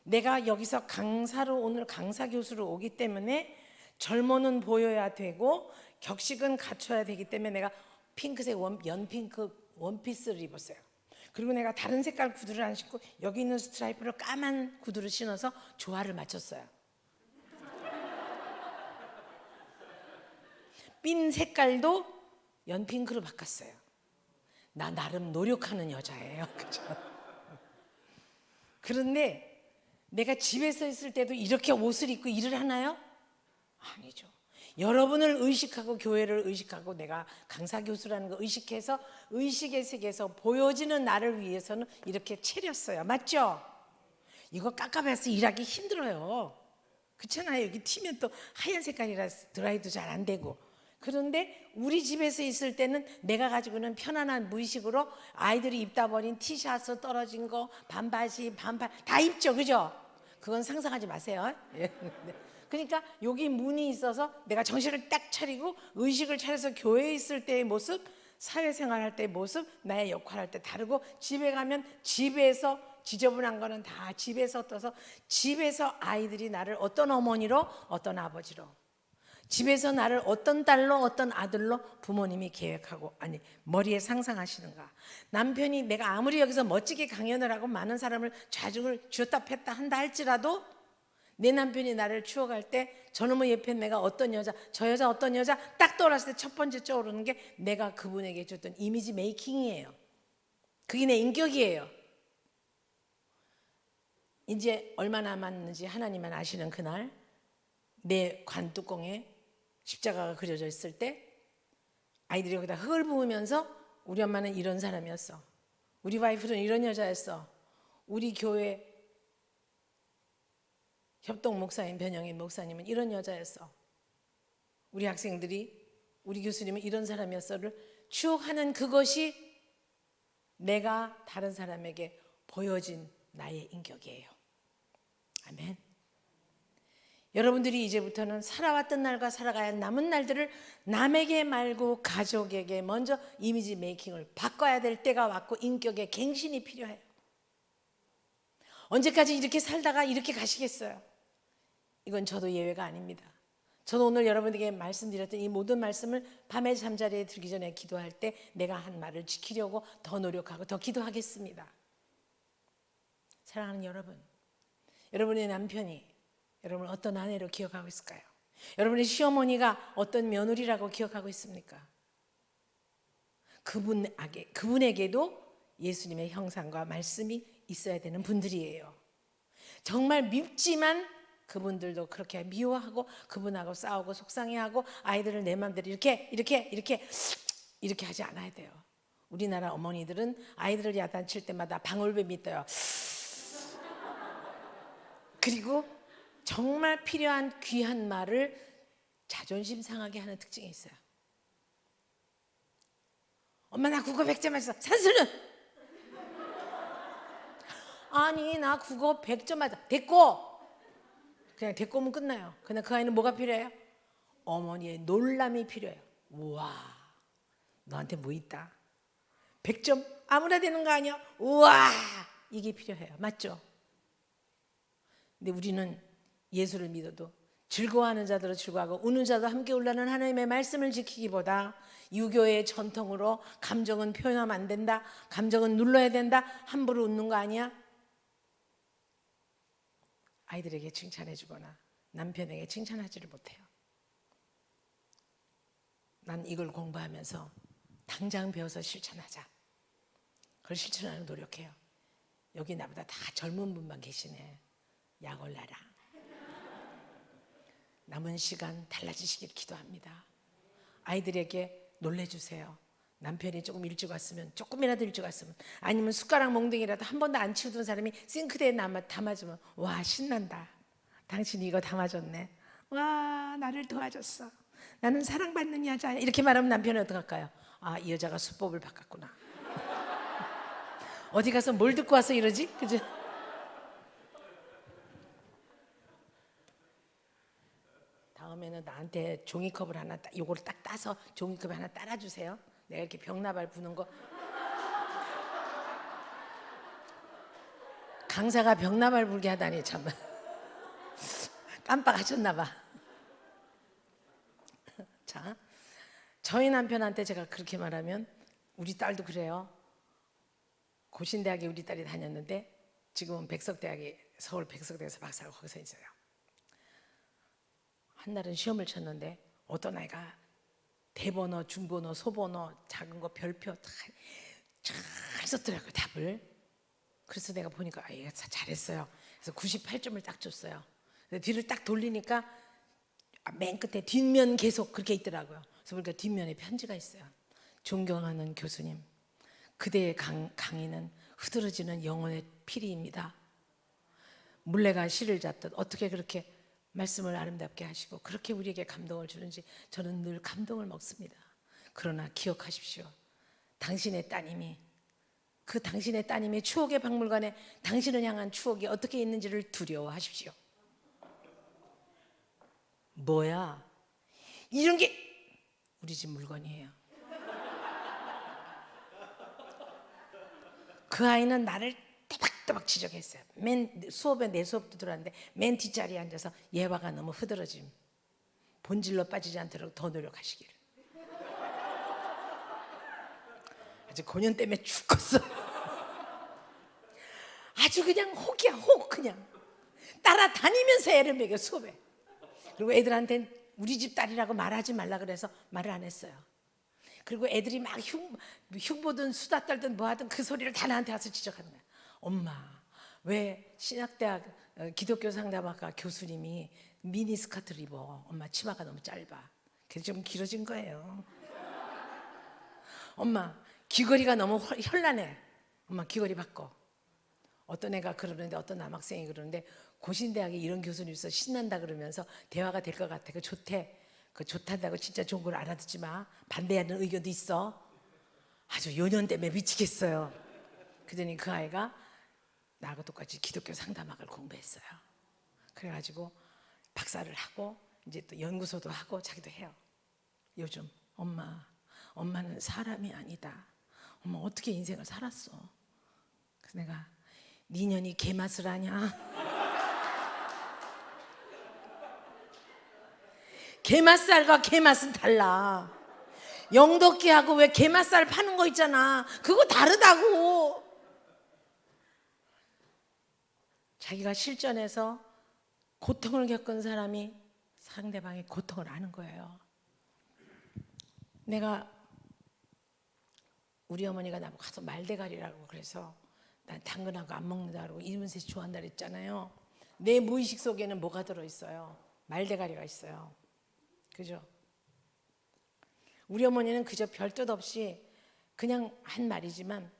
내가 여기서 강사로, 오늘 강사 교수로 오기 때문에 젊어는 보여야 되고 격식은 갖춰야 되기 때문에 내가 핑크색 연핑크 원피스를 입었어요. 그리고 내가 다른 색깔 구두를 안 신고 여기 있는 스트라이프로 까만 구두를 신어서 조화를 맞췄어요. 핀 색깔도 연핑크로 바꿨어요. 나 나름 노력하는 여자예요. 그죠? 그런데 내가 집에서 있을 때도 이렇게 옷을 입고 일을 하나요? 아니죠. 여러분을 의식하고 교회를 의식하고 내가 강사 교수라는 거 의식해서 의식의 세계에서 보여지는 나를 위해서는 이렇게 차렸어요. 맞죠? 이거 깝깝해서 일하기 힘들어요. 그렇잖아요. 여기 튀면 또 하얀 색깔이라 드라이도 잘 안 되고. 그런데 우리 집에서 있을 때는 내가 가지고 있는 편안한 무의식으로 아이들이 입다 버린 티셔츠 떨어진 거, 반바지, 반팔 다 입죠. 그죠? 그건 상상하지 마세요. 예. 그러니까 여기 문이 있어서 내가 정신을 딱 차리고 의식을 차려서 교회에 있을 때의 모습, 사회생활 할 때의 모습, 나의 역할할 때 다르고 집에 가면 집에서 지저분한 거는 다 집에서 떠서 집에서 아이들이 나를 어떤 어머니로 어떤 아버지로 집에서 나를 어떤 딸로 어떤 아들로 부모님이 계획하고 아니 머리에 상상하시는가. 남편이 내가 아무리 여기서 멋지게 강연을 하고 많은 사람을 좌중을 쥐었다 폈다 한다 할지라도 내 남편이 나를 추억할 때 저놈의 옆에 내가 어떤 여자 저 여자 어떤 여자 딱 떠올랐을 때 첫 번째 떠오르는 게 내가 그분에게 줬던 이미지 메이킹이에요. 그게 내 인격이에요. 이제 얼마 남았는지 하나님만 아시는 그날 내 관뚜껑에 십자가가 그려져 있을 때 아이들이 여기다 흙을 부으면서 우리 엄마는 이런 사람이었어. 우리 와이프는 이런 여자였어. 우리 교회 협동 목사님 변영인 목사님은 이런 여자였어. 우리 학생들이 우리 교수님은 이런 사람이었어를 추억하는 그것이 내가 다른 사람에게 보여진 나의 인격이에요. 아멘. 여러분들이 이제부터는 살아왔던 날과 살아가야 남은 날들을 남에게 말고 가족에게 먼저 이미지 메이킹을 바꿔야 될 때가 왔고 인격의 갱신이 필요해요. 언제까지 이렇게 살다가 이렇게 가시겠어요? 이건 저도 예외가 아닙니다. 저도 오늘 여러분에게 말씀드렸던 이 모든 말씀을 밤에 잠자리에 들기 전에 기도할 때 내가 한 말을 지키려고 더 노력하고 더 기도하겠습니다. 사랑하는 여러분, 여러분의 남편이 여러분을 어떤 아내로 기억하고 있을까요? 여러분의 시어머니가 어떤 며느리라고 기억하고 있습니까? 그분에게도 예수님의 형상과 말씀이 있어야 되는 분들이에요. 정말 밉지만 그분들도 그렇게 미워하고 그분하고 싸우고 속상해하고 아이들을 내 맘대로 이렇게 하지 않아야 돼요. 우리나라 어머니들은 아이들을 야단칠 때마다 방울뱀이 떠요. 그리고 정말 필요한 귀한 말을 자존심 상하게 하는 특징이 있어요. 엄마 나 국어 100점 맞았어. 산수는? 아니 나 국어 100점 맞아. 됐고. 그냥 됐고 하면 끝나요. 그냥 그 아이는 뭐가 필요해요? 어머니의 놀람이 필요해요. 우와 너한테 뭐 있다. 100점 아무나 되는 거 아니야? 우와 이게 필요해요. 맞죠? 근데 우리는 예수를 믿어도 즐거워하는 자들로 즐거워하고 우는 자도 함께 울라는 하나님의 말씀을 지키기보다 유교의 전통으로 감정은 표현하면 안 된다. 감정은 눌러야 된다. 함부로 웃는 거 아니야? 아이들에게 칭찬해 주거나 남편에게 칭찬하지를 못해요. 난 이걸 공부하면서 당장 배워서 실천하자. 그걸 실천하는 노력해요. 여기 나보다 다 젊은 분만 계시네. 약 올라라. 남은 시간 달라지시길 기도합니다. 아이들에게 놀래주세요. 남편이 조금 일찍 왔으면 조금이라도 일찍 왔으면 아니면 숟가락 몽둥이라도 한 번도 안 치우던 사람이 싱크대에 담아주면 와 신난다. 당신이 이거 담아줬네. 와 나를 도와줬어. 나는 사랑받는 여자야. 이렇게 말하면 남편은 어떡할까요? 아 이 여자가 수법을 바꿨구나. 어디 가서 뭘 듣고 와서 이러지? 그죠? 다음에는 나한테 종이컵을 하나 요거를 딱 따서 종이컵에 하나 따라주세요. 내가 이렇게 벽나발 부는 거 강사가 벽나발 불게 하다니 참 깜빡하셨나 봐. 자, 저희 남편한테 제가 그렇게 말하면 우리 딸도 그래요. 고신대학에 우리 딸이 다녔는데 지금은 백석대학에 서울 백석대에서 박사고 거기서 있어요. 한 날은 시험을 쳤는데 어떤 아이가 대번호, 중번호, 소번호, 작은 거 별표 다 잘 썼더라고요, 답을. 그래서 내가 보니까 얘가 잘했어요. 그래서 98점을 딱 줬어요. 뒤를 딱 돌리니까 맨 끝에 뒷면 계속 그렇게 있더라고요. 그래서 보니까 뒷면에 편지가 있어요. 존경하는 교수님, 그대의 강의는 흐드러지는 영혼의 피리입니다. 물레가 실을 잡듯 어떻게 그렇게 말씀을 아름답게 하시고 그렇게 우리에게 감동을 주는지 저는 늘 감동을 먹습니다. 그러나 기억하십시오. 당신의 따님이 추억의 박물관에 당신을 향한 추억이 어떻게 있는지를 두려워하십시오. 뭐야? 이런 게 우리 집 물건이에요. 그 아이는 나를 또박또박 지적했어요. 내 수업도 들어왔는데 맨 뒷자리에 앉아서 예화가 너무 흐드러짐, 본질로 빠지지 않도록 더 노력하시기를. 아주 고년 때문에 죽겠어. 아주 그냥 혹이야, 혹. 그냥 따라다니면서 애를 먹여, 수업에. 그리고 애들한테는 우리 집 딸이라고 말하지 말라 그래서 말을 안 했어요. 그리고 애들이 막 흉보든 수다 떨든 뭐하든 그 소리를 다 나한테 와서 지적하는 거야. 엄마, 왜 신학대학 기독교 상담학과 교수님이 미니스커트를 입어? 엄마 치마가 너무 짧아. 그래서 좀 길어진 거예요. 엄마, 귀걸이가 너무 현란해. 엄마 귀걸이 바꿔. 어떤 애가 그러는데, 어떤 남학생이 그러는데, 고신대학에 이런 교수님 있어 신난다 그러면서 대화가 될 것 같아. 그 좋대. 그 좋단다고 진짜 좋은 걸 알아듣지 마. 반대하는 의견도 있어. 아주 요년 때문에 미치겠어요. 그러더니 그 아이가 나하고 똑같이 기독교 상담학을 공부했어요. 그래가지고 박사를 하고 이제 또 연구소도 하고 자기도 해요. 요즘 엄마는 사람이 아니다. 엄마 어떻게 인생을 살았어? 그래서 내가 네 년이 개맛을 아냐? 게맛살과 게맛은 달라. 영덕기하고 왜 게맛살 파는 거 있잖아. 그거 다르다고. 자기가 실전에서 고통을 겪은 사람이 상대방의 고통을 아는 거예요. 내가 우리 어머니가 나보고 가서 말대가리라고 그래서 난 당근하고 안 먹는다고 이문세 씨 좋아한다 그랬잖아요. 내 무의식 속에는 뭐가 들어있어요? 말대가리가 있어요. 그죠? 우리 어머니는 그저 별뜻 없이 그냥 한 말이지만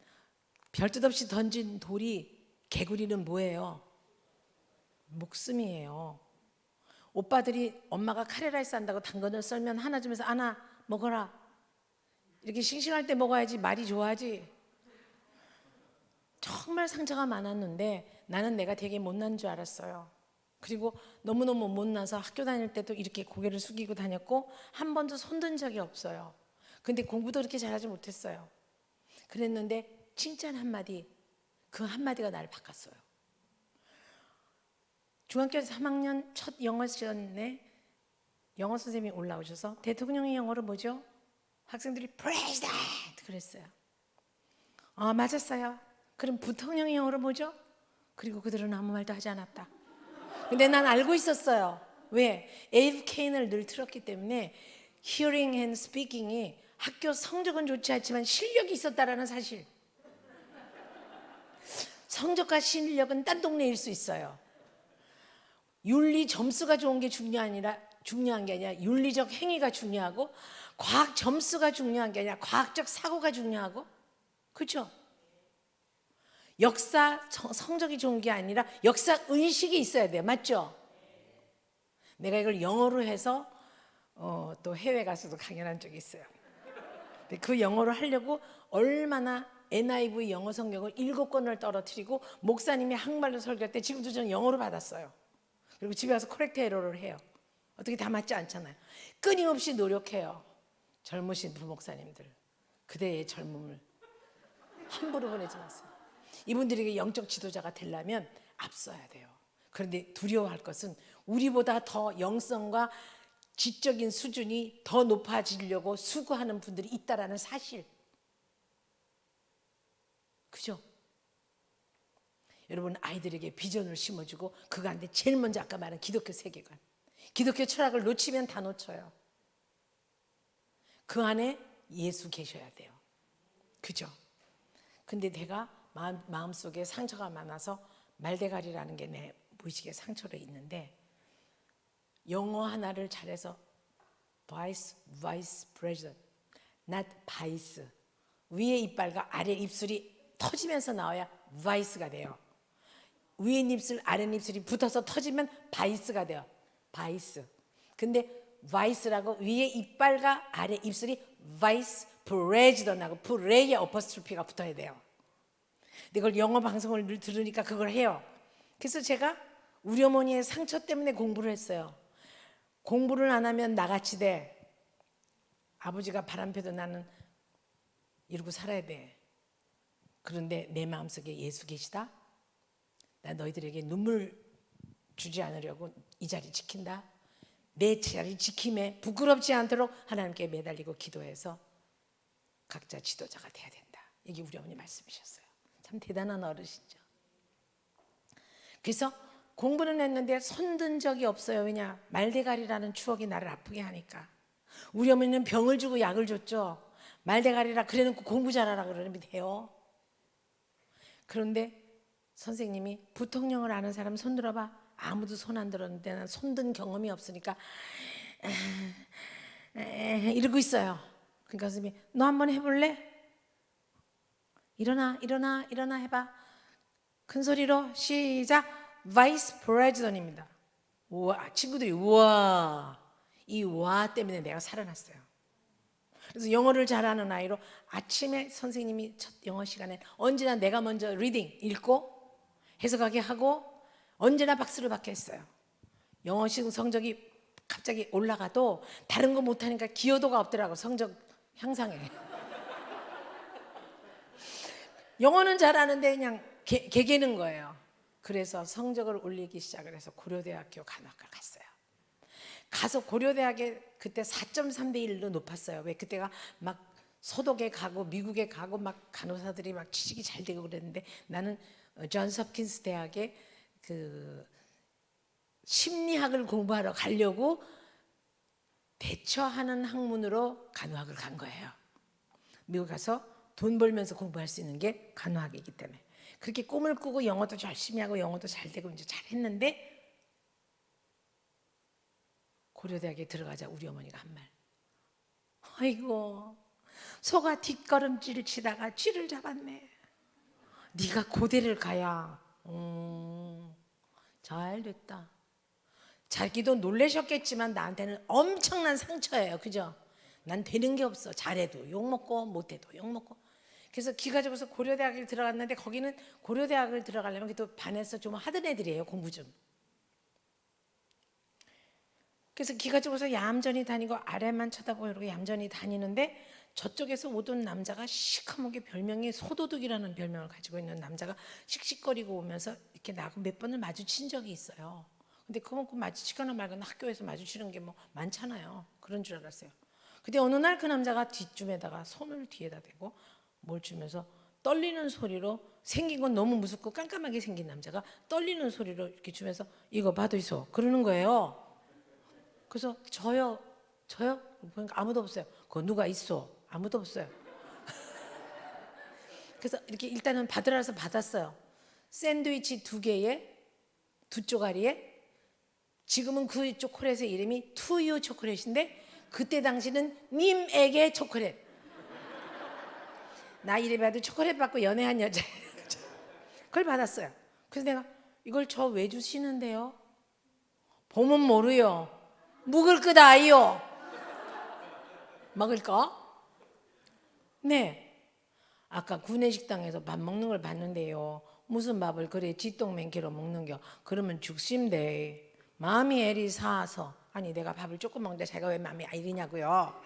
별뜻 없이 던진 돌이 개구리는 뭐예요? 목숨이에요. 오빠들이 엄마가 카레라이스 한다고 당근을 썰면 하나 주면서 하나 먹어라. 이렇게 싱싱할 때 먹어야지 말이 좋아하지. 정말 상처가 많았는데 나는 내가 되게 못난 줄 알았어요. 그리고 너무너무 못나서 학교 다닐 때도 이렇게 고개를 숙이고 다녔고 한 번도 손든 적이 없어요. 근데 공부도 그렇게 잘하지 못했어요. 그랬는데 칭찬 한마디, 그 한마디가 나를 바꿨어요. 중학교 3학년 첫 영어 시간에 영어 선생님이 올라오셔서 대통령의 영어로 뭐죠? 학생들이 President 그랬어요. 맞았어요. 그럼 부통령의 영어로 뭐죠? 그리고 그들은 아무 말도 하지 않았다. 근데 난 알고 있었어요. 왜? AFKN을 늘 틀었기 때문에 Hearing and Speaking이 학교 성적은 좋지 않지만 실력이 있었다라는 사실. 성적과 실력은 딴 동네일 수 있어요. 윤리 점수가 좋은 게 중요한 게 아니라 윤리적 행위가 중요하고 과학 점수가 중요한 게 아니라 과학적 사고가 중요하고 그렇죠? 역사 성적이 좋은 게 아니라 역사 의식이 있어야 돼요. 맞죠? 내가 이걸 영어로 해서 또 해외 가서도 강연한 적이 있어요. 근데 그 영어로 하려고 얼마나 NIV 영어 성경을 7권을 떨어뜨리고 목사님이 한국말로 설교할 때 지금도 저는 영어로 받았어요. 그리고 집에 와서 코렉트 에러를 해요. 어떻게 다 맞지 않잖아요. 끊임없이 노력해요. 젊으신 부목사님들, 그대의 젊음을 함부로 보내지 마세요. 이분들에게 영적 지도자가 되려면 앞서야 돼요. 그런데 두려워할 것은 우리보다 더 영성과 지적인 수준이 더 높아지려고 수고하는 분들이 있다라는 사실. 그죠? 여러분 아이들에게 비전을 심어주고 그 가운데 제일 먼저 아까 말한 기독교 세계관, 기독교 철학을 놓치면 다 놓쳐요. 그 안에 예수 계셔야 돼요. 그죠? 근데 내가 마음속에 상처가 많아서 말대가리라는 게 내 무의식에 상처로 있는데, 영어 하나를 잘해서 vice president, not vice. 위에 이빨과 아래 입술이 터지면서 나와야 vice가 돼요. 위에 입술, 아래 입술이 붙어서 터지면 vice가 돼요. vice. 근데 vice라고 위에 이빨과 아래 입술이 vice president하고 프레의 어퍼스트로피가 붙어야 돼요. 근데 그걸 영어 방송을 늘 들으니까 그걸 해요. 그래서 제가 우리 어머니의 상처 때문에 공부를 했어요. 공부를 안 하면 나같이 돼. 아버지가 바람펴도 나는 이러고 살아야 돼. 그런데 내 마음속에 예수 계시다. 나 너희들에게 눈물 주지 않으려고 이 자리 지킨다. 내 자리 지킴에 부끄럽지 않도록 하나님께 매달리고 기도해서 각자 지도자가 돼야 된다. 이게 우리 어머니 말씀이셨어요. 참 대단한 어르신이죠. 그래서 공부는 했는데 손든 적이 없어요. 왜냐? 말대가리라는 추억이 나를 아프게 하니까. 우리 어머니는 병을 주고 약을 줬죠. 말대가리라 그래놓고 공부 잘하라 그러면 돼요. 그런데 선생님이 부통령을 아는 사람 손 들어봐. 아무도 손 안 들었는데 난 손든 경험이 없으니까 이러고 있어요. 그러니까 선생님이 너 한번 해볼래? 일어나 해봐. 큰 소리로 시작. 바이스 프레지던트입니다. 우와, 친구들이 우와, 이 와 때문에 내가 살아났어요. 그래서 영어를 잘하는 아이로 아침에 선생님이 첫 영어 시간에 언제나 내가 먼저 리딩 읽고 해석하게 하고 언제나 박수를 받게 했어요. 영어 성적이 갑자기 올라가도 다른 거 못하니까 기여도가 없더라고. 성적 향상에. 영어는 잘하는데 그냥 개개는 거예요. 그래서 성적을 올리기 시작을 해서 고려대학교 간호학과를 갔어요. 가서 고려대학에 그때 4.3대 1로 높았어요. 왜 그때가 막 서독에 가고 미국에 가고 막 간호사들이 막 취직이 잘 되고 그랬는데 나는 존스 홉킨스 대학에 그 심리학을 공부하러 가려고 대처하는 학문으로 간호학을 간 거예요. 미국 가서 돈 벌면서 공부할 수 있는 게 간호학이기 때문에. 그렇게 꿈을 꾸고 영어도 열심히 하고 영어도 잘 되고 이제 잘했는데 고려대학에 들어가자 우리 어머니가 한 말. 아이고 소가 뒷걸음질 치다가 쥐를 잡았네. 네가 고대를 가야 잘 됐다. 자기도 놀라셨겠지만 나한테는 엄청난 상처예요. 그죠? 난 되는 게 없어. 잘해도 욕먹고 못해도 욕먹고. 그래서 기가 죽어서 고려대학에 들어갔는데 거기는 고려대학을 들어가려면 또 반에서 좀 하던 애들이에요. 공부 좀. 그래서 기가 죽어서 얌전히 다니고 아래만 쳐다보고 이러고 얌전히 다니는데 저쪽에서 오던 남자가 시커멓게 별명이 소도둑이라는 별명을 가지고 있는 남자가 씩씩거리고 오면서 이렇게 나하고 몇 번을 마주친 적이 있어요. 근데 그만큼 마주치거나 말거나 학교에서 마주치는 게 뭐 많잖아요. 그런 줄 알았어요. 근데 어느 날 그 남자가 뒷줌에다가 손을 뒤에다 대고 뭘 주면서 떨리는 소리로 생긴 건 너무 무섭고 깜깜하게 생긴 남자가 떨리는 소리로 이렇게 주면서 이거 받으소 그러는 거예요. 그래서 저요 보니까 아무도 없어요. 그거 누가 있어? 아무도 없어요. 그래서 이렇게 일단은 받으라서 받았어요. 샌드위치 2개에 2쪼가리에 지금은 그 초콜릿의 이름이 투유 초콜릿인데 그때 당시는 님에게 초콜릿. 나 이래봐도 초콜릿 받고 연애한 여자예요. 그걸 받았어요. 그래서 내가 이걸 저 왜 주시는데요? 보면 모르요. 묵을 것 아이요. 먹을 거? 네. 아까 구내식당에서 밥 먹는 걸 봤는데요. 무슨 밥을 그래 쥐똥맨기로 먹는겨. 그러면 죽심대. 마음이 애리 사서. 아니 내가 밥을 조금 먹는데 제가 왜 마음이 애리냐고요.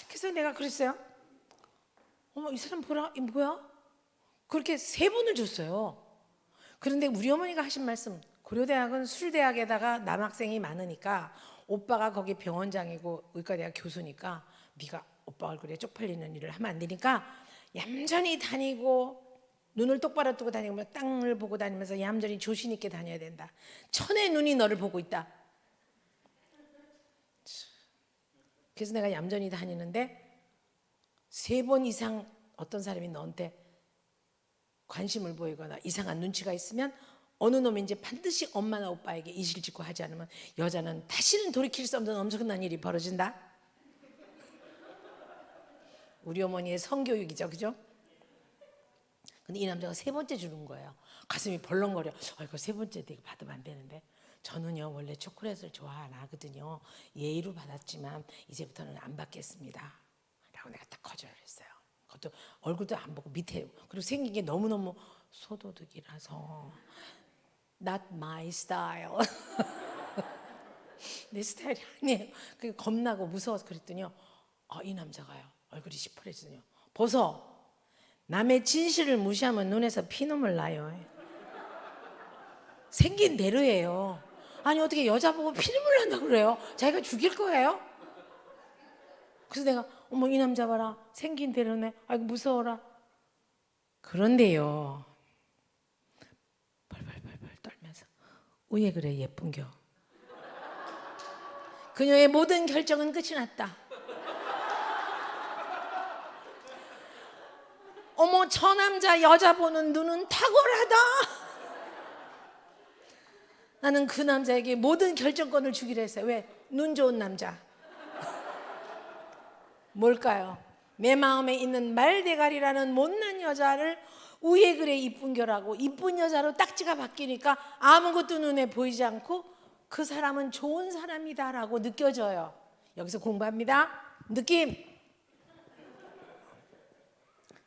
그래서 내가 그랬어요. 어머 이 사람 보라 이 뭐야? 그렇게 3번을 줬어요. 그런데 우리 어머니가 하신 말씀 고려대학은 술대학에다가 남학생이 많으니까 오빠가 거기 병원장이고 의과대학 교수니까 네가 오빠 얼굴에 쪽팔리는 일을 하면 안 되니까 얌전히 다니고 눈을 똑바로 뜨고 다니고 땅을 보고 다니면서 얌전히 조신 있게 다녀야 된다. 천의 눈이 너를 보고 있다. 그래서 내가 얌전히 다니는데 3번 이상 어떤 사람이 너한테 관심을 보이거나 이상한 눈치가 있으면 어느 놈인지 반드시 엄마나 오빠에게 이실직고 하지 않으면 여자는 다시는 돌이킬 수 없는 엄청난 일이 벌어진다. 우리 어머니의 성교육이죠, 그죠? 근데 이 남자가 3번째 주는 거예요. 가슴이 벌렁거려. 이거 3번째 내가 받으면 안 되는데. 저는요 원래 초콜릿을 좋아 안 하거든요. 예의로 받았지만 이제부터는 안 받겠습니다. 라고 내가 딱 거절을 했어요. 그것도 얼굴도 안 보고 밑에. 그리고 생긴 게 너무너무 소도둑이라서 not my style. 내 스타일이 아니에요. 그 겁나고 무서워서 그랬더니요. 이 남자가요. 얼굴이 시퍼래지더니 보소. 남의 진실을 무시하면 눈에서 피눈물 나요. 생긴 대로예요. 아니 어떻게 여자 보고 피눈물 난다고 그래요? 자기가 죽일 거예요? 그래서 내가 어머 이 남자 봐라. 생긴 대로네. 아이고 무서워라. 그런데요. 벌벌벌벌 떨면서 왜 그래 예쁜겨. 그녀의 모든 결정은 끝이 났다. 어머 저 남자 여자 보는 눈은 탁월하다. 나는 그 남자에게 모든 결정권을 주기로 했어요. 왜? 눈 좋은 남자. 뭘까요? 내 마음에 있는 말대가리라는 못난 여자를 우에 그래 이쁜겨라고 이쁜 여자로 딱지가 바뀌니까 아무것도 눈에 보이지 않고 그 사람은 좋은 사람이다라고 느껴져요. 여기서 공부합니다. 느낌.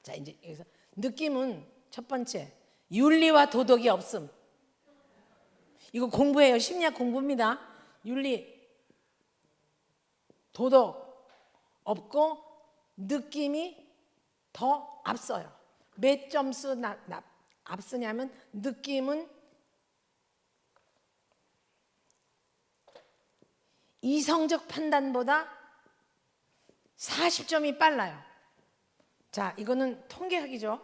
자 이제 여기서 느낌은 첫 번째 윤리와 도덕이 없음. 이거 공부해요. 심리학 공부입니다. 윤리, 도덕 없고 느낌이 더 앞서요. 몇 점수 앞서냐면 느낌은 이성적 판단보다 40점이 빨라요. 자, 이거는 통계학이죠.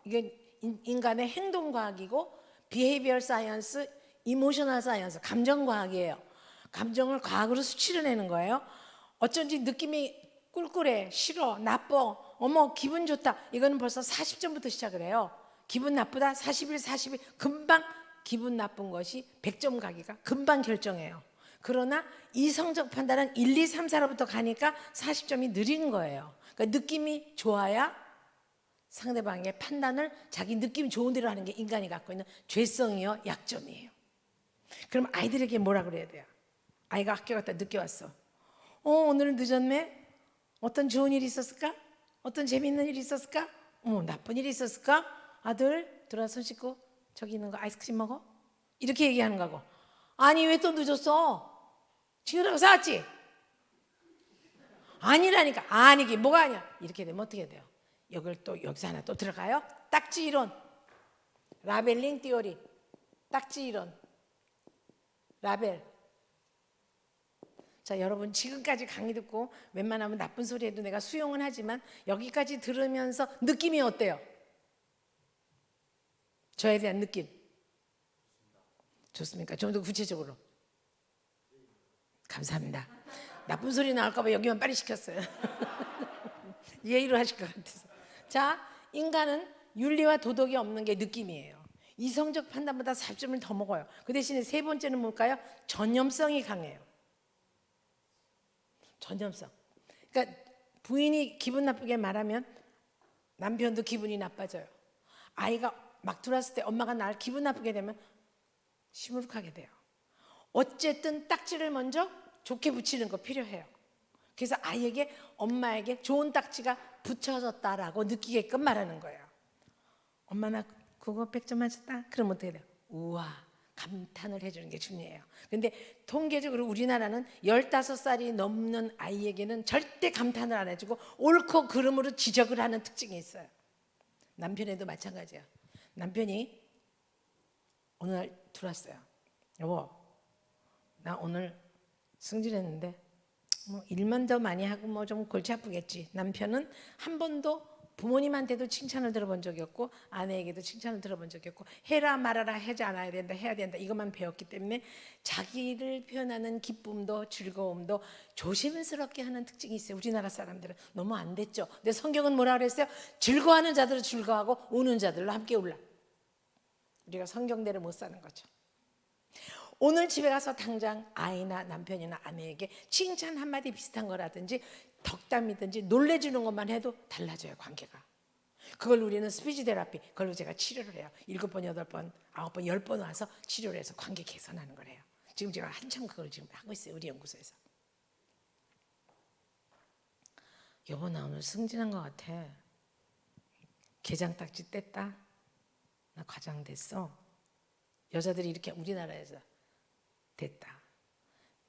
이게 인간의 행동과학이고 behavioral science, emotional science, 감정과학이에요. 감정을 과학으로 수치를 내는 거예요. 어쩐지 느낌이 꿀꿀해, 싫어, 나빠, 어머 기분 좋다. 이거는 벌써 40점부터 시작을 해요. 기분 나쁘다, 41, 42. 금방 기분 나쁜 것이 100점 가기가 금방 결정해요. 그러나 이성적 판단은 1, 2, 3, 4로부터 가니까 40점이 느린 거예요. 그러니까 느낌이 좋아야 상대방의 판단을 자기 느낌이 좋은 대로 하는 게 인간이 갖고 있는 죄성이요 약점이에요. 그럼 아이들에게 뭐라 그래야 돼요? 아이가 학교 갔다 늦게 왔어. 오늘은 늦었네. 어떤 좋은 일이 있었을까? 어떤 재미있는 일이 있었을까? 나쁜 일이 있었을까? 아들 들어와 손 씻고 저기 있는 거 아이스크림 먹어? 이렇게 얘기하는 거고. 아니 왜 또 늦었어? 친구들하고 싸웠지? 아니라니까. 아니기 뭐가 아니야. 이렇게 되면 어떻게 돼요? 이걸 또 여기서 하나 또 들어가요. 딱지 이론, 라벨링 띠오리. 딱지 이론, 라벨. 자, 여러분 지금까지 강의 듣고 웬만하면 나쁜 소리 해도 내가 수용은 하지만 여기까지 들으면서 느낌이 어때요? 저에 대한 느낌 좋습니까? 좀 더 구체적으로. 감사합니다. 나쁜 소리 나올까 봐 여기만 빨리 시켰어요. 예의로 하실 것 같아서. 자, 인간은 윤리와 도덕이 없는 게 느낌이에요. 이성적 판단보다 40점을 더 먹어요. 그 대신에 세 번째는 뭘까요? 전념성이 강해요. 전념성. 그러니까 부인이 기분 나쁘게 말하면 남편도 기분이 나빠져요. 아이가 막 들어왔을 때 엄마가 날 기분 나쁘게 되면 시무룩하게 돼요. 어쨌든 딱지를 먼저 좋게 붙이는 거 필요해요. 그래서 아이에게 엄마에게 좋은 딱지가 붙여졌다라고 느끼게끔 말하는 거예요. 엄마 나 그거 100점 맞았다? 그럼 어떻게 돼요? 우와, 감탄을 해주는 게 중요해요. 근데 통계적으로 우리나라는 15살이 넘는 아이에게는 절대 감탄을 안 해주고 옳고 그름으로 지적을 하는 특징이 있어요. 남편에도 마찬가지예요. 남편이 어느 날 들어왔어요. 여보, 나 오늘 승진했는데 뭐 일만 더 많이 하고 뭐 좀 골치 아프겠지. 남편은 한 번도 부모님한테도 칭찬을 들어본 적이 없고 아내에게도 칭찬을 들어본 적이 없고 해라 말아라 하지 않아야 된다 해야 된다 이것만 배웠기 때문에 자기를 표현하는 기쁨도 즐거움도 조심스럽게 하는 특징이 있어요. 우리나라 사람들은 너무 안 됐죠. 근데 성경은 뭐라 그랬어요? 즐거워하는 자들은 즐거워하고 우는 자들로 함께 울라. 우리가 성경대로 못 사는 거죠. 오늘 집에 가서 당장 아이나 남편이나 아내에게 칭찬 한마디 비슷한 거라든지 덕담이든지 놀래주는 것만 해도 달라져요, 관계가. 그걸 우리는 스피치 테라피, 그걸로 제가 치료를 해요. 7번, 8번, 9번, 10번 와서 치료를 해서 관계 개선하는 거래요. 지금 제가 한참 그걸 지금 하고 있어요, 우리 연구소에서. 여보, 나 오늘 승진한 것 같아. 게장 딱지 뗐다. 나 과장 됐어. 여자들이 이렇게 우리나라에서 됐다.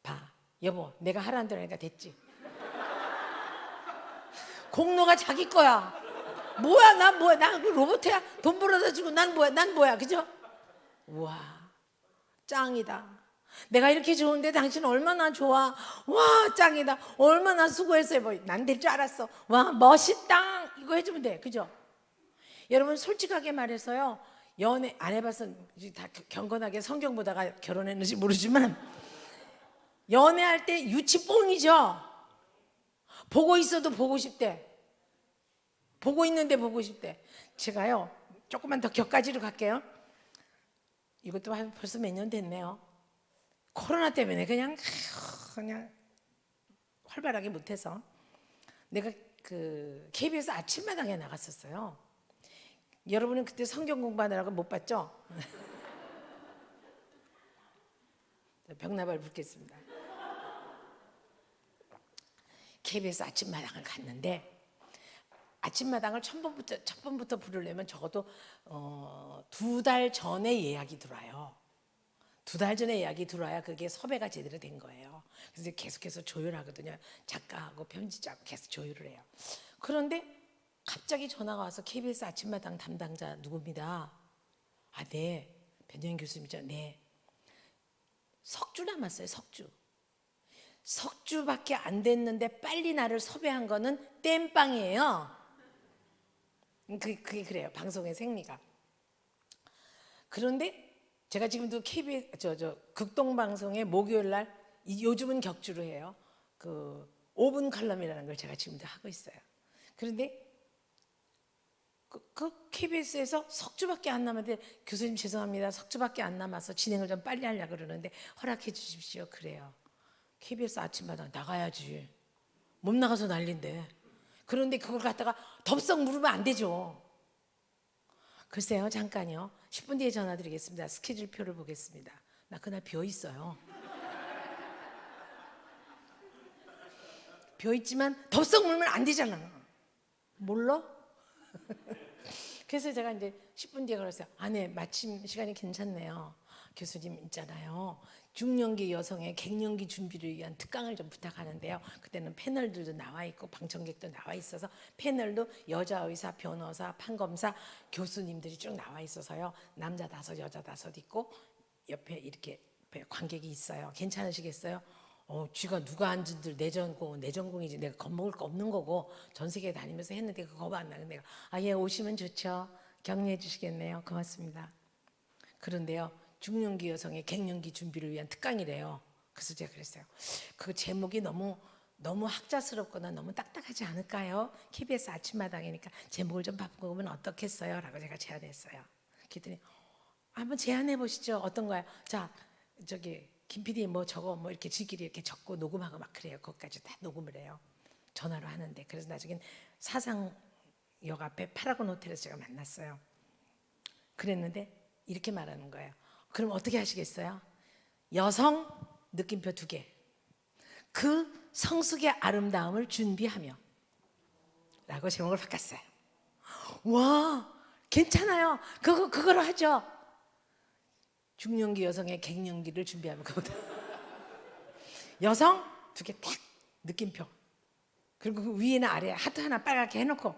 봐, 여보, 내가 하라는 대로 하니까 됐지. 공로가 자기 거야. 뭐야, 난 뭐야, 나 로봇이야. 돈 벌어다 주고 난 뭐야, 그죠? 우와, 짱이다. 내가 이렇게 좋은데 당신 얼마나 좋아. 와, 짱이다. 얼마나 수고했어요. 뭐, 난 될 줄 알았어. 와, 멋있다. 이거 해주면 돼, 그죠? 여러분 솔직하게 말해서요, 연애 안 해봐서 다 경건하게 성경 보다가 결혼했는지 모르지만 연애할 때 유치뽕이죠. 보고 있어도 보고 싶대. 보고 있는데 보고 싶대. 제가요 조금만 더 격가지로 갈게요. 이것도 벌써 몇 년 됐네요. 코로나 때문에 그냥 활발하게 못해서 내가 그 KBS 아침마당에 나갔었어요. 여러분은 그때 성경 공부하느라고 못 봤죠? 병나발 붓겠습니다. KBS 아침마당을 갔는데 아침마당을 첫 번부터 부르려면 적어도 2달 전에 예약이 들어와요. 2달 전에 예약이 들어와야 그게 섭외가 제대로 된 거예요. 그래서 계속해서 조율하거든요. 작가하고 편집자하고 계속 조율을 해요. 그런데 갑자기 전화가 와서 KBS 아침마당 담당자 누굽니다. 아, 네. 변정인 교수님이죠. 네. 석주 남았어요. 석주밖에 안 됐는데 빨리 나를 섭외한 거는 땜빵이에요. 그게 그래요. 방송의 생리가. 그런데 제가 지금도 KBS 극동방송의 목요일 날 요즘은 격주로 해요. 그 5분 칼럼이라는 걸 제가 지금도 하고 있어요. 그런데 그 KBS에서 석주밖에 안 남았는데 교수님 죄송합니다. 석주밖에 안 남아서 진행을 좀 빨리 하려고 그러는데 허락해 주십시오. 그래요. KBS 아침마당 나가야지. 못 나가서 난린데. 그런데 그걸 갖다가 덥석 물으면 안 되죠. 글쎄요, 잠깐요. 10분 뒤에 전화 드리겠습니다. 스케줄표를 보겠습니다. 나 그날 비어 있어요. 비어 있지만 덥석 물면 안 되잖아. 몰라? 그래서 제가 이제 10분 뒤에 그랬어요. 아, 네, 마침 시간이 괜찮네요. 교수님 있잖아요. 중년기 여성의 갱년기 준비를 위한 특강을 좀 부탁하는데요. 그때는 패널들도 나와 있고 방청객도 나와 있어서 패널도 여자 의사, 변호사, 판검사, 교수님들이 쭉 나와 있어서요. 남자 5, 여자 5 있고 옆에 이렇게 관객이 있어요. 괜찮으시겠어요? 쥐가 누가 앉은들 내전공이지. 내가 겁먹을 거 없는 거고 전 세계 다니면서 했는데 그거 겁 안 나는 내가 예, 오시면 좋죠. 격려해 주시겠네요. 고맙습니다. 그런데요, 중년기 여성의 갱년기 준비를 위한 특강이래요. 그래서 제가 그랬어요. 그 제목이 너무 학자스럽거나 너무 딱딱하지 않을까요? KBS 아침마당이니까 제목을 좀 바꾸면 어떻겠어요? 라고 제가 제안했어요. 그랬더니 한번 제안해 보시죠. 어떤 거야? 자, 김 PD 저거 이렇게 지끼리 이렇게 적고 녹음하고 막 그래요. 그것까지 다 녹음을 해요. 전화로 하는데. 그래서 나중엔 사상역 앞에 파라곤 호텔에서 제가 만났어요. 그랬는데 이렇게 말하는 거예요. 그럼 어떻게 하시겠어요? 여성 느낌표 2개. 그 성숙의 아름다움을 준비하며 라고 제목을 바꿨어요. 와, 괜찮아요. 그거로 하죠. 중년기 여성의 갱년기를 준비하면 그거다. 여성 2개 딱 느낌표. 그리고 그 위에나 아래에 하트 하나 빨갛게 해놓고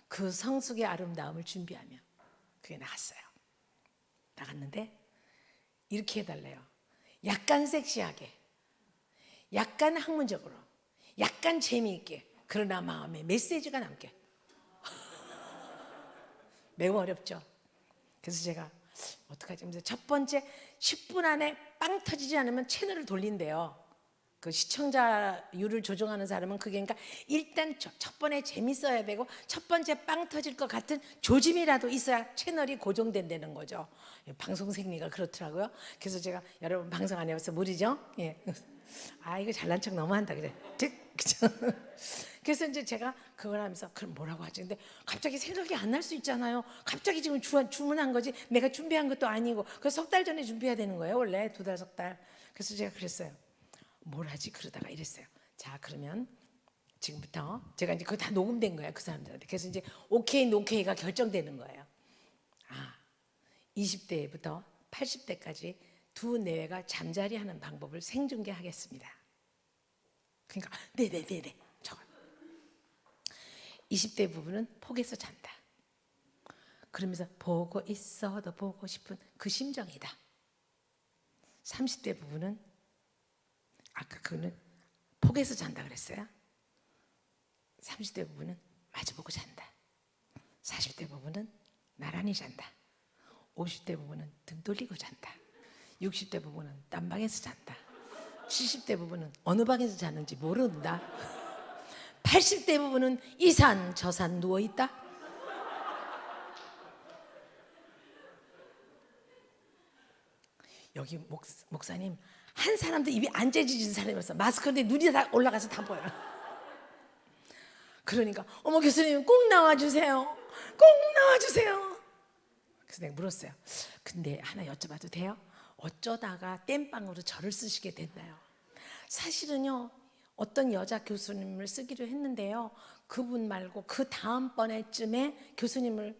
그 성숙의 아름다움을 준비하며 그게 나갔어요. 나갔는데 이렇게 해달래요. 약간 섹시하게, 약간 학문적으로, 약간 재미있게, 그러나 마음에 메시지가 남게. 매우 어렵죠. 그래서 제가 어떡하지? 그래서 첫 번째 10분 안에 빵 터지지 않으면 채널을 돌린대요. 그 시청자율을 조정하는 사람은 그게 그러니까 일단 첫 번에 재밌어야 되고 첫 번째 빵 터질 것 같은 조짐이라도 있어야 채널이 고정된다는 거죠. 방송 생리가 그렇더라고요. 그래서 제가 여러분 방송 안 해봐서 모르죠? 예. 아 이거 잘난 척 너무한다 그래. 그죠? 그래서 이제 제가 그걸 하면서 그럼 뭐라고 하지? 근데 갑자기 생각이 안 날 수 있잖아요. 갑자기 지금 주문한 거지 내가 준비한 것도 아니고 그래서 석 달 전에 준비해야 되는 거예요. 원래 2달, 석 달. 그래서 제가 그랬어요. 뭘 하지? 그러다가 이랬어요. 자 그러면 지금부터 제가 이제 그거 다 녹음된 거예요. 그 사람들한테. 그래서 이제 오케이 노케이가 결정되는 거예요. 20대부터 80대까지 두 내외가 잠자리 하는 방법을 생중계하겠습니다. 그러니까 네네네네 저거 20대 부부는 폭에서 잔다. 그러면서 보고 있어도 보고 싶은 그 심정이다. 30대 부부는 아까 그거는 폭에서 잔다 그랬어요. 30대 부부는 마주보고 잔다. 40대 부부는 나란히 잔다. 50대 부부는 등 돌리고 잔다. 60대 부부는 딴 방에서 잔다. 70대 부부는 어느 방에서 자는지 모른다. 80대 부부는 이 산 저 산 누워있다. 여기 목사님 한 사람도 입이 안 째지는 사람이 없어. 마스크인데 눈이 다 올라가서 다 보여. 그러니까 어머 교수님 꼭 나와주세요. 꼭 나와주세요. 그래서 내가 물었어요. 근데 하나 여쭤봐도 돼요? 어쩌다가 땜빵으로 저를 쓰시게 됐나요? 사실은요 어떤 여자 교수님을 쓰기로 했는데요. 그분 말고 그 다음번에쯤에 교수님을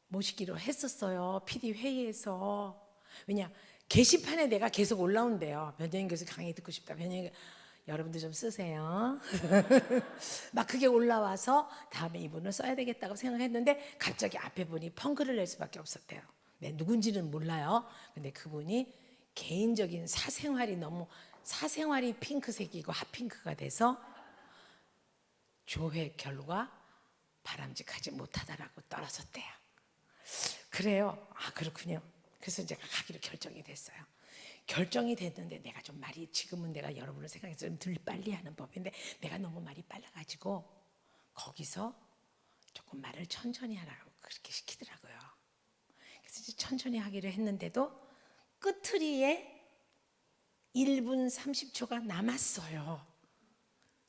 모시기로 했었어요. PD 회의에서. 왜냐 게시판에 내가 계속 올라온대요. 변정인 교수 강의 듣고 싶다. 변정인 여러분들 좀 쓰세요. 막 그게 올라와서 다음에 이분을 써야 되겠다고 생각했는데 갑자기 앞에 분이 펑크를 낼 수밖에 없었대요. 네, 누군지는 몰라요. 근데 그분이 개인적인 사생활이 핑크색이고 핫핑크가 돼서 조회 결과 바람직하지 못하다라고 떨어졌대요. 그래요. 아 그렇군요. 그래서 제가 가기로 결정이 됐어요. 결정이 됐는데 내가 좀 말이 지금은 내가 여러분을 생각해서 좀 덜 빨리 하는 법인데 내가 너무 말이 빨라가지고 거기서 조금 말을 천천히 하라고 그렇게 시키더라고요. 그래서 이제 천천히 하기로 했는데도 끝트리에 1분 30초가 남았어요.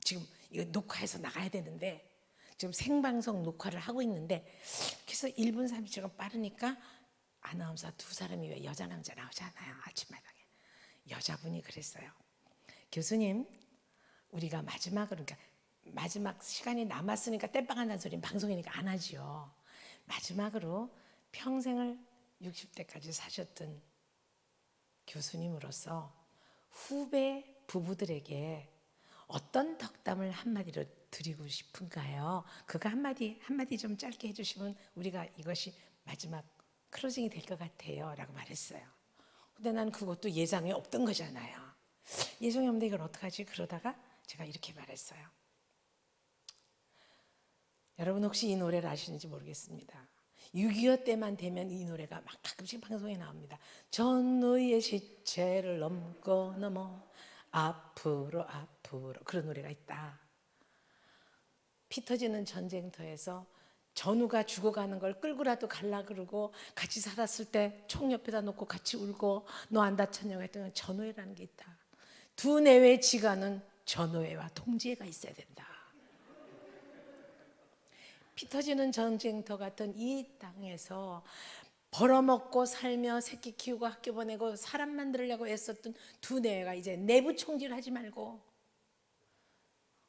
지금 이거 녹화해서 나가야 되는데 지금 생방송 녹화를 하고 있는데 그래서 1분 30초가 빠르니까 아나운서 두 사람이 왜 여자 남자 나오잖아요. 아침마당에. 여자분이 그랬어요. 교수님 우리가 마지막으로 그러니까 마지막 시간이 남았으니까 땜빵 한다는 소리는 방송이니까 안 하지요. 마지막으로 평생을 60대까지 사셨던 교수님으로서 후배 부부들에게 어떤 덕담을 한마디로 드리고 싶은가요? 그거 한마디 좀 짧게 해주시면 우리가 이것이 마지막 클로징이 될 것 같아요 라고 말했어요. 근데 난 그것도 예상이 없던 거잖아요. 예상이 없는데 이걸 어떡하지? 그러다가 제가 이렇게 말했어요. 여러분 혹시 이 노래를 아시는지 모르겠습니다. 6.25 때만 되면 이 노래가 막 가끔씩 방송에 나옵니다. 전우의 시체를 넘고 넘어 앞으로 그런 노래가 있다. 피 터지는 전쟁터에서 전우가 죽어가는 걸 끌고라도 갈라 그러고 같이 살았을 때 총 옆에다 놓고 같이 울고 너 안 다쳤냐고 했더니 전우회라는 게 있다. 두 내외 지간은 전우회와 동지회가 있어야 된다. 피 터지는 전쟁터 같은 이 땅에서 벌어먹고 살며 새끼 키우고 학교 보내고 사람 만들려고 애썼던 두 내외가 이제 내부 총질하지 말고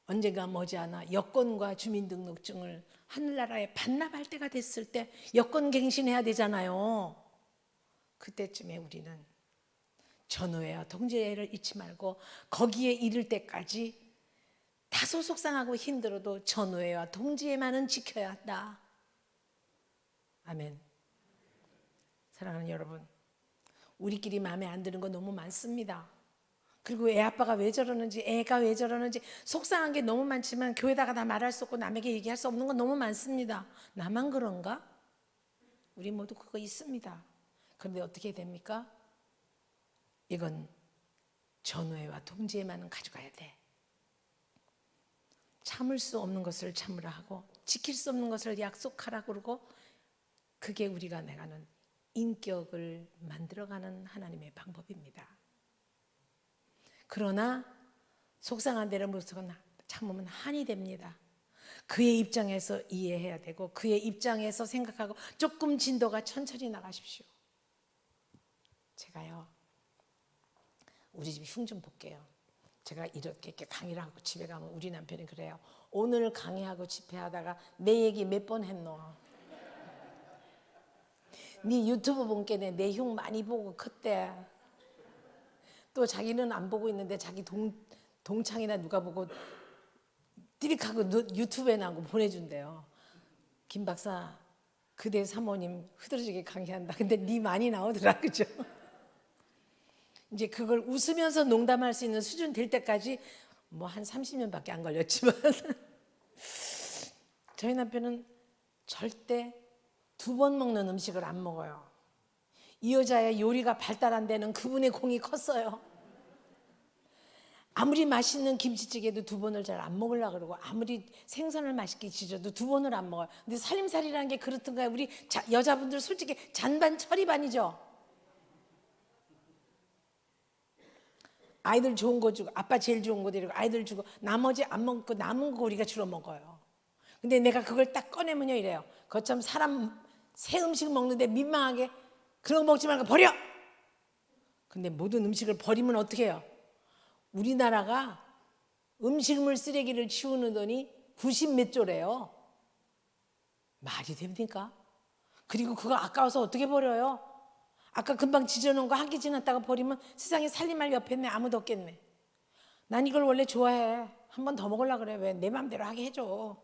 언젠가 머지않아 여권과 주민등록증을 하늘나라에 반납할 때가 됐을 때 여권 갱신해야 되잖아요. 그때쯤에 우리는 전우회와 동지회를 잊지 말고 거기에 이를 때까지 다소 속상하고 힘들어도 전우회와 동지회만은 지켜야 한다. 아멘. 사랑하는 여러분, 우리끼리 마음에 안 드는 거 너무 많습니다. 그리고 애 아빠가 왜 저러는지 애가 왜 저러는지 속상한 게 너무 많지만 교회다가 다 말할 수 없고 남에게 얘기할 수 없는 건 너무 많습니다. 나만 그런가? 우리 모두 그거 있습니다. 그런데 어떻게 됩니까? 이건 전우애와 동지애만은 가져가야 돼. 참을 수 없는 것을 참으라 하고 지킬 수 없는 것을 약속하라 그러고, 그게 우리가 내가는 인격을 만들어가는 하나님의 방법입니다. 그러나 속상한 대로 무조건 참으면 한이 됩니다. 그의 입장에서 이해해야 되고 그의 입장에서 생각하고 조금 진도가 천천히 나가십시오. 제가요, 우리 집 흉 좀 볼게요. 제가 이렇게 강의를 하고 집에 가면 우리 남편이 그래요. 오늘 강의하고 집회하다가 내 얘기 몇 번 했노? 네 유튜브 본게 내 흉 많이 보고 컸대. 또 자기는 안 보고 있는데 자기 동창이나 누가 보고 띠릭하고 유튜브에 나오고 보내준대요. 김 박사, 그대 사모님 흐드러지게 강의한다. 근데 네 많이 나오더라, 그죠? 이제 그걸 웃으면서 농담할 수 있는 수준 될 때까지 뭐 한 30년밖에 안 걸렸지만 저희 남편은 절대 2번 먹는 음식을 안 먹어요. 이 여자의 요리가 발달 안 되는 그분의 공이 컸어요. 아무리 맛있는 김치찌개도 2번을 잘 안 먹으려고 그러고, 아무리 생선을 맛있게 지져도 2번을 안 먹어요. 근데 살림살이라는 게 그렇던가요? 우리 여자분들 솔직히 잔반 철이반이죠. 아이들 좋은 거 주고, 아빠 제일 좋은 거 드리고 아이들 주고, 나머지 안 먹고 남은 거 우리가 주로 먹어요. 근데 내가 그걸 딱 꺼내면요 이래요. 거참 사람 새 음식 먹는데 민망하게 그런 거 먹지 말고 버려. 근데 모든 음식을 버리면 어떻게 해요? 우리나라가 음식물 쓰레기를 치우는 돈이 90몇 조래요. 말이 됩니까? 그리고 그거 아까워서 어떻게 버려요? 아까 금방 지져놓은 거 한 끼 지났다가 버리면 세상에 살림할 옆에 있네, 아무도 없겠네. 난 이걸 원래 좋아해. 한 번 더 먹으려고 그래. 왜 내 맘대로 하게 해줘.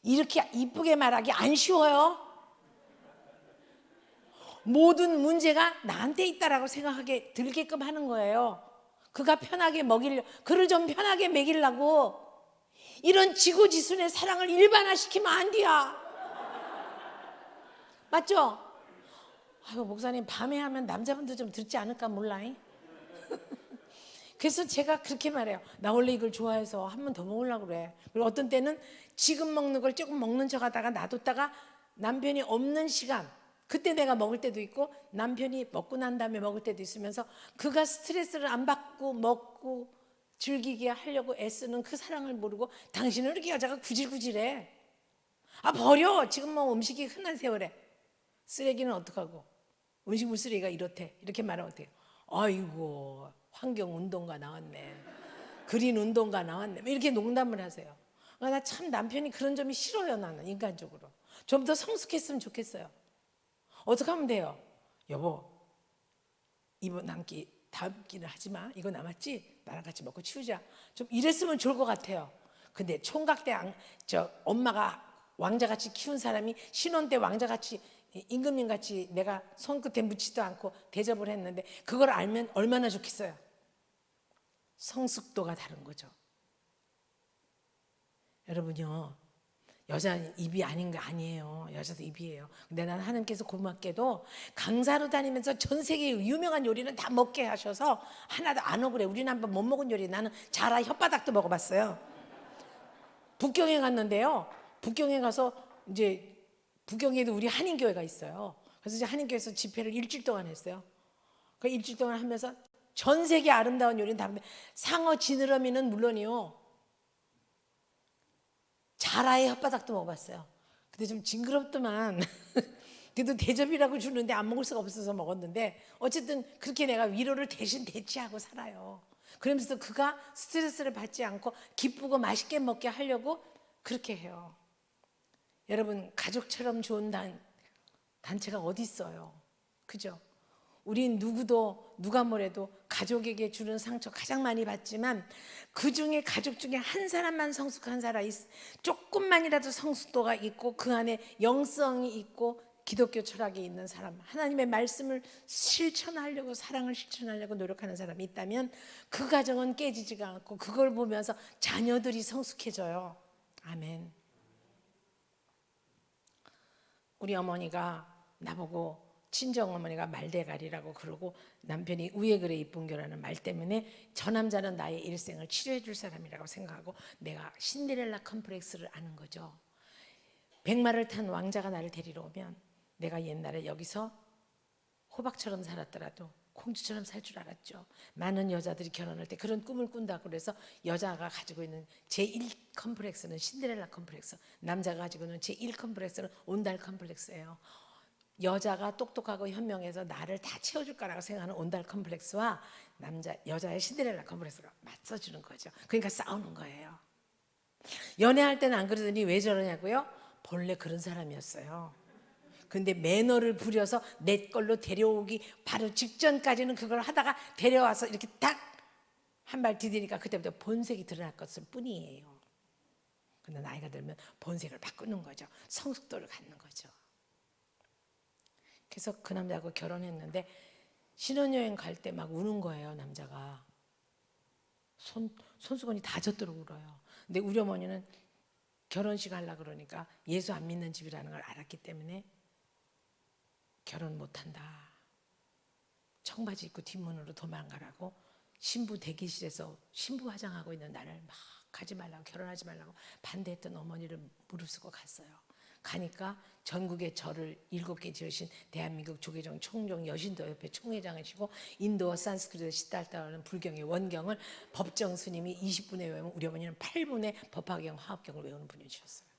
이렇게 이쁘게 말하기 안 쉬워요. 모든 문제가 나한테 있다라고 생각하게 들게끔 하는 거예요. 그가 편하게 그를 좀 편하게 먹이려고 이런 지고지순의 사랑을 일반화시키면 안 돼요. 맞죠? 아이고, 목사님 밤에 하면 남자분도 좀 듣지 않을까 몰라. 그래서 제가 그렇게 말해요. 나 원래 이걸 좋아해서 한 번 더 먹으려고 그래. 그리고 어떤 때는 지금 먹는 걸 조금 먹는 척 하다가 놔뒀다가 남편이 없는 시간, 그때 내가 먹을 때도 있고 남편이 먹고 난 다음에 먹을 때도 있으면서 그가 스트레스를 안 받고 먹고 즐기게 하려고 애쓰는 그 사랑을 모르고 당신은 이렇게 여자가 구질구질해. 아, 버려. 지금 뭐 음식이 흔한 세월에. 쓰레기는 어떡하고. 음식물 쓰레기가 이렇대. 이렇게 말하면 어때요? 아이고, 환경운동가 나왔네. 그린 운동가 나왔네. 이렇게 농담을 하세요. 나 참 남편이 그런 점이 싫어요. 나는 인간적으로. 좀 더 성숙했으면 좋겠어요. 어떻게 하면 돼요? 여보, 이번 남기 다음 끼는 하지 마. 이거 남았지? 나랑 같이 먹고 치우자. 좀 이랬으면 좋을 것 같아요. 근데 총각 때 엄마가 왕자같이 키운 사람이 신혼 때 왕자같이 임금님같이 내가 손끝에 묻지도 않고 대접을 했는데 그걸 알면 얼마나 좋겠어요. 성숙도가 다른 거죠. 여러분요, 여자는 입이 아닌 거 아니에요. 여자도 입이에요. 근데 나는 하나님께서 고맙게도 강사로 다니면서 전 세계 유명한 요리는 다 먹게 하셔서 하나도 안 억울해. 우리는 한번 못 먹은 요리, 나는 자라 혓바닥도 먹어봤어요. 북경에 갔는데요. 북경에 가서 이제 북경에도 우리 한인교회가 있어요. 그래서 이제 한인교회에서 집회를 일주일 동안 했어요. 그 일주일 동안 하면서 전 세계 아름다운 요리는 다 하는데 상어 지느러미는 물론이요. 자라의 혓바닥도 먹어봤어요. 근데 좀 징그럽더만 그래도 대접이라고 주는데 안 먹을 수가 없어서 먹었는데 어쨌든 그렇게 내가 위로를 대신 대치하고 살아요. 그러면서 그가 스트레스를 받지 않고 기쁘고 맛있게 먹게 하려고 그렇게 해요. 여러분, 가족처럼 좋은 단체가 어디 있어요? 그죠? 우린 누구도 누가 뭐래도 가족에게 주는 상처 가장 많이 받지만 그중에 가족 중에 한 사람만 성숙한 사람, 조금만이라도 성숙도가 있고 그 안에 영성이 있고 기독교 철학이 있는 사람, 하나님의 말씀을 실천하려고, 사랑을 실천하려고 노력하는 사람이 있다면 그 가정은 깨지지가 않고 그걸 보면서 자녀들이 성숙해져요. 아멘. 우리 어머니가 나보고 친정어머니가 말대가리라고 그러고 남편이 우에 그래 이쁜겨라는 말 때문에 저 남자는 나의 일생을 치료해 줄 사람이라고 생각하고 내가 신데렐라 컴플렉스를 아는 거죠. 백마를 탄 왕자가 나를 데리러 오면 내가 옛날에 여기서 호박처럼 살았더라도 공주처럼 살 줄 알았죠. 많은 여자들이 결혼할 때 그런 꿈을 꾼다고 그래서 여자가 가지고 있는 제1 컴플렉스는 신데렐라 컴플렉스, 남자가 가지고 있는 제1 컴플렉스는 온달 컴플렉스예요. 여자가 똑똑하고 현명해서 나를 다 채워줄 거라고 생각하는 온달 컴플렉스와 여자의 신데렐라 컴플렉스가 맞서주는 거죠. 그러니까 싸우는 거예요. 연애할 때는 안 그러더니 왜 저러냐고요? 본래 그런 사람이었어요. 근데 매너를 부려서 내 걸로 데려오기 바로 직전까지는 그걸 하다가 데려와서 이렇게 딱 한 발 디디니까 그때부터 본색이 드러날 것일 뿐이에요. 근데 나이가 들면 본색을 바꾸는 거죠. 성숙도를 갖는 거죠. 그래서 그 남자하고 결혼했는데 신혼여행 갈 때 막 우는 거예요. 남자가 손수건이 다 젖도록 울어요. 근데 우리 어머니는 결혼식 하려고 그러니까 예수 안 믿는 집이라는 걸 알았기 때문에 결혼 못한다. 청바지 입고 뒷문으로 도망가라고 신부 대기실에서 신부 화장하고 있는 나를 막 가지 말라고, 결혼하지 말라고 반대했던 어머니를 무릅쓰고 갔어요. 가니까 전국에 절을 7개 지으신 대한민국 조계종 총종 여신도협회 총회장이시고 인도어 산스크리트 시달타라는 불경의 원경을 법정 스님이 20분에 외우면 우리 어머니는 8분에 법화경 화합경을 외우는 분이셨어요.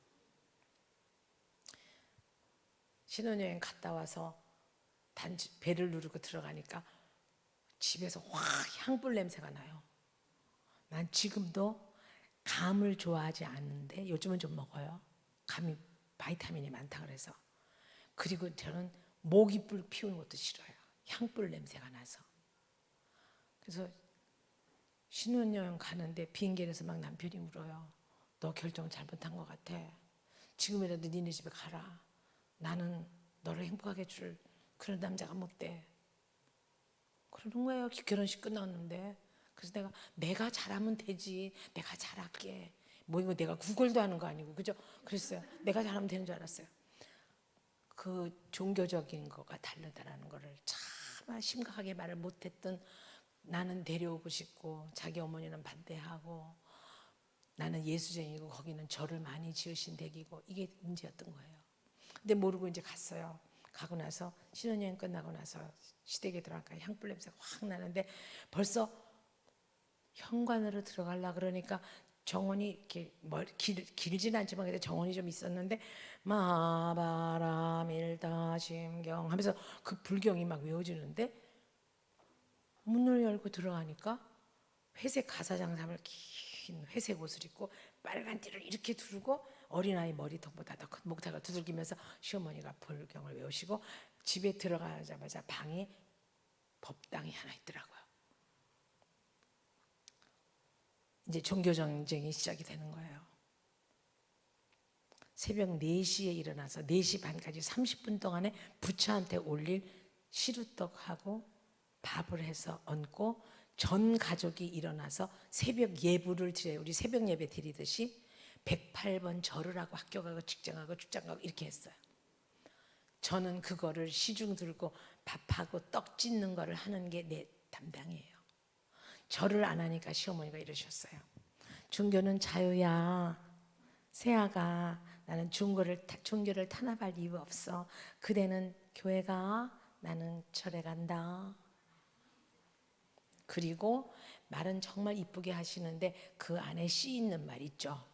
신혼여행 갔다 와서 단지 배를 누르고 들어가니까 집에서 확 향불 냄새가 나요. 난 지금도 감을 좋아하지 않는데 요즘은 좀 먹어요. 감이 바이타민이 많다 그래서. 그리고 저는 모기불 피우는 것도 싫어요. 향불 냄새가 나서. 그래서 신혼여행 가는데 비행기에서 막 남편이 물어요. 너 결정 잘못한 것 같아. 지금이라도 니네 집에 가라. 나는 너를 행복하게 해줄 그런 남자가 못 돼. 그러는 거예요. 결혼식 끝났는데. 그래서 내가 잘하면 되지. 내가 잘할게. 뭐 이거 내가 구걸도 하는 거 아니고 그죠? 그랬어요. 내가 잘하면 되는 줄 알았어요. 그 종교적인 거가 다르다라는 거를 참 심각하게 말을 못했던 나는 데려오고 싶고 자기 어머니는 반대하고 나는 예수쟁이고 거기는 절을 많이 지으신 댁이고 이게 문제였던 거예요. 근데 모르고 이제 갔어요. 가고 나서 신혼여행 끝나고 나서 시댁에 들어가니까 향불 냄새가 확 나는데 벌써 현관으로 들어가려 그러니까 정원이 이렇게 길진 않지만 그래도 정원이 좀 있었는데 마바라밀다심경 하면서 그 불경이 막 외워지는데 문을 열고 들어가니까 회색 가사장삼을 긴 회색 옷을 입고 빨간 띠를 이렇게 두르고 어린아이 머리통보다 더 큰 목탁을 두들기면서 시어머니가 불경을 외우시고 집에 들어가자마자 방에 법당이 하나 있더라고요. 이제 종교 전쟁이 시작이 되는 거예요. 새벽 4시에 일어나서 4시 반까지 30분 동안에 부처한테 올릴 시루떡하고 밥을 해서 얹고 전 가족이 일어나서 새벽 예불을 드려요. 우리 새벽 예배 드리듯이 108번 절을 하고 학교 가고 직장 가고 출장 가고 이렇게 했어요. 저는 그거를 시중 들고 밥하고 떡 찢는 거를 하는 게 내 담당이에요. 절을 안 하니까 시어머니가 이러셨어요. 종교는 자유야. 세아가 나는 종교를 탄압할 이유 없어. 그대는 교회 가. 나는 절에 간다. 그리고 말은 정말 이쁘게 하시는데 그 안에 씨 있는 말 있죠.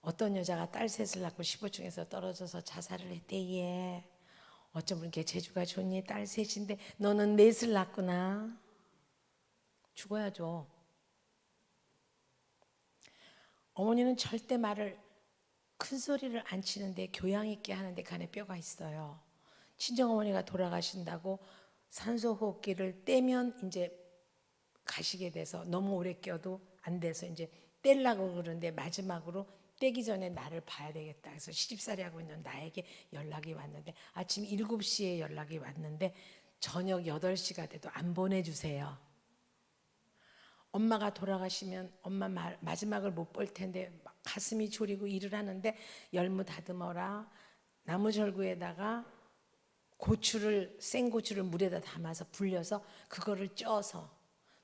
어떤 여자가 딸 셋을 낳고 15층에서 떨어져서 자살을 했대. 어쩜 그렇게 재주가 좋니? 딸 셋인데 너는 넷을 낳구나. 죽어야죠. 어머니는 절대 말을 큰 소리를 안 치는데 교양 있게 하는데 그 안에 뼈가 있어요. 친정어머니가 돌아가신다고 산소호흡기를 떼면 이제 가시게 돼서 너무 오래 껴도 안 돼서 이제 떼려고 그러는데 마지막으로 떼기 전에 나를 봐야 되겠다 해서 시집살이 하고 있는 나에게 연락이 왔는데 아침 7시에 연락이 왔는데 저녁 8시가 돼도 안 보내주세요. 엄마가 돌아가시면 엄마 마지막을 못 볼 텐데 가슴이 졸이고 일을 하는데 열무 다듬어라. 나무절구에다가 고추를 생고추를 물에다 담아서 불려서 그거를 쪄서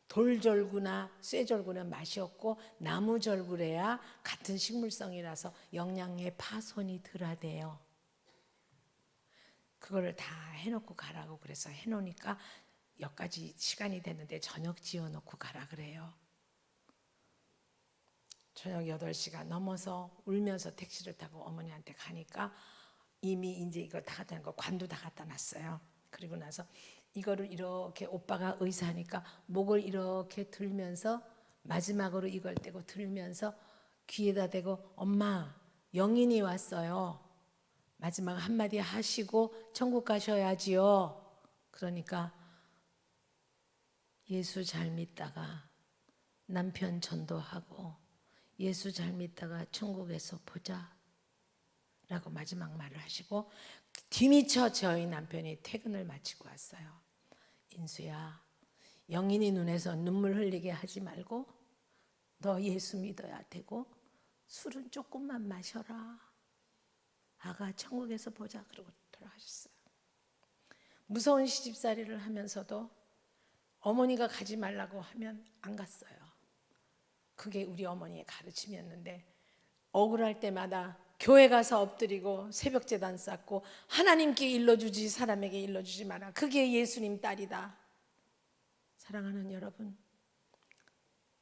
돌절구나 쇠절구는 맛이 없고 나무절구래야 같은 식물성이라서 영양에 파손이 덜하대요. 그거를 다 해놓고 가라고 그래서 해놓으니까 여기까지 시간이 됐는데 저녁 지어놓고 가라 그래요. 저녁 8시가 넘어서 울면서 택시를 타고 어머니한테 가니까 이미 이제 이거 다 갖다 놓고 관도 다 갖다 놨어요. 그리고 나서 이거를 이렇게 오빠가 의사하니까 목을 이렇게 들면서 마지막으로 이걸 떼고 들면서 귀에다 대고 엄마 영인이 왔어요. 마지막 한마디 하시고 천국 가셔야지요. 그러니까 예수 잘 믿다가 남편 전도하고 예수 잘 믿다가 천국에서 보자 라고 마지막 말을 하시고 뒤미처 저희 남편이 퇴근을 마치고 왔어요. 인수야, 영인이 눈에서 눈물 흘리게 하지 말고 너 예수 믿어야 되고 술은 조금만 마셔라. 아가 천국에서 보자. 그러고 돌아가셨어요. 무서운 시집살이를 하면서도 어머니가 가지 말라고 하면 안 갔어요. 그게 우리 어머니의 가르침이었는데 억울할 때마다 교회 가서 엎드리고 새벽제단 쌓고 하나님께 일러주지 사람에게 일러주지 마라. 그게 예수님 딸이다. 사랑하는 여러분,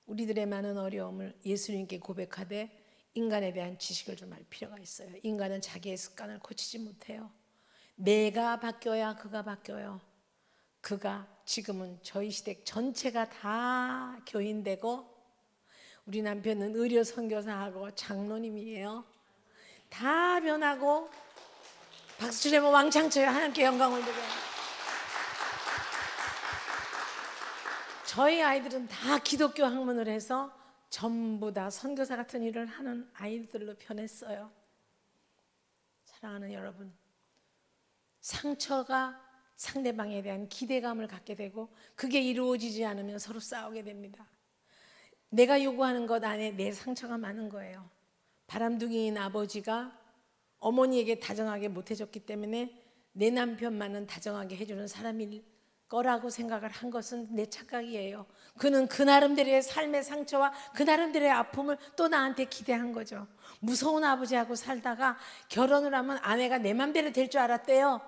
우리들의 많은 어려움을 예수님께 고백하되 인간에 대한 지식을 좀 알 필요가 있어요. 인간은 자기의 습관을 고치지 못해요. 내가 바뀌어야 그가 바뀌어요. 그가 지금은 저희 시댁 전체가 다 교인되고 우리 남편은 의료 선교사하고 장로님이에요. 다 변하고 박수 치려면 왕창 쳐요. 하나님께 영광을 드려요. 저희 아이들은 다 기독교 학문을 해서 전부 다 선교사 같은 일을 하는 아이들로 변했어요. 사랑하는 여러분, 상처가 상대방에 대한 기대감을 갖게 되고 그게 이루어지지 않으면 서로 싸우게 됩니다. 내가 요구하는 것 안에 내 상처가 많은 거예요. 바람둥이인 아버지가 어머니에게 다정하게 못해줬기 때문에 내 남편만은 다정하게 해주는 사람일 거라고 생각을 한 것은 내 착각이에요. 그는 그 나름대로의 삶의 상처와 그 나름대로의 아픔을 또 나한테 기대한 거죠. 무서운 아버지하고 살다가 결혼을 하면 아내가 내 맘대로 될 줄 알았대요.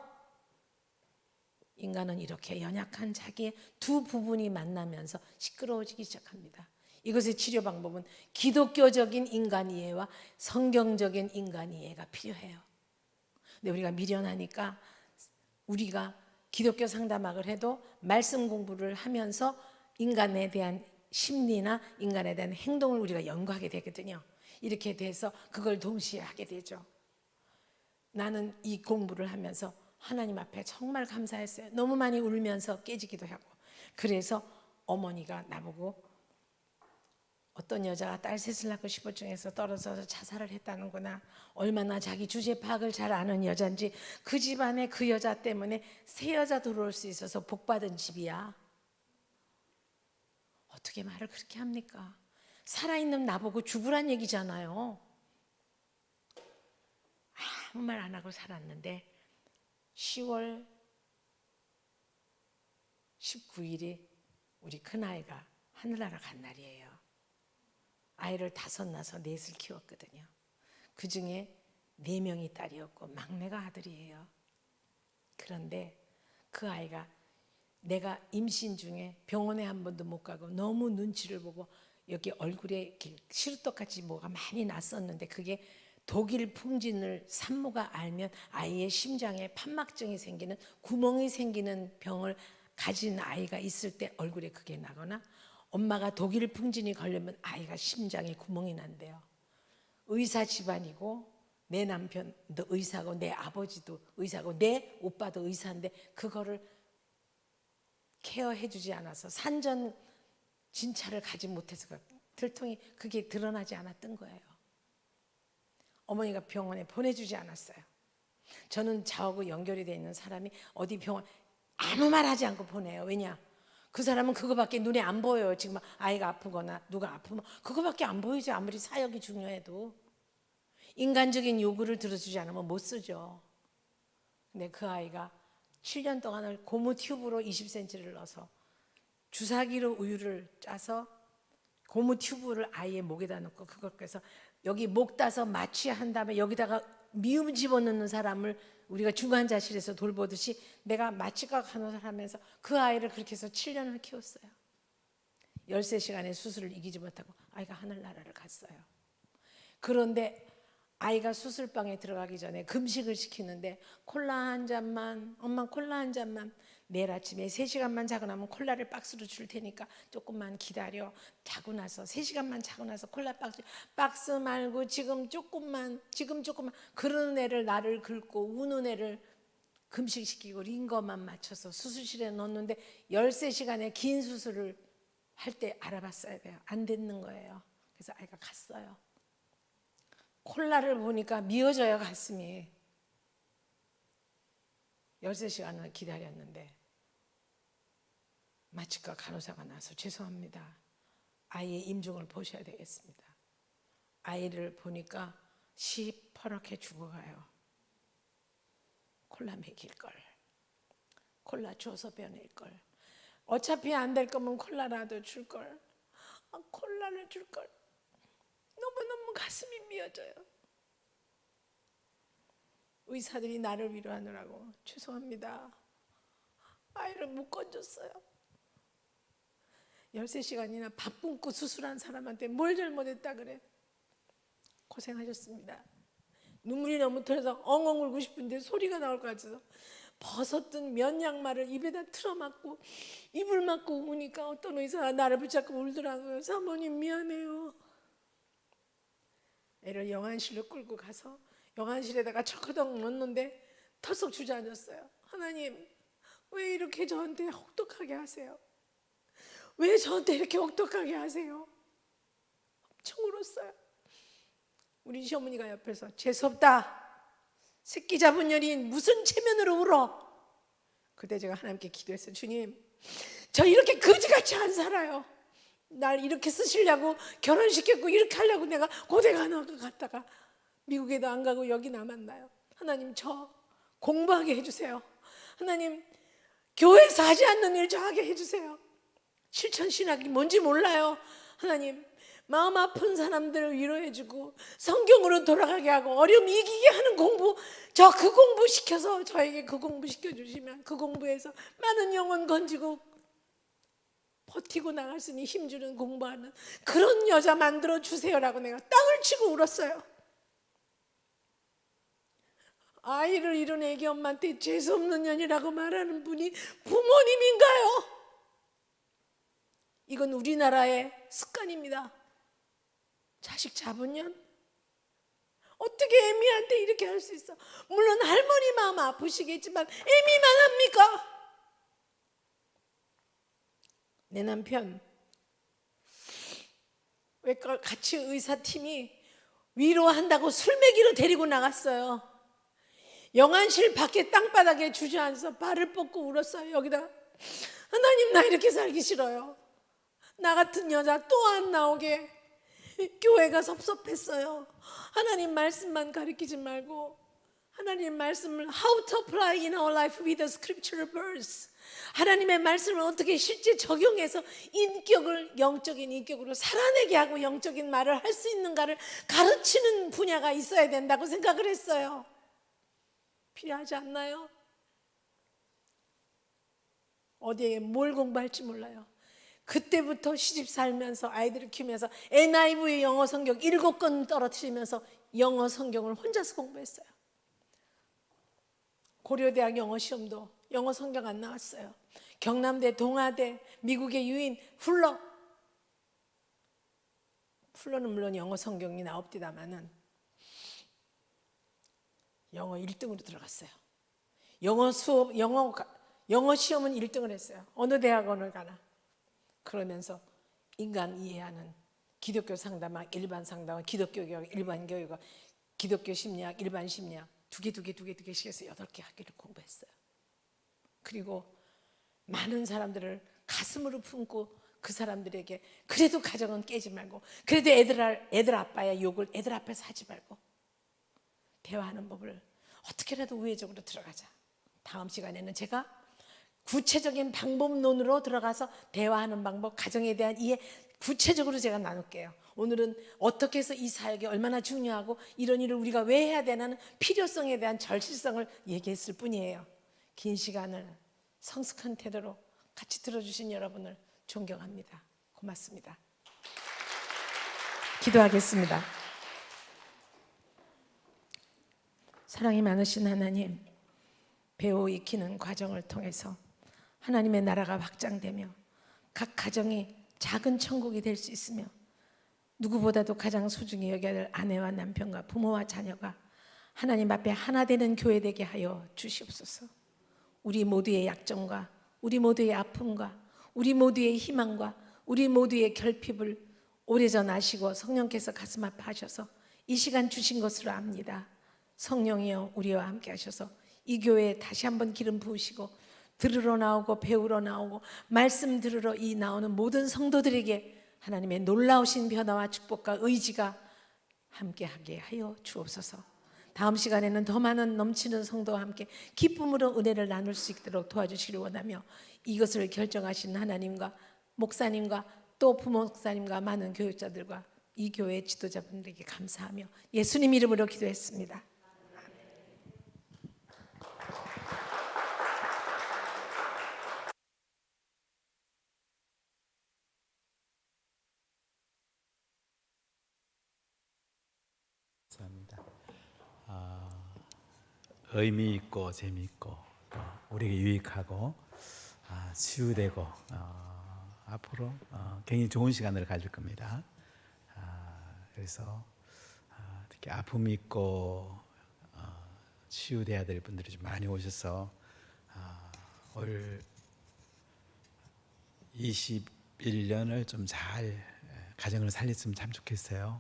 인간은 이렇게 연약한 자기의 두 부분이 만나면서 시끄러워지기 시작합니다. 이것의 치료 방법은 기독교적인 인간 이해와 성경적인 인간 이해가 필요해요. 근데 우리가 미련하니까 우리가 기독교 상담학을 해도 말씀 공부를 하면서 인간에 대한 심리나 인간에 대한 행동을 우리가 연구하게 되거든요. 이렇게 돼서 그걸 동시에 하게 되죠. 나는 이 공부를 하면서 하나님 앞에 정말 감사했어요. 너무 많이 울면서 깨지기도 하고. 그래서 어머니가 나보고 어떤 여자가 딸 셋을 낳고 시부증에서 떨어져서 자살을 했다는구나. 얼마나 자기 주제 파악을 잘 아는 여잔지 그 집안에 그 여자 때문에 새 여자 들어올 수 있어서 복받은 집이야. 어떻게 말을 그렇게 합니까? 살아있는 나보고 죽으란 얘기잖아요. 아무 말 안 하고 살았는데 10월 19일이 우리 큰아이가 하늘나라 간 날이에요. 아이를 5 낳아서 4을 키웠거든요. 그중에 4명이 딸이었고 막내가 아들이에요. 그런데 그 아이가 내가 임신 중에 병원에 한 번도 못 가고 너무 눈치를 보고 여기 얼굴에 이렇게 시루떡같이 뭐가 많이 났었는데 그게 독일 풍진을 산모가 알면 아이의 심장에 판막증이 생기는 구멍이 생기는 병을 가진 아이가 있을 때 얼굴에 그게 나거나 엄마가 독일 풍진이 걸리면 아이가 심장에 구멍이 난대요. 의사 집안이고 내 남편도 의사고 내 아버지도 의사고 내 오빠도 의사인데 그거를 케어해주지 않아서 산전 진찰을 가지 못해서 들통이 그게 드러나지 않았던 거예요. 어머니가 병원에 보내주지 않았어요. 저는 저하고 연결이 돼 있는 사람이 어디 병원 아무 말 하지 않고 보내요. 왜냐? 그 사람은 그거밖에 눈에 안 보여요. 지금 아이가 아프거나 누가 아프면 그거밖에 안 보이죠. 아무리 사역이 중요해도 인간적인 요구를 들어주지 않으면 못 쓰죠. 근데 그 아이가 7년 동안을 고무 튜브로 20cm를 넣어서 주사기로 우유를 짜서 고무 튜브를 아이의 목에다 넣고 그걸 그래서 여기 목 따서 마취한 다음에 여기다가 미음 집어넣는 사람을 우리가 중환자실에서 돌보듯이 내가 마취각 간호사를 하면서 그 아이를 그렇게 해서 7년을 키웠어요. 13시간의 수술을 이기지 못하고 아이가 하늘나라를 갔어요. 그런데 아이가 수술방에 들어가기 전에 금식을 시키는데 콜라 한 잔만, 엄마 콜라 한 잔만, 내일 아침에 3시간만 자고 나면 콜라를 박스로 줄 테니까 조금만 기다려. 자고 나서 3시간만 자고 나서 콜라 박스 말고 지금 조금만 그러는 애를 나를 긁고 우는 애를 금식시키고 링거만 맞춰서 수술실에 넣었는데 13시간의 긴 수술을 할 때 알아봤어야 돼요. 안 됐는 거예요. 그래서 아이가 갔어요. 콜라를 보니까 미어져요, 가슴이. 13시간을 기다렸는데 마취과 간호사가 나서 죄송합니다. 아이의 임종을 보셔야 되겠습니다. 아이를 보니까 시퍼렇게 죽어가요. 콜라 먹일 걸. 콜라 줘서 변일 걸. 어차피 안 될 거면 콜라라도 줄 걸. 콜라를 줄 걸. 너무너무 가슴이 미어져요. 의사들이 나를 위로하느라고 죄송합니다. 아이를 못 건졌어요. 13시간이나 밥 굶고 수술한 사람한테 뭘 잘못했다 그래. 고생하셨습니다. 눈물이 너무 터져서 엉엉 울고 싶은데 소리가 나올 것 같아서 벗었던 면 양말을 입에다 틀어막고 입을 막고 우니까 어떤 의사가 나를 붙잡고 울더라고요. 사모님 미안해요. 애를 영안실로 끌고 가서 영안실에다가 철커덕 넣었는데 털썩 주저앉았어요. 하나님 왜 이렇게 저한테 혹독하게 하세요? 왜 저한테 이렇게 혹독하게 하세요? 엄청 울었어요. 우리 시어머니가 옆에서 재수없다. 새끼 잡은 년이 무슨 체면으로 울어? 그때 제가 하나님께 기도했어요. 주님, 저 이렇게 거지같이 안 살아요. 날 이렇게 쓰시려고 결혼시켰고 이렇게 하려고 내가 고대간호학과 갔다가 미국에도 안 가고 여기 남았나요? 하나님 저 공부하게 해주세요. 하나님 교회에서 하지 않는 일 저 하게 해주세요. 실천신학이 뭔지 몰라요. 하나님 마음 아픈 사람들을 위로해주고 성경으로 돌아가게 하고 어려움 이기게 하는 공부, 저 그 공부 시켜서 저에게 그 공부 시켜주시면 그 공부에서 많은 영혼 건지고 버티고 나갈 수 있는 힘주는 공부하는 그런 여자 만들어 주세요라고 내가 땅을 치고 울었어요. 아이를 잃은 애기 엄마한테 재수없는 년이라고 말하는 분이 부모님인가요? 이건 우리나라의 습관입니다. 자식 잡은 년? 어떻게 애미한테 이렇게 할 수 있어? 물론 할머니 마음 아프시겠지만 애미만 합니까? 내 남편 외과 같이 의사팀이 위로한다고 술 먹이러 데리고 나갔어요. 영안실 밖에 땅바닥에 주저앉아서 발을 뻗고 울었어요. 여기다 하나님 나 이렇게 살기 싫어요. 나 같은 여자 또 안 나오게. 교회가 섭섭했어요. 하나님 말씀만 가르치지 말고 하나님 말씀을 how to apply in our life with a scriptural verse. 하나님의 말씀을 어떻게 실제 적용해서 인격을 영적인 인격으로 살아내게 하고 영적인 말을 할 수 있는가를 가르치는 분야가 있어야 된다고 생각을 했어요. 필요하지 않나요? 어디에 뭘 공부할지 몰라요. 그때부터 시집 살면서 아이들을 키우면서 NIV 영어 성경 7권 떨어뜨리면서 영어 성경을 혼자서 공부했어요. 고려대학 영어 시험도 영어 성경 안 나왔어요. 경남대, 동아대, 미국의 유인 훌러. 훌러는 물론 영어 성경이 나옵디다마는 영어 1등으로 들어갔어요. 영어 수업, 영어 시험은 1등을 했어요. 어느 대학원을 가나. 그러면서 인간 이해하는 기독교 상담학, 일반 상담학, 기독교 교육, 일반 교육학, 기독교 심리학, 일반 심리학 두 개씩 해서 8개 학기를 공부했어요. 그리고 많은 사람들을 가슴으로 품고 그 사람들에게 그래도 가정은 깨지 말고 그래도 애들 아빠의 욕을 애들 앞에서 하지 말고 대화하는 법을 어떻게라도 우회적으로 들어가자. 다음 시간에는 제가 구체적인 방법론으로 들어가서 대화하는 방법, 가정에 대한 이해 구체적으로 제가 나눌게요. 오늘은 어떻게 해서 이 사역이 얼마나 중요하고 이런 일을 우리가 왜 해야 되나는 필요성에 대한 절실성을 얘기했을 뿐이에요. 긴 시간을 성숙한 태도로 같이 들어주신 여러분을 존경합니다. 고맙습니다. 기도하겠습니다. 사랑이 많으신 하나님, 배우 익히는 과정을 통해서 하나님의 나라가 확장되며 각 가정이 작은 천국이 될 수 있으며 누구보다도 가장 소중히 여겨야 될 아내와 남편과 부모와 자녀가 하나님 앞에 하나 되는 교회 되게 하여 주시옵소서. 우리 모두의 약점과 우리 모두의 아픔과 우리 모두의 희망과 우리 모두의 결핍을 오래전 아시고 성령께서 가슴 아파하셔서 이 시간 주신 것으로 압니다. 성령이여 우리와 함께 하셔서 이 교회에 다시 한번 기름 부으시고 들으러 나오고 배우러 나오고 말씀 들으러 이 나오는 모든 성도들에게 하나님의 놀라우신 변화와 축복과 의지가 함께하게 하여 주옵소서. 다음 시간에는 더 많은 넘치는 성도와 함께 기쁨으로 은혜를 나눌 수 있도록 도와주시길 원하며 이것을 결정하신 하나님과 목사님과 또 부모 목사님과 많은 교육자들과 이 교회의 지도자분들에게 감사하며 예수님 이름으로 기도했습니다. 감사합니다. 의미 있고 재미있고 또 우리에게 유익하고 치유되고 앞으로 굉장히 좋은 시간을 가질 겁니다. 그래서 특히 아픔이 있고 치유돼야 될 분들이 좀 많이 오셔서 올 21년을 좀 잘 가정을 살렸으면 참 좋겠어요.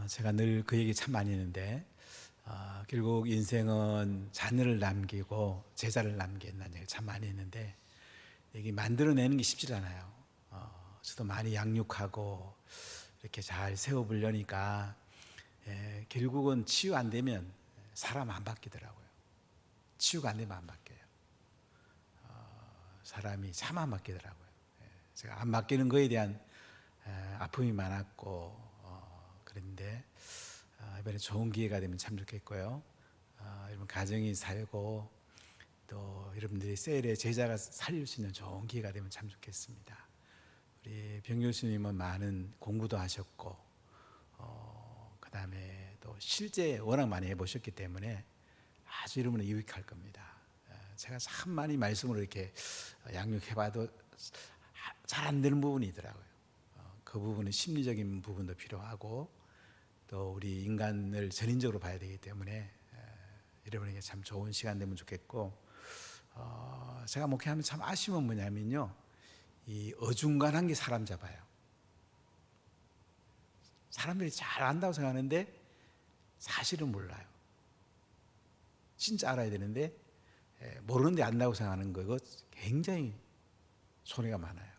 제가 늘 그 얘기 참 많이 했는데 결국 인생은 자녀를 남기고 제자를 남긴다는 얘기 참 많이 했는데 이게 만들어내는 게 쉽지 않아요. 저도 많이 양육하고 이렇게 잘 세워보려니까 결국은 치유 안 되면 사람 안 바뀌더라고요. 치유가 안 되면 안 바뀌어요. 사람이 참 안 바뀌더라고요. 제가 안 바뀌는 거에 대한 아픔이 많았고 그런데 이번에 좋은 기회가 되면 참 좋겠고요. 여러분 가정이 살고 또 여러분들이 셀의 제자가 살릴 수 있는 좋은 기회가 되면 참 좋겠습니다. 우리 병 교수님은 많은 공부도 하셨고 그 다음에 또 실제 워낙 많이 해보셨기 때문에 아주 여러분은 유익할 겁니다. 제가 참 많이 말씀으로 이렇게 양육해봐도 잘 안 되는 부분이 있더라고요. 그 부분은 심리적인 부분도 필요하고 또 우리 인간을 전인적으로 봐야 되기 때문에 여러분에게 참 좋은 시간 되면 좋겠고 제가 목회하면 참 아쉬운 뭐냐면요, 이 어중간한 게 사람 잡아요. 사람들이 잘 안다고 생각하는데 사실은 몰라요. 진짜 알아야 되는데 모르는데 안다고 생각하는 거, 이거 굉장히 손해가 많아요.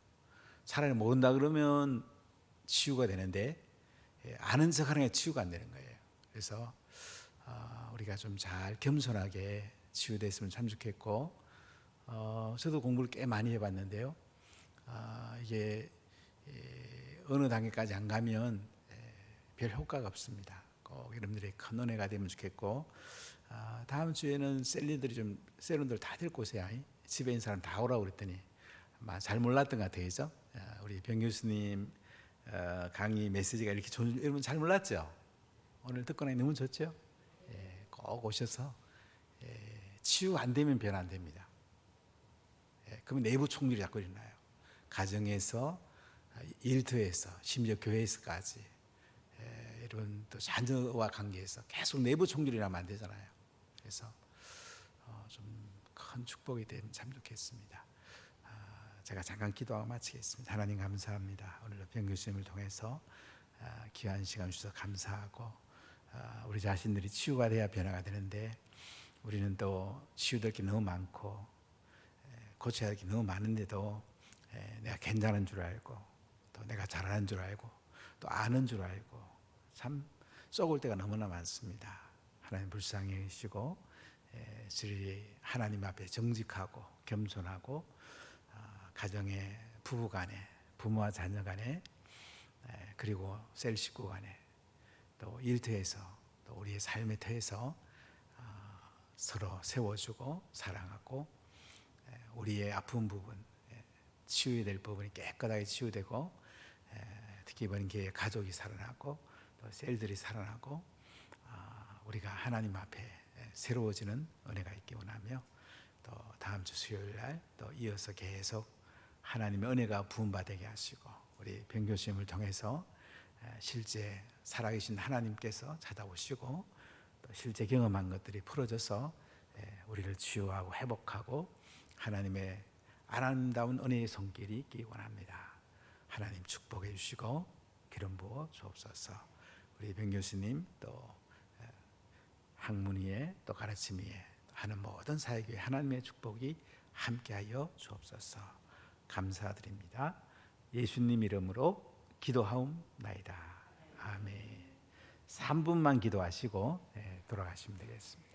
차라리 모른다 그러면 치유가 되는데 아는 척하는 게 치유가 안 되는 거예요. 그래서 우리가 좀 잘 겸손하게 치유됐으면 참 좋겠고 저도 공부를 꽤 많이 해봤는데요. 이게 어느 단계까지 안 가면 별 효과가 없습니다. 꼭 여러분들의 큰 은혜가 되면 좋겠고 다음 주에는 셀리들이 다 데리고 오세요. 집에 있는 사람 다 오라고 그랬더니 아마 잘 몰랐던 것 같아요. 그죠? 우리 병 교수님 강의 메시지가 이렇게 좋은 줄 여러분 잘 몰랐죠? 오늘 듣고 나니 너무 좋죠? 꼭 오셔서 치유 안 되면 변화 안 됩니다. 그러면 내부 총질이 자꾸 일어나요. 가정에서, 일터에서, 심지어 교회에서까지 여러분 또 자녀와 관계에서 계속 내부 총질이 나면 안 되잖아요. 그래서 좀 큰 축복이 되면 참 좋겠습니다. 제가 잠깐 기도하고 마치겠습니다. 하나님 감사합니다. 오늘 병 교수님을 통해서 귀한 시간 주셔서 감사하고 우리 자신들이 치유가 돼야 변화가 되는데 우리는 또 치유될 게 너무 많고 고쳐야 할 게 너무 많은데도 내가 괜찮은 줄 알고 또 내가 잘하는 줄 알고 또 아는 줄 알고 참 썩을 때가 너무나 많습니다. 하나님 불쌍히 여기시고 저희 하나님 앞에 정직하고 겸손하고 가정의 부부 간에 부모와 자녀 간에 그리고 셀 식구 간에 또 일터에서 또 우리의 삶의 터에서 서로 세워주고 사랑하고 우리의 아픈 부분 치유해야 될 부분이 깨끗하게 치유되고 특히 이번 기회에 가족이 살아나고 또 셀들이 살아나고 우리가 하나님 앞에 새로워지는 은혜가 있기 원하며 또 다음 주 수요일 날 또 이어서 계속 하나님의 은혜가 부음받게 하시고 우리 변 교수님을 통해서 실제 살아계신 하나님께서 찾아오시고 또 실제 경험한 것들이 풀어져서 우리를 치유하고 회복하고 하나님의 아름다운 은혜의 손길이 있기 원합니다. 하나님 축복해 주시고 기름 부어 주옵소서. 우리 변 교수님 또 학문위에 또 가르침 위에 하는 모든 사역에 하나님의 축복이 함께하여 주옵소서. 감사드립니다. 예수님 이름으로 기도하옵나이다. 아멘. 3분만 기도하시고 돌아가시면 되겠습니다.